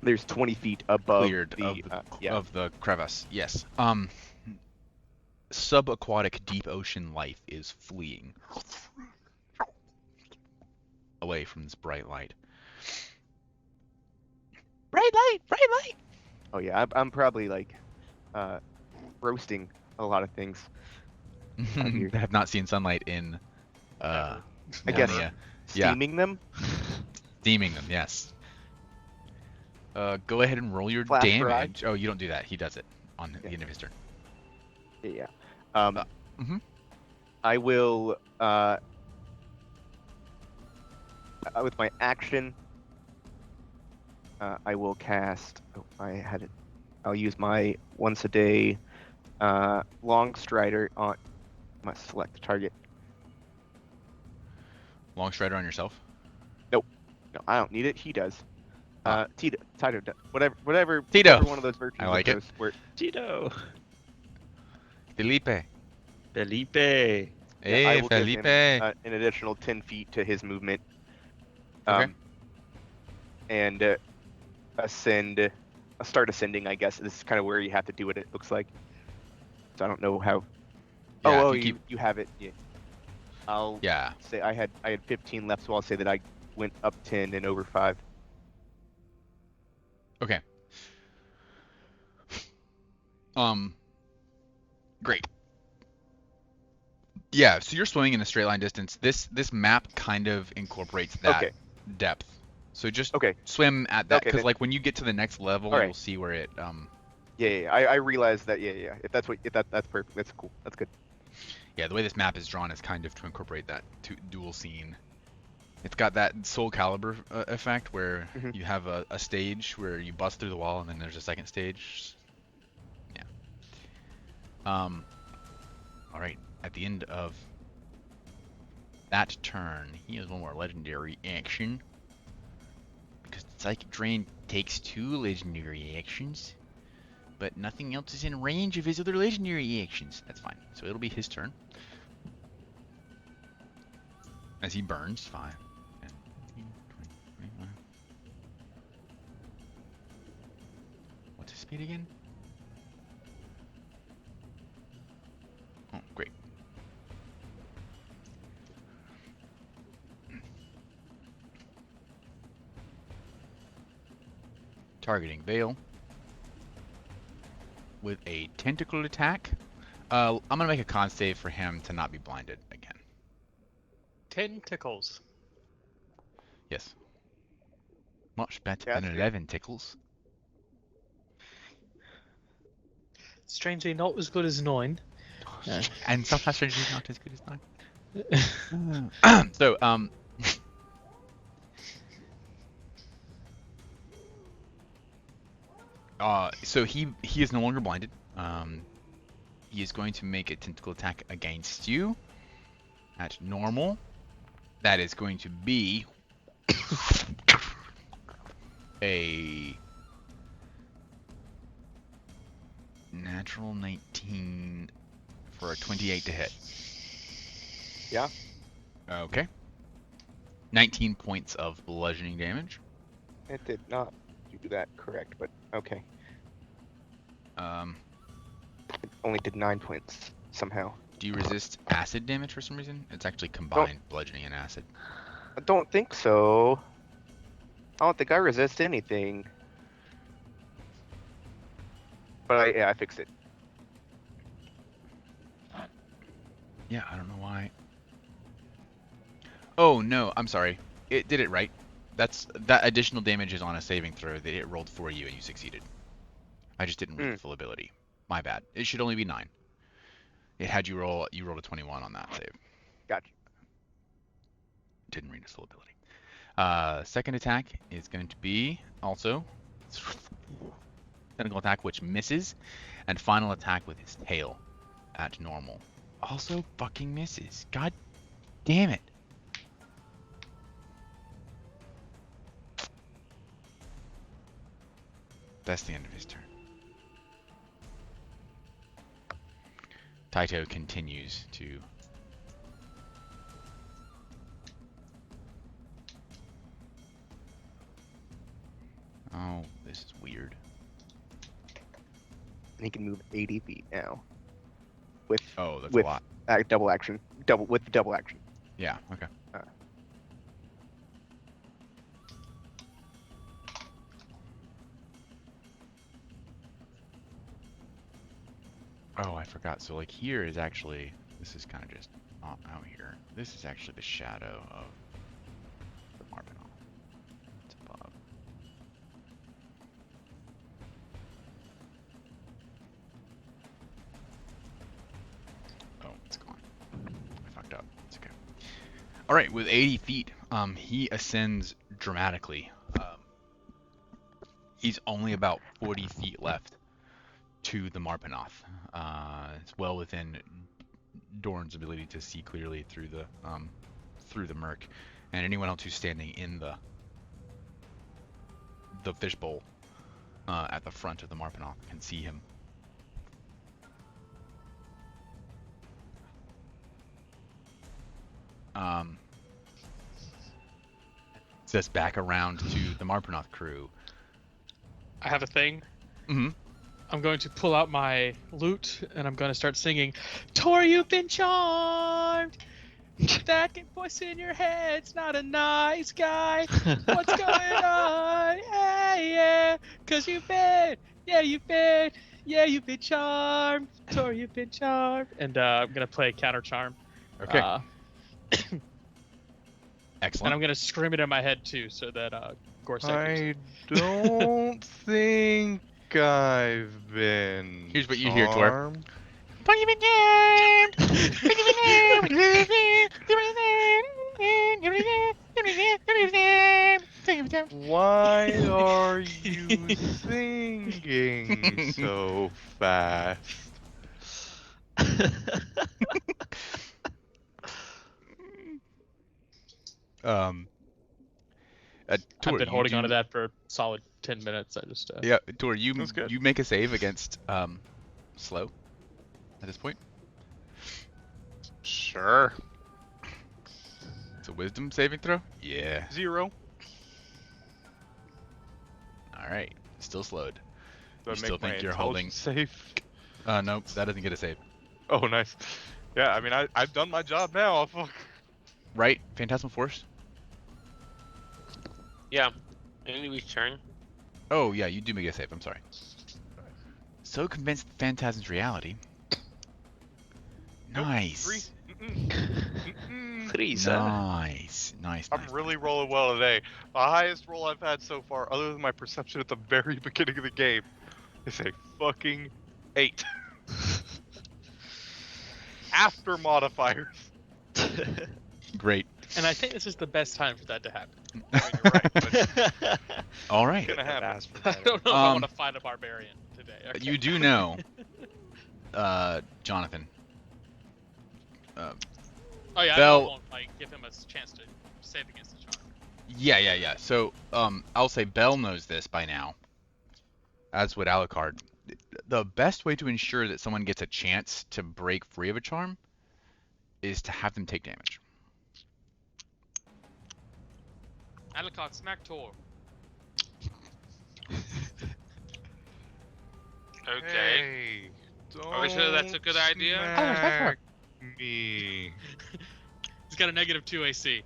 There's 20 feet above Cleared yeah. of the crevice. Yes. Subaquatic deep ocean life is fleeing away from this bright light. Bright light, bright light. Oh yeah, I'm probably like, roasting a lot of things. That have not seen sunlight in, I guess millennia. steaming them. Steaming them, yes. Go ahead and roll your Flash damage. Oh, you don't do that. He does it on the end of his turn. Yeah. Mhm. I will. With my action, I will cast. Oh, I had it. I'll use my once a day long strider on. Must select the target. Long strider on yourself. No, I don't need it. He does. Tito does. Whatever. Tito. Whichever one of those virtues. I like it. Tito. Felipe. Felipe. I Hey, will give him, Felipe. an additional 10 feet to his movement. Okay. And start ascending, I guess. This is kind of where you have to do it, it looks like. So I don't know how. Yeah, oh, if you you have it. Yeah. I'll Yeah. say I had 15 left, so I'll say that I went up 10 and over 5. Okay. Great. Yeah, so you're swimming in a straight line distance. This map kind of incorporates that Okay. depth. So just Okay. swim at that, Okay, because then- like when you get to the next level, All right. you'll see where it Yeah. I realize that. Yeah. If that's that's perfect. That's cool. That's good. yeah, the way this map is drawn is kind of to incorporate that dual scene. It's got that Soul Calibur effect where Mhm. you have a stage where you bust through the wall and then there's a second stage. Yeah. All right. At the end of that turn, he has one more legendary action. Because Psychic Drain takes 2 legendary actions, but nothing else is in range of his other legendary actions. That's fine. So it'll be his turn. As he burns 5, 10, 15, 20, 21. What's his speed again? Oh, great. Targeting Vale with a tentacle attack. I'm gonna make a con save for him to not be blinded again. Tentacles. Yes. Much better Yeah, than that's 11 tickles. Strangely, not as good as 9. And sometimes strangely not as good as 9. So, so he is no longer blinded. He is going to make a tentacle attack against you at normal. That is going to be a natural 19 for a 28 to hit. Yeah. Okay. 19 points of bludgeoning damage. It did not do that correct, but okay. It only did 9 points somehow. Do you resist acid damage for some reason? It's actually combined bludgeoning and acid. I don't think so. I don't think I resist anything. But I fixed it. Yeah, I don't know why. Oh no, I'm sorry. It did it right. That additional damage is on a saving throw that it rolled for you and you succeeded. I just didn't read the full ability. My bad. It should only be 9. It had you rolled a 21 on that save. Gotcha. Didn't read his full ability. Second attack is going to be also tentacle attack, which misses, and final attack with his tail at normal. Also fucking misses. God damn it. That's the end of his turn. Taito continues to oh, this is weird. And he can move 80 feet now. With Oh, that's with a lot. double action. With the double action. Yeah, okay. Oh, I forgot. So like here is actually, this is kind of just out here. This is actually the shadow of the Marpinal. It's above. Oh, it's gone. I fucked up. It's okay. All right, with 80 feet, he ascends dramatically. He's only about 40 feet left to the Marpinoth. It's well within Dorn's ability to see clearly through the murk, and anyone else who's standing in the fishbowl at the front of the Marpinoth can see him. Just back around to the Marpinoth crew. I have a thing. Mm-hmm. I'm going to pull out my lute and I'm going to start singing, Tor, you've been charmed. That voice in your head's not a nice guy. What's going on? Hey, yeah, 'cause you've been charmed. Tor, you've been charmed. And I'm going to play counter charm. Okay. And Excellent. I'm going to scream it in my head too so that Gorsek I don't think I've been. Here's what you hear, Tor. charmed. Why are you singing so fast? Tor, I've been you holding on to do- that for a solid 10 minutes. I just Yeah, Tor, you That's good. you make a save against slow at this point. Sure. It's a wisdom saving throw. Yeah. 0. All right. Still slowed. Do I You still make my think you're holding- intelligence safe? Nope, that doesn't get a save. Oh, nice. Yeah, I mean, I've done my job now. I'll fuck. Right? Phantasmal Force. Yeah. Any return? Oh yeah, you do make a save. I'm sorry. So convinced the Phantasm's reality. Nope, Nice. 3. Mm-mm. 3, sir. Nice. I'm really rolling well today. The highest roll I've had so far, other than my perception at the very beginning of the game, is a fucking 8. After modifiers. Great. And I think this is the best time for that to happen. I mean, you're right, but All it's right. gonna happen. Ask for I better. don't know if I Um, want to fight a barbarian today. Okay. You do know, Jonathan. Oh yeah, I Bell- know I won't like give him a chance to save against the charm. Yeah. So, I'll say Bell knows this by now, as would Alucard. The best way to ensure that someone gets a chance to break free of a charm is to have them take damage. Alucard, smack Tor. Okay. Hey, Are we sure that's a good idea? smack me. He's got a -2 AC.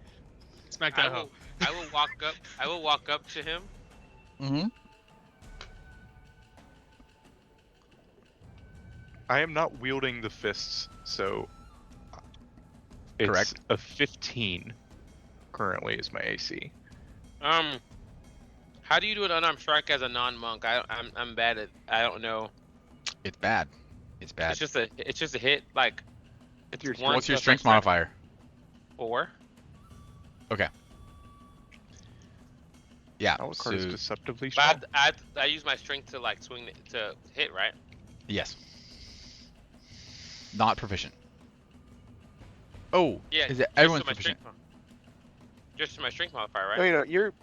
Smack that hoe. I will walk up. I will walk up to him. Mm-hmm. I am not wielding the fists, so it's Correct. a 15 currently is my AC. How do you do an unarmed strike as a non-monk? I'm bad at. I don't know. It's bad. It's bad. It's just a hit. Like it's your one What's your plus strength my modifier? 4. Yeah. Alucard is So, deceptively strong. But I use my strength to like swing to hit, right? yes. Not proficient. Oh, Yeah. is it just to everyone's my proficient? Just to my strength modifier, right? No,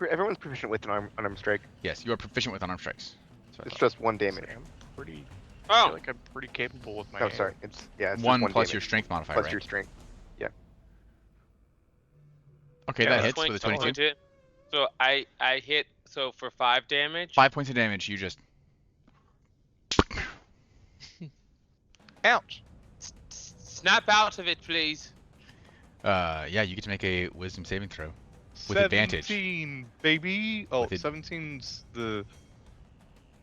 everyone's proficient with an unarmed strike. Yes, you are proficient with unarmed strikes. That's what I It's thought. just 1 damage. I'm I Oh, feel like I'm pretty capable with my Oh, aim. sorry. It's just one 1 plus damage, your strength modifier, plus right? your strength. Okay, Yeah, that that's hits with a 22. 22 hit. So I hit for 5 damage. 5 points of damage. You just Ouch! Snap out of it, please. yeah, you get to make a wisdom saving throw. With advantage. 17, baby! Oh, With ad- 17's the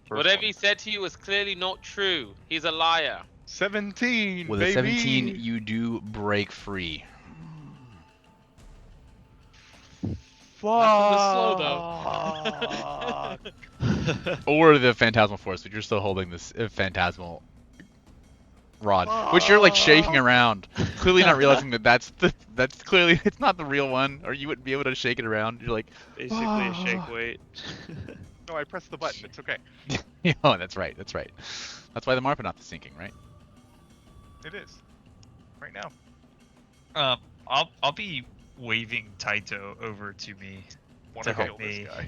first Whatever one. he said to you was clearly not true. He's a liar. 17, With baby! a 17, you do break free. Not from the slow, Or the phantasmal force, but you're still holding this phantasmal rod, which you're like shaking around, clearly not realizing that that's clearly it's not the real one, or you wouldn't be able to shake it around. You're like, Basically a shake weight. No, I pressed the button. It's okay. oh, that's right. That's why the Marpanoth is sinking, right? It is. Right now. I'll be waving Taito over to me Want to to help kill this me guy.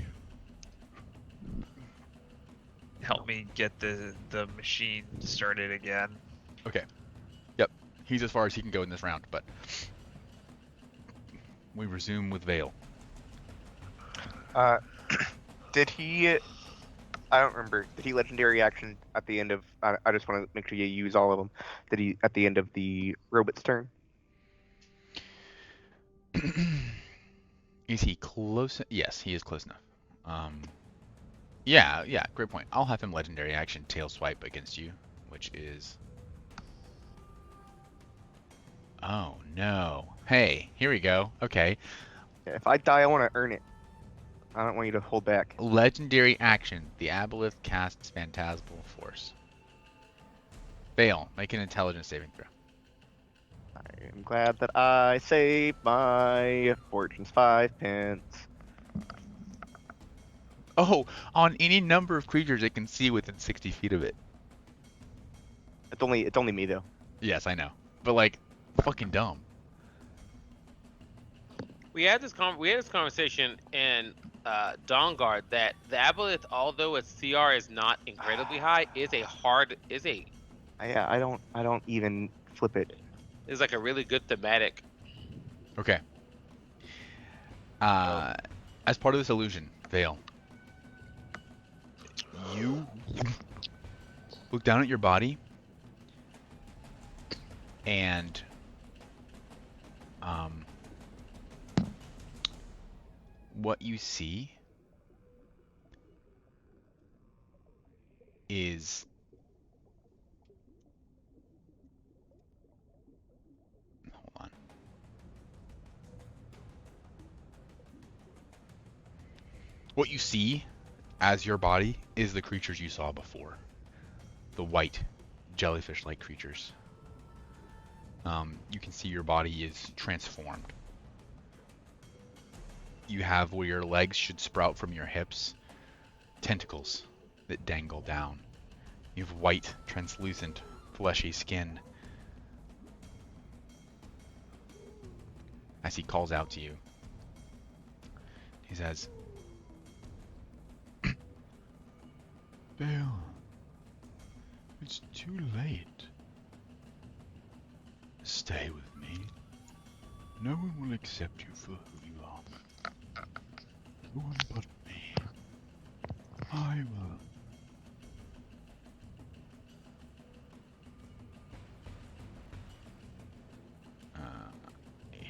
get the machine started again. He's as far as he can go in this round, but we resume with Vale. Did he? I don't remember. Did he legendary action at the end of? I just want to make sure you use all of them. Did he at the end of the robot's turn? Is he close? Yes, he is close enough. Yeah, great point. I'll have him legendary action tail swipe against you, which is. Oh no! Hey, here we go. Okay, Yeah, if I die, I want to earn it. I don't want you to hold back. legendary action. The aboleth casts phantasmal force. Vale, make an intelligence saving throw. I'm glad that I saved my fortune's 5 pence. Oh, on any number of creatures it can see within 60 feet of it. It's only me though. Yes, I know, but like, fucking dumb. We had this conversation in Dawnguard that the Aboleth, although its CR is not incredibly high, is Yeah, I don't even flip it. like a really good thematic. Okay. As part of this illusion, Vale, you look down at your body, and what you see is hold on. What you see as your body is the creatures you saw before. The white, jellyfish-like creatures. You can see your body is transformed. You have where your legs should sprout from your hips, tentacles that dangle down. You have white, translucent, fleshy skin. As he calls out to you, he says, Bale, it's too late. Stay with me. No one will accept you for who you are. No one but me. I will.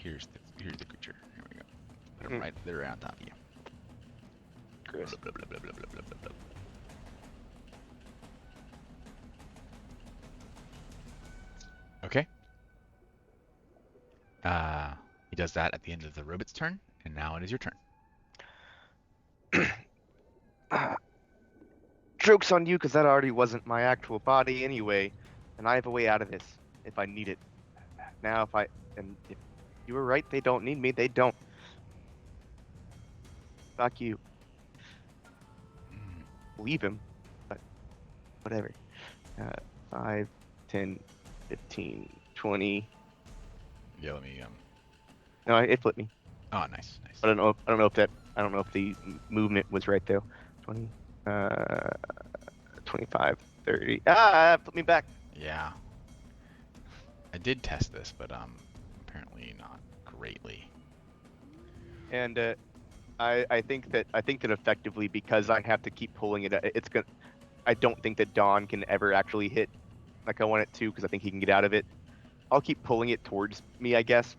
here's the creature. Here we go. Put him right there on top of you. Chris. Blah, blah, blah, blah, blah, blah, blah, blah. Okay. He does that at the end of the robot's turn, and now it is your turn. Joke's on you, because that already wasn't my actual body anyway, and I have a way out of this if I need it. Now, if you were right, they don't need me. They don't. Fuck you. Leave him, but whatever. 5, 10, 15, 20. Yeah, let me No, it flipped me. Oh, nice, nice. I don't know if the movement was right though. 20, 25, 30. Put me back. Yeah. I did test this, but apparently not greatly. And I think that effectively, because I have to keep pulling it, I don't think that Dawn can ever actually hit like I want it to, because I think he can get out of it. I'll keep pulling it towards me, I guess,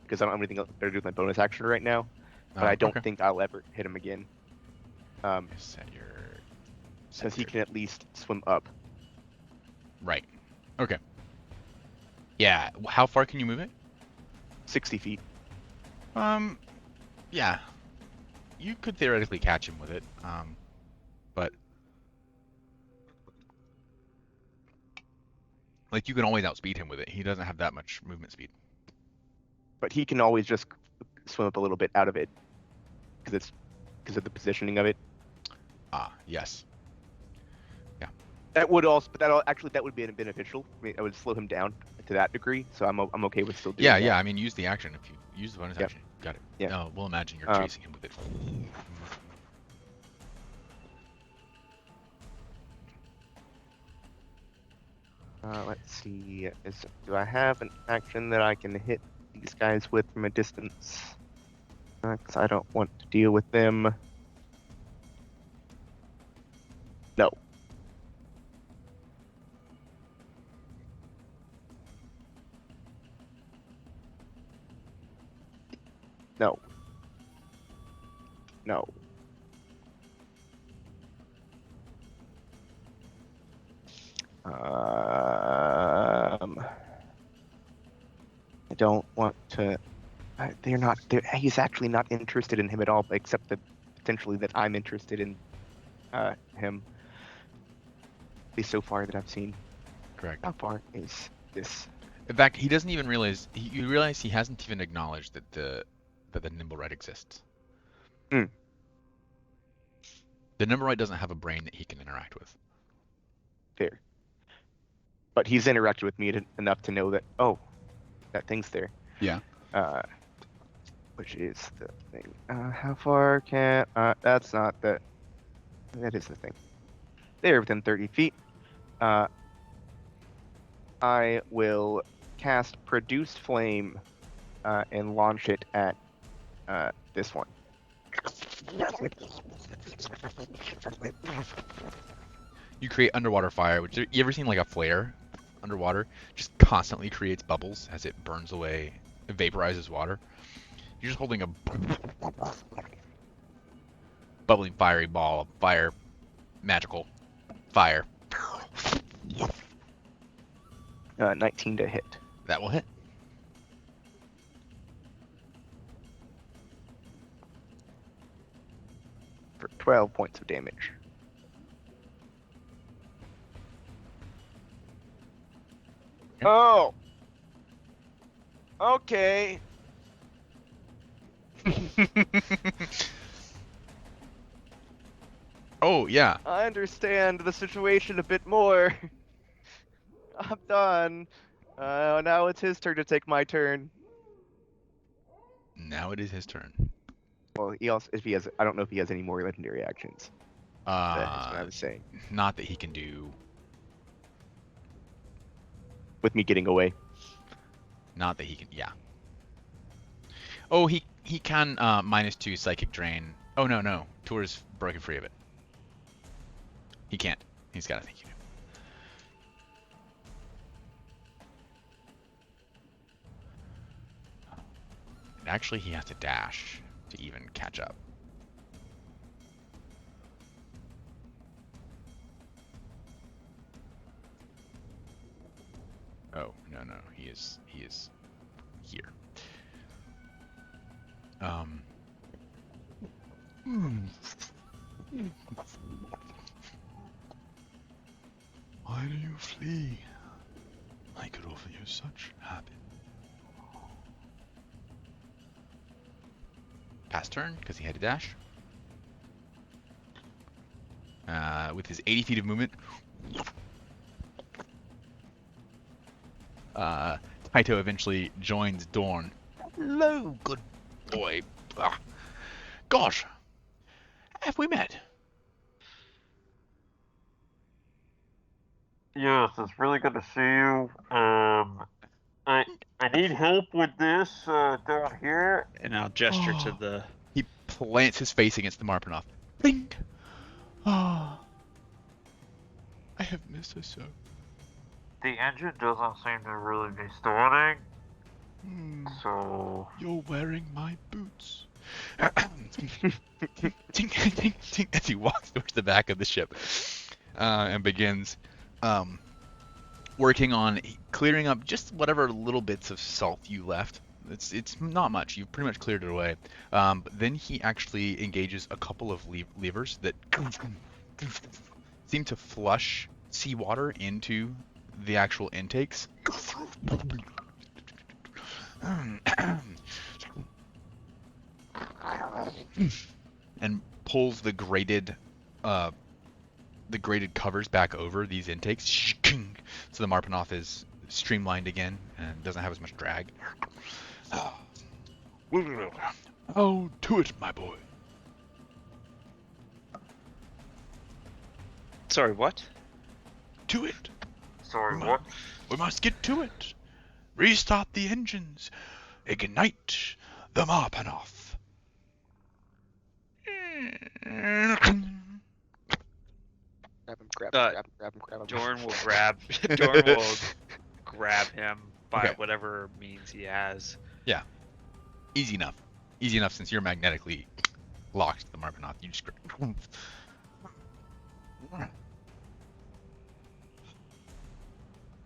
because I don't have anything else better to do with my bonus action right now. But I don't think I'll ever hit him again. Since he can at least swim up. Right. Okay. Yeah. How far can you move it? 60 feet. Yeah. You could theoretically catch him with it. But like you can always outspeed him with it. He doesn't have that much movement speed. But he can always just swim up a little bit out of it, because of the positioning of it. Ah, yes. Yeah. That would also, but that would be beneficial. I mean, I would slow him down to that degree, so I'm okay with still doing Yeah, that. yeah. I mean, use the action if you use the bonus Yep. action. Got it. Yeah. No, we'll imagine you're chasing him with it. Let's see. Do I have an action that I can hit these guys with from a distance? Because I don't want to deal with them. No. No. No. I don't want to. They're not. He's actually not interested in him at all, except that potentially that I'm interested in him. At least so far that I've seen. Correct. How far is this? In fact, he doesn't even realize. You realize he hasn't even acknowledged that the nimble red exists. Hmm. The nimble red doesn't have a brain that he can interact with. Fair. But he's interacted with me enough to know that, oh, that thing's there. Yeah. Which is the thing. How far can... that's not the... That is the thing. They're within 30 feet. I will cast Produce Flame and launch it at this one. You create underwater fire, which you ever seen like a flare underwater? Just constantly creates bubbles as it burns away, it vaporizes water. You're just holding a bubbling fiery ball of fire, magical fire. 19 to hit. That will hit. for 12 points of damage. Oh. Okay. Oh, yeah. I understand the situation a bit more. I'm done. Now it's his turn to take my turn. Now it is his turn. Well, he also, if he has, I don't know if he has any more legendary actions. That's what I was saying. Not that he can do. With me getting away. Not that he can. Yeah. Oh, he can -2 psychic drain. Oh no. Tour's broken free of it. He can't. He's got to think you do. And actually, he has to dash to even catch up. Oh no, he is here. Why do you flee? I could offer you such happiness. Pass turn because he had to dash. With his 80 feet of movement, Taito eventually joins Dorn. Hello, good boy. Ah, gosh, have we met? Yes, it's really good to see you. I need help with this down here. And I'll gesture to the. He plants his face against the Marpanoff. Blink. Ah, I have missed her so. The engine doesn't seem to really be starting, so You're wearing my boots. Tink, tink, tink, as he walks towards the back of the ship and begins working on clearing up just whatever little bits of salt you left. It's not much. You've pretty much cleared it away. But then he actually engages a couple of levers that seem to flush seawater into the actual intakes. And pulls the grated covers back over these intakes, so the Marpanoff is streamlined again and doesn't have as much drag. Oh, to it, my boy. Sorry, what? To it. sorry, what? We must get to it. Restart the engines. Ignite the Marpanoff. Grab him. Dorn will grab. Dorn will grab him by Okay. whatever means he has. Easy enough. Easy enough since you're magnetically locked to the Marpanoff. You just grab.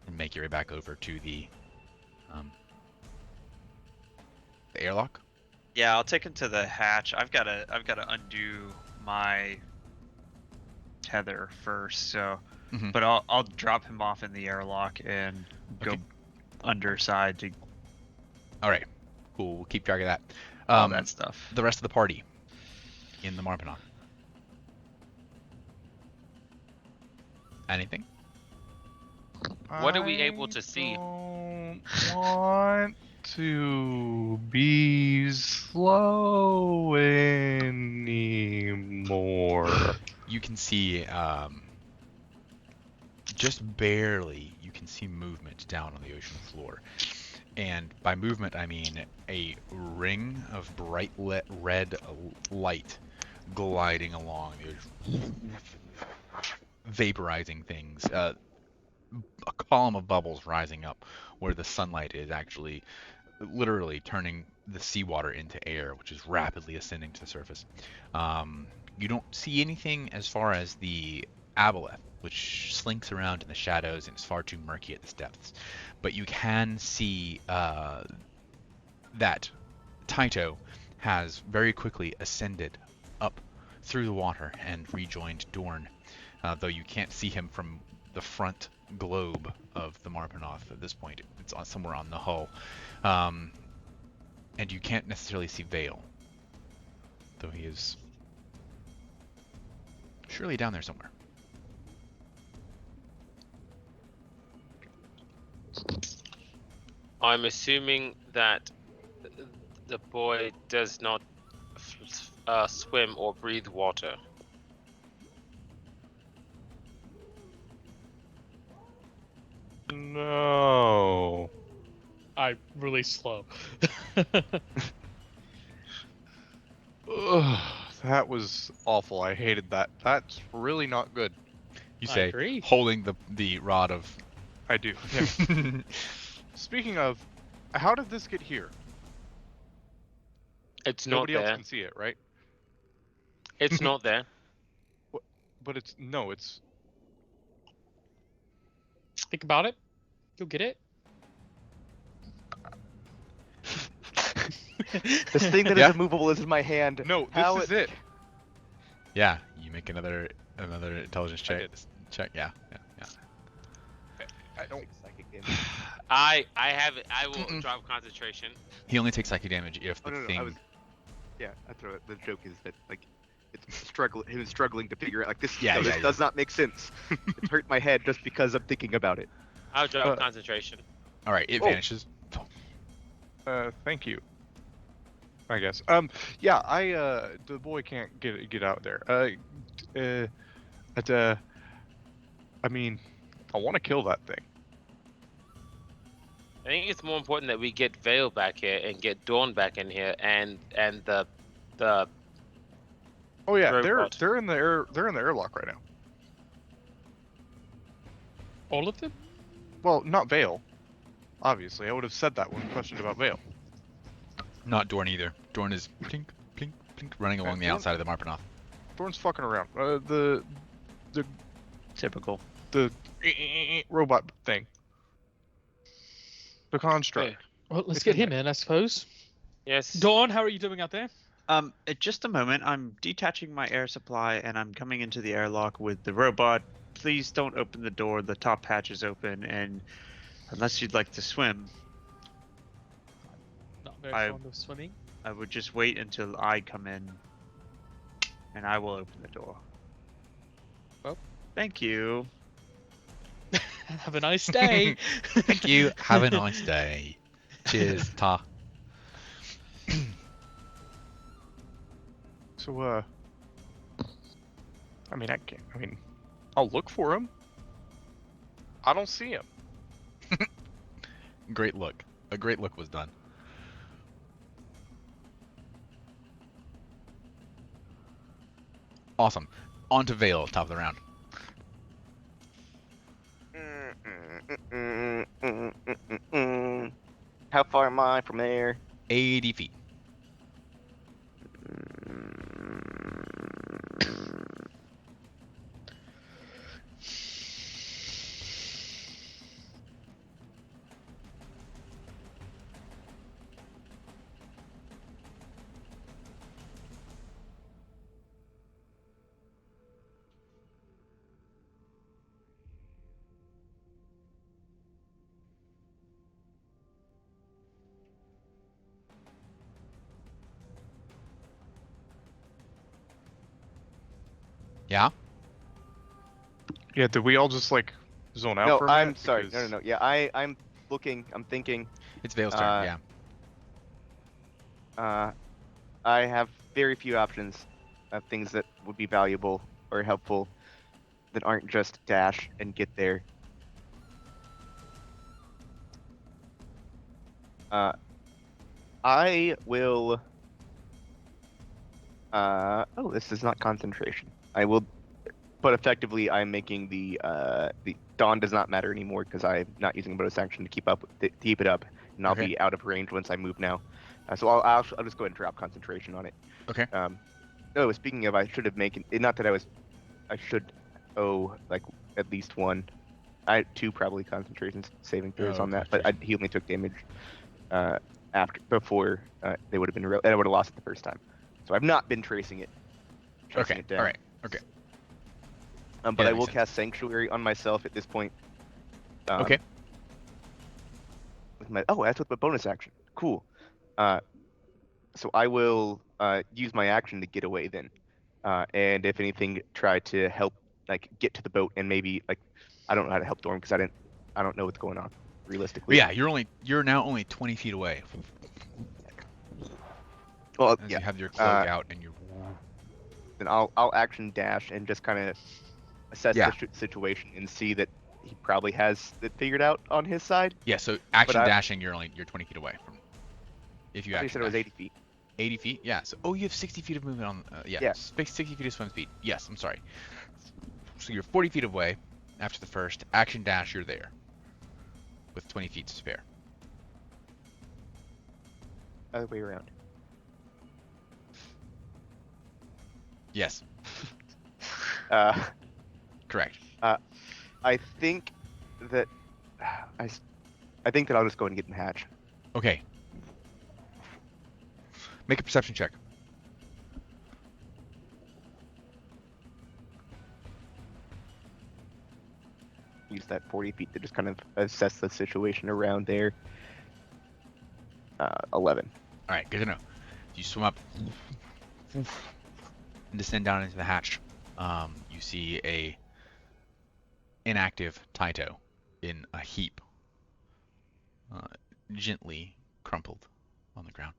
And make your way back over to the airlock. Yeah, I'll take him to the hatch. I've gotta undo my tether first, so Mhm. but I'll drop him off in the airlock and go Okay. underside to All right. Cool. We'll keep track of that. all that stuff. The rest of the party in the Marpanoff. Anything? What are we able to see? Don't want to be slow anymore. You can see, just barely, you can see movement down on the ocean floor. And by movement, I mean a ring of bright red light gliding along the ocean, vaporizing things. A column of bubbles rising up where the sunlight is actually literally turning the seawater into air, which is rapidly ascending to the surface. You don't see anything as far as the aboleth, which slinks around in the shadows and is far too murky at this depths. But you can see that Taito has very quickly ascended up through the water and rejoined Dorn, though you can't see him from the front globe of the Marpanoth at this point. It's somewhere on the hull. And you can't necessarily see Vale, though he is surely down there somewhere. I'm assuming that the boy does not swim or breathe water. No. I really slow. Ugh, that was awful. I hated that. That's really not good. You I say, agree. holding the rod of... I do. Yeah. Speaking of, how did this get here? It's Nobody not else there. can see it, right? It's not there. But it's no, it's Think about it. You'll get it. This thing that is Yeah. immovable is in my hand. no. How This is it. Yeah, you make another intelligence check. did. Yeah. I don't. Psychic damage. I will Mm-mm. drop concentration. He only takes psychic damage if the Oh, no, thing... I was. Yeah, that's what the joke is that like it's him struggling to figure out like this. Yeah, no, yeah, this yeah. does not make sense. It's hurt my head just because I'm thinking about it. I'll drop concentration. All right, it Oh. vanishes. Thank you. I guess. Yeah. The boy can't get out there. I mean, I want to kill that thing. I think it's more important that we get Vale back here and get Dawn back in here and the Oh yeah, Robot. they're in the airlock right now. All of them? Well, not Vale. Obviously, I would have said that when questioned about Vale. Not Dorn either. Dorn is plink, plink, plink, running along the Dorn- outside of the Marpanoth. Thorn's fucking around. Typical. The robot thing. The construct. Hey. Well, let's It's get in him in, I suppose. Yes. Dawn, how are you doing out there? At just a moment, I'm detaching my air supply and I'm coming into the airlock with the robot. Please don't open the door. The top hatch is open, and unless you'd like to swim, Not very I- fond of swimming. I would just wait until I come in, and I will open the door. Well. Thank you. Have a nice day. Thank you. Have a nice day. Cheers, Ta. So, I mean, I'll look for him. I don't see him. Great look. A great look was done. Awesome. On to Vale, top of the round. How far am I from there? 80 feet. Yeah? Yeah, did we all just like zone out No, for a minute? I'm sorry. Because- No. Yeah, I'm looking. I'm thinking. It's Vale's turn, yeah. I have very few options of things that would be valuable or helpful that aren't just dash and get there. I will. Oh, this is not concentration. I will, but effectively, I'm making the dawn does not matter anymore because I'm not using bonus action to keep it up, and I'll Okay. be out of range once I move now. So I'll just go ahead and drop concentration on it. Okay. Oh, speaking of, I should have made not that I should owe like at least one. I had two probably concentration saving throws Oh, on that, but he only took damage before they would have been and I would have lost it the first time. So I've not been tracing it. chasing Okay. it down. All right. Okay. But that I makes will sense. cast Sanctuary on myself at this point. Okay. That's with my bonus action. Cool. So I will use my action to get away then, and if anything, try to help like get to the boat and maybe like I don't know how to help Dorm because I don't know what's going on But realistically. yeah, you're now only 20 feet away Well, as yeah. you have your cloak out and you're. Then I'll action dash and just kind of assess Yeah. the situation and see that he probably has it figured out on his side. Yeah. So action I- dashing, you're 20 feet away from. If you They action said it was dash. 80 feet. 80 feet? Yeah. So, you have 60 feet of movement on. Yeah. 60 feet of swim speed. Yes, I'm sorry. So you're 40 feet away after the first. Action dash, you're there. With 20 feet to spare. Other way around. Yes, Uh, correct. I think that I think that I'll just go and get in the hatch. Okay. Make a perception check. Use that 40 feet to just kind of assess the situation around there. 11. All right, good to know. You swim up and descend down into the hatch. You see a inactive Taito in a heap, gently crumpled on the ground.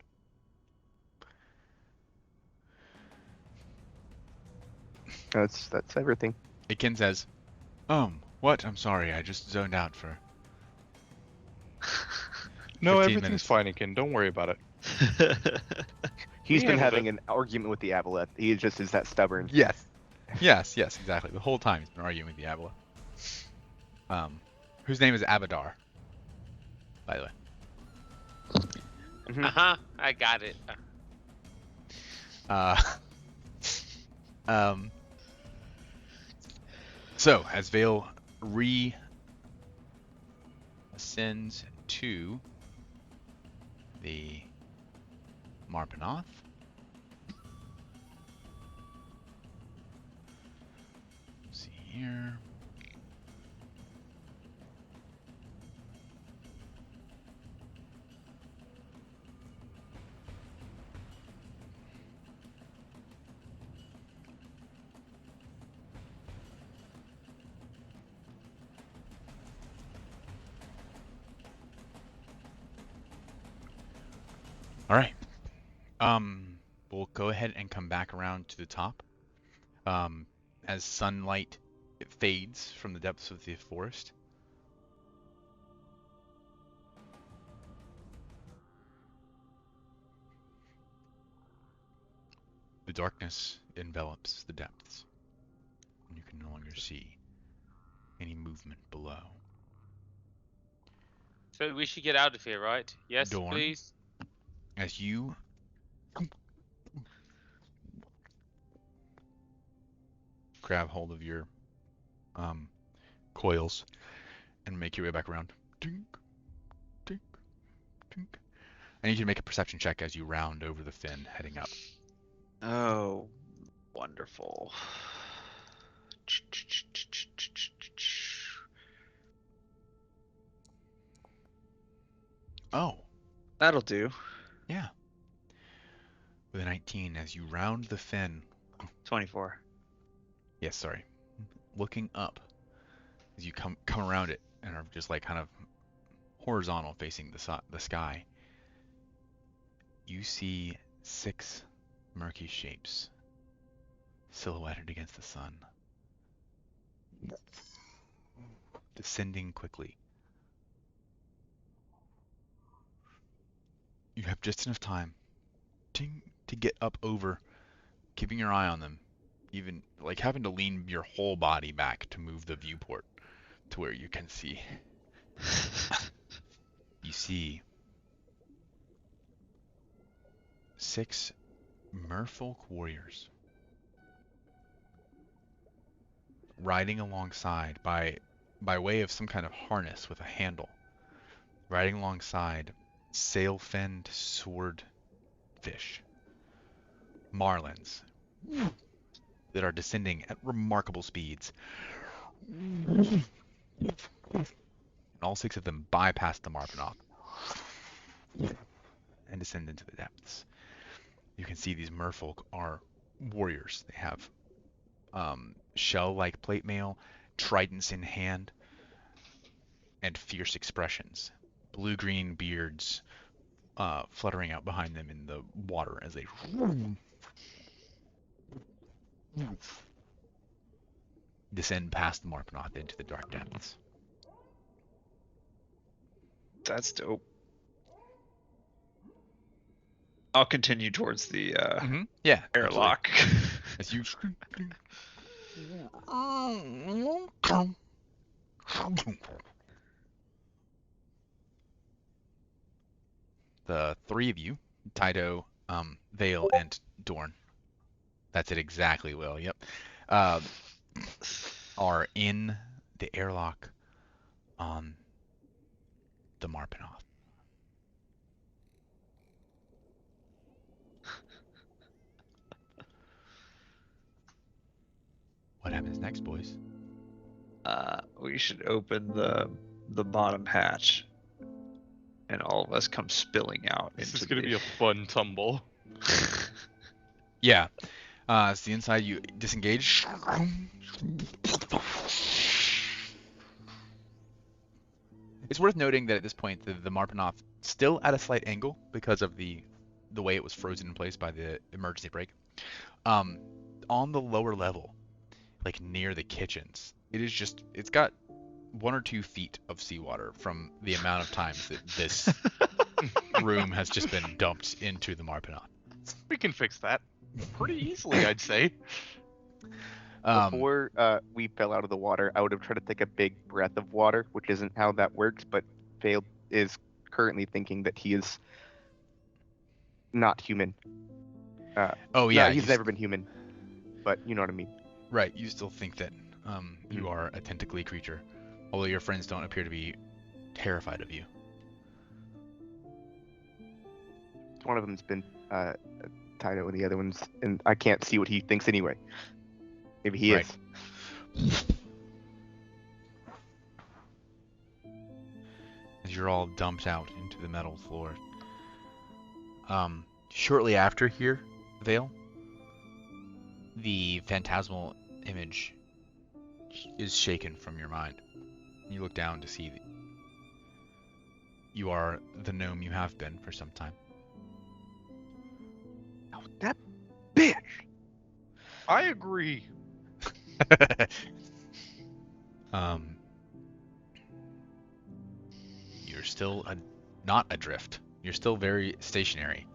That's everything. Iken says, what? I'm sorry, I just zoned out for No, 15 everything's minutes. fine, Akin. Don't worry about it. He's We been handled having it. an argument with the Avaleth. He just is that stubborn. Yes. Yes, exactly. The whole time he's been arguing with the Avila. Whose name is Abadar, by the way. I got it. So as Vale ascends to the Marpanoth, see here. All right. We'll go ahead and come back around to the top. As sunlight fades from the depths of the forest. The darkness envelops the depths, and you can no longer see any movement below. So we should get out of here, right? Yes, Dorn. please. As you grab hold of your coils and make your way back around. Tink, tink, tink. I need you to make a perception check as you round over the fin, heading up. Oh, wonderful. Oh, That'll do. yeah. With a 19, as you round the fin. 24. Yes, sorry. Looking up as you come around it and are just like kind of horizontal facing the sky. You see 6 murky shapes silhouetted against the sun, descending quickly. You have just enough time to get up over, keeping your eye on them, even like having to lean your whole body back to move the viewport to where you can see. You see 6 merfolk warriors riding alongside by way of some kind of harness with a handle, riding alongside sail-finned swordfish, marlins, that are descending at remarkable speeds. And all 6 of them bypass the Marpenoth and descend into the depths. You can see these merfolk are warriors. They have shell-like plate mail, tridents in hand, and fierce expressions. Blue-green beards fluttering out behind them in the water as they descend past the Marpenoth into the dark depths. That's dope. I'll continue towards the Yeah, airlock. as you the 3 of you, Tydo, Vale, and Dorn. That's it exactly, Will. Yep. Are in the airlock on the Marpenoth. What happens next, boys? We should open the bottom hatch, and all of us come spilling out. This into is gonna the... be a fun tumble. Yeah. So the inside you disengage. It's worth noting that at this point the Marpenoth still at a slight angle because of the way it was frozen in place by the emergency brake. On the lower level, like near the kitchens, it's got 1 or 2 feet of seawater from the amount of times that this room has just been dumped into the Marpenoth. We can fix that pretty easily, I'd say. Before we fell out of the water, I would have tried to take a big breath of water, which isn't how that works, but Vale is currently thinking that he is not human. Oh yeah, no, he's never been human, but you know what I mean. Right, you still think that you are a tentacly creature, although your friends don't appear to be terrified of you. One of them's been Tydo, and the other one's, and I can't see what he thinks anyway. Maybe he Right. is. As you're all dumped out into the metal floor. Shortly after here, Vale, the phantasmal image is shaken from your mind. You look down to see that you are the gnome you have been for some time. Oh, that bitch! I agree. You're still not adrift. You're still very stationary.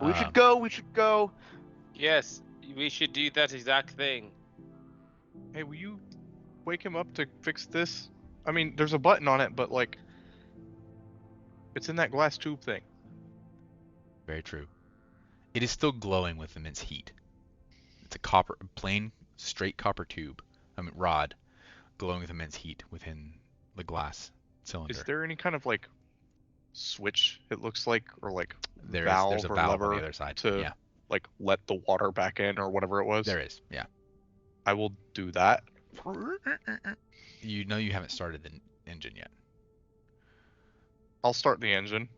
We should go. We should go. Yes, we should do that exact thing. Hey, will you wake him up to fix this? I mean, there's a button on it, but like, it's in that glass tube thing. Very true. It is still glowing with immense heat. It's a plain, straight copper tube, rod, glowing with immense heat within the glass cylinder. Is there any kind of like switch? It looks like, or like There's a or valve lever on the other side. to Yeah, like let the water back in or whatever it was. there is. Yeah. I will do that. You know you haven't started the engine yet. I'll start the engine.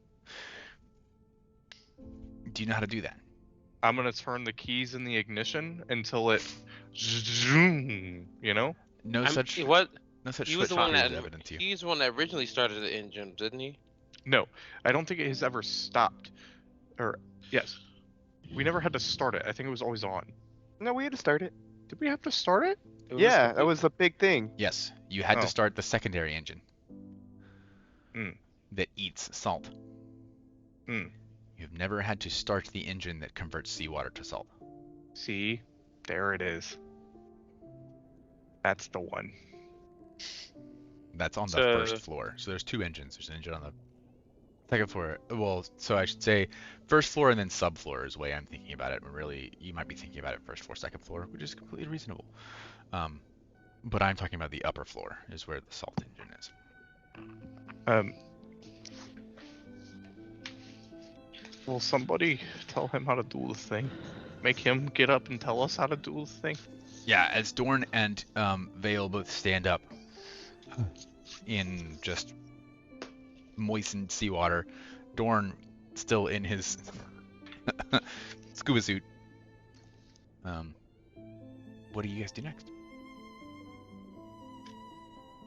Do you know how to do that? I'm gonna turn the keys in the ignition until it, you know. No such What? no such He was the switch one that is evident to you. he's the one that originally started the engine, didn't he? No, I don't think it has ever stopped. Or yes, we never had to start it. I think it was always on. No, we had to start it. Did we have to start it? Yeah, that was a big thing. Yes, you had Oh. to start the secondary engine Hmm. that eats salt. Hmm. You've never had to start the engine that converts seawater to salt. See, there it is. That's the one. That's on the So- first floor. So there's 2 engines. There's an engine on the second floor. Well, so I should say first floor and then subfloor is the way I'm thinking about it. But really, you might be thinking about it first floor, second floor, which is completely reasonable. But I'm talking about the upper floor is where the salt engine is. Will somebody tell him how to do the thing? Make him get up and tell us how to do the thing? Yeah, as Dorn and Vale both stand up in just moistened seawater, Dorn still in his scuba suit. What do you guys do next?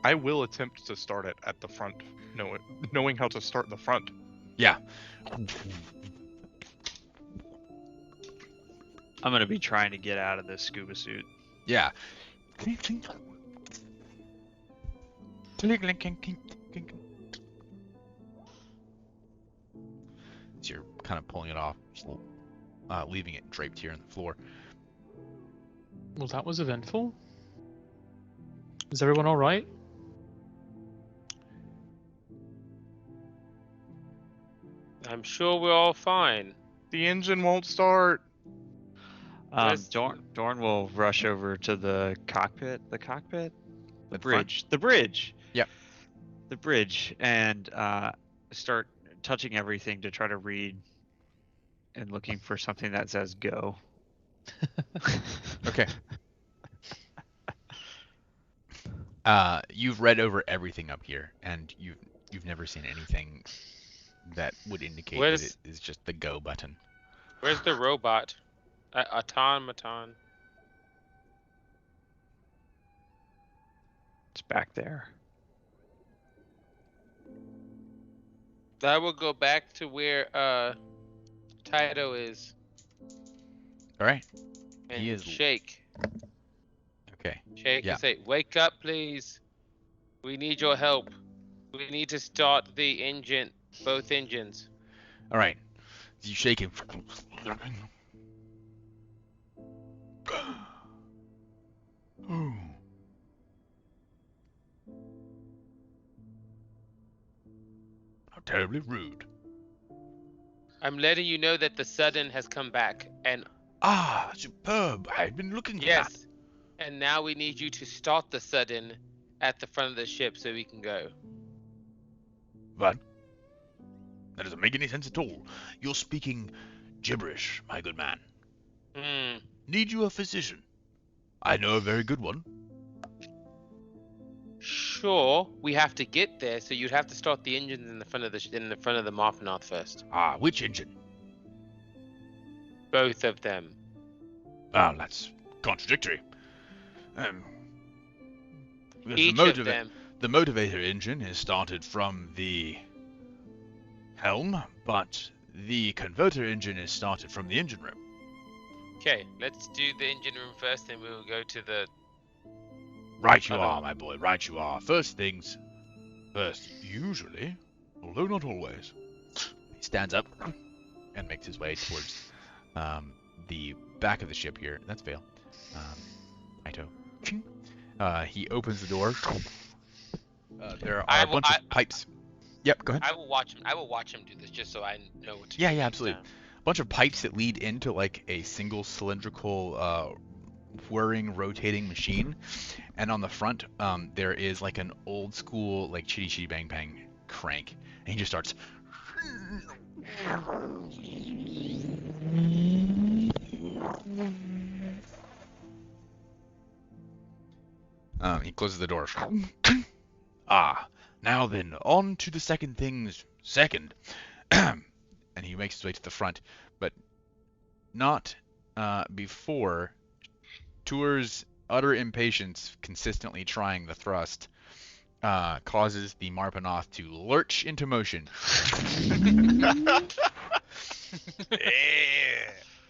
I will attempt to start it at the front, knowing how to start the front. Yeah. I'm gonna be trying to get out of this scuba suit. Yeah. So you're kind of pulling it off, just, leaving it draped here on the floor. Well, that was eventful. Is everyone all right? I'm sure we're all fine. The engine won't start. Where's- Dorn will rush over to the cockpit. The cockpit? The At the front? bridge. The bridge. Yep. The bridge, and start touching everything to try to read and looking for something that says go. Okay. You've read over everything up here, and you've never seen anything that would indicate that it is just the go button. Where's the robot? Automaton. It's back there. I will go back to where Taito is All right. and He is- shake. Okay. Shake Yeah. and say, "Wake up, please. We need your help. We need to start the engine, both engines." All right. You shake him. Oh. How terribly rude. I'm letting you know that the sudden has come back, and Ah, superb. I've been looking for that. yes, and now we need you to start the sudden at the front of the ship so we can go. But that doesn't make any sense at all. You're speaking gibberish, my good man. Need you a physician? I know a very good one. Sure, we have to get there, so you'd have to start the engines in the front of the Marpanath first. Ah, which engine? Both of them. Ah, that's contradictory. Because Each of them. The motivator engine is started from the helm, but the converter engine is started from the engine room. Okay, let's do the engine room first, then we'll go to the... Right you Other- are, my boy, right you are. First things first, usually, although not always. He stands up and makes his way towards the back of the ship here. That's Vale. Ito. He opens the door. There are a bunch of pipes. Yep, go ahead. I will watch him. I will watch him do this just so I know what to do. Yeah, next absolutely. time. A bunch of pipes that lead into like a single cylindrical whirring, rotating machine. And on the front, there is like an old school like chitty chitty bang bang crank. And he just starts. He closes the door. Ah, now then, on to the second things second. And he makes his way to the front, but not before Tour's utter impatience, consistently trying the thrust, causes the Marpanoth to lurch into motion.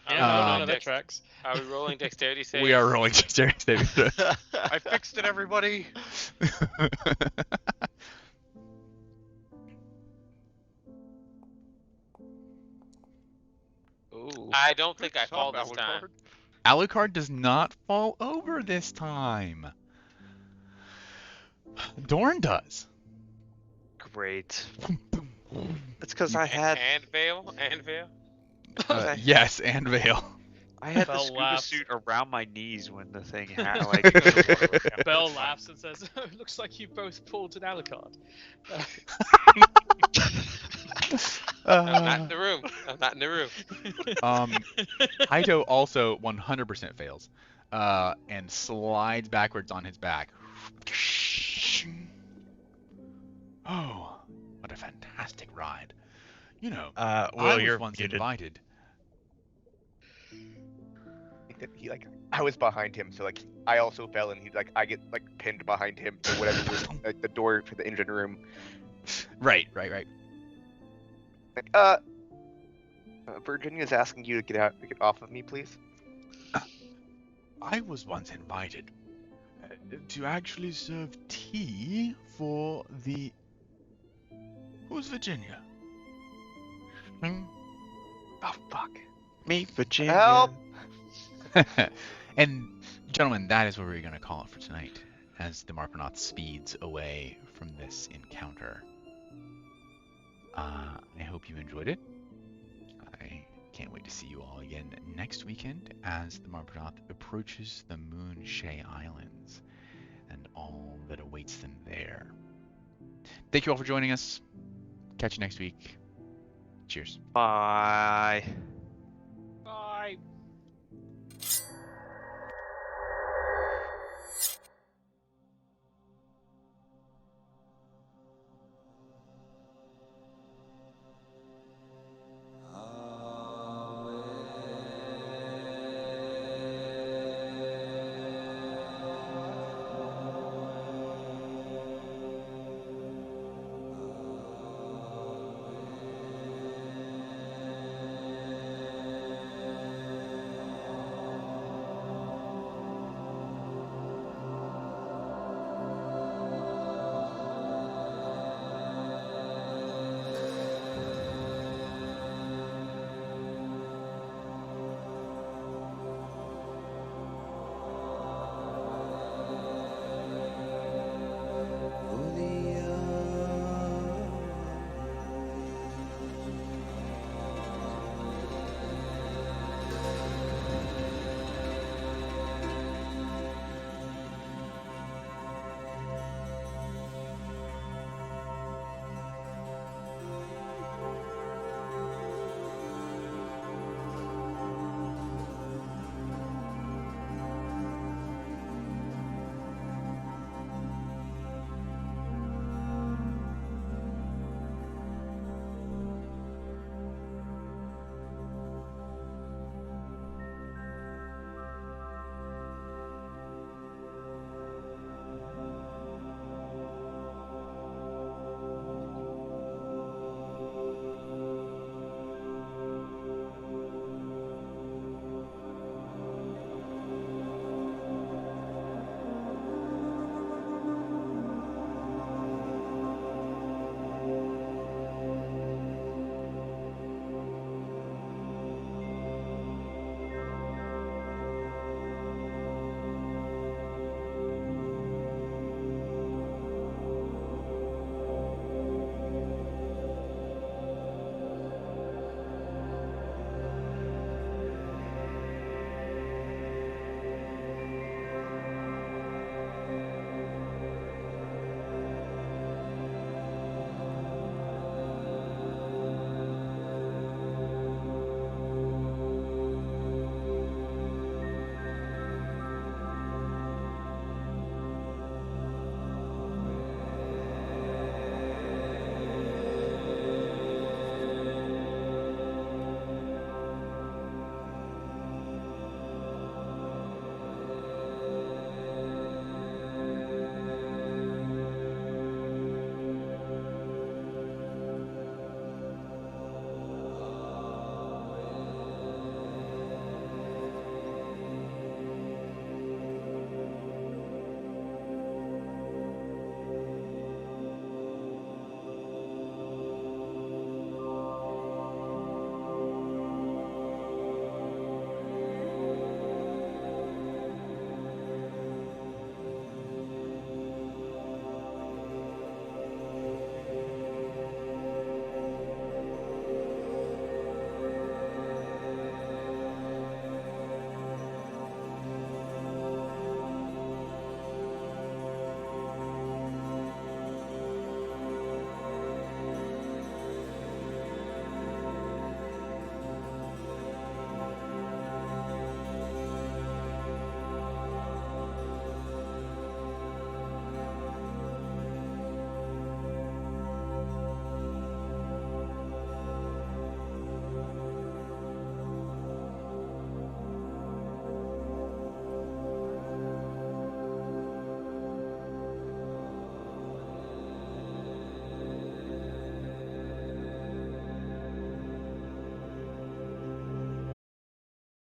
That tracks. Are we rolling dexterity saves? We are rolling dexterity saving throw. I fixed it, everybody. Ooh. I don't think I Good fall job, this time. Alucard. Alucard does not fall over this time. Dorn does. Great. It's because I had And Vale? Yes, and Vale. I had the Bell scuba laughs. suit around my knees when the thing had like. Bell laughs and says, "Oh, it looks like you both pulled an Alucard." I'm not in the room. I'm not in the room. Haito also 100% fails, and slides backwards on his back. Oh, what a fantastic ride! You know, I Will, was you're once muted. invited. He like I was behind him, so like I also fell, and he like I get like pinned behind him to whatever room, like the door to the engine room. Right. Like, Virginia's asking you to get off of me, please. I was once invited to actually serve tea for the. Who's Virginia? Oh fuck. Me, Virginia. Help! And gentlemen, that is where we're going to call it for tonight, as the Marponaut speeds away from this encounter. I hope you enjoyed it. I can't wait to see you all again next weekend as the Marponaut approaches the Moonshay Islands and all that awaits them there. Thank you all for joining us. Catch you next week. Cheers. Bye. Bye.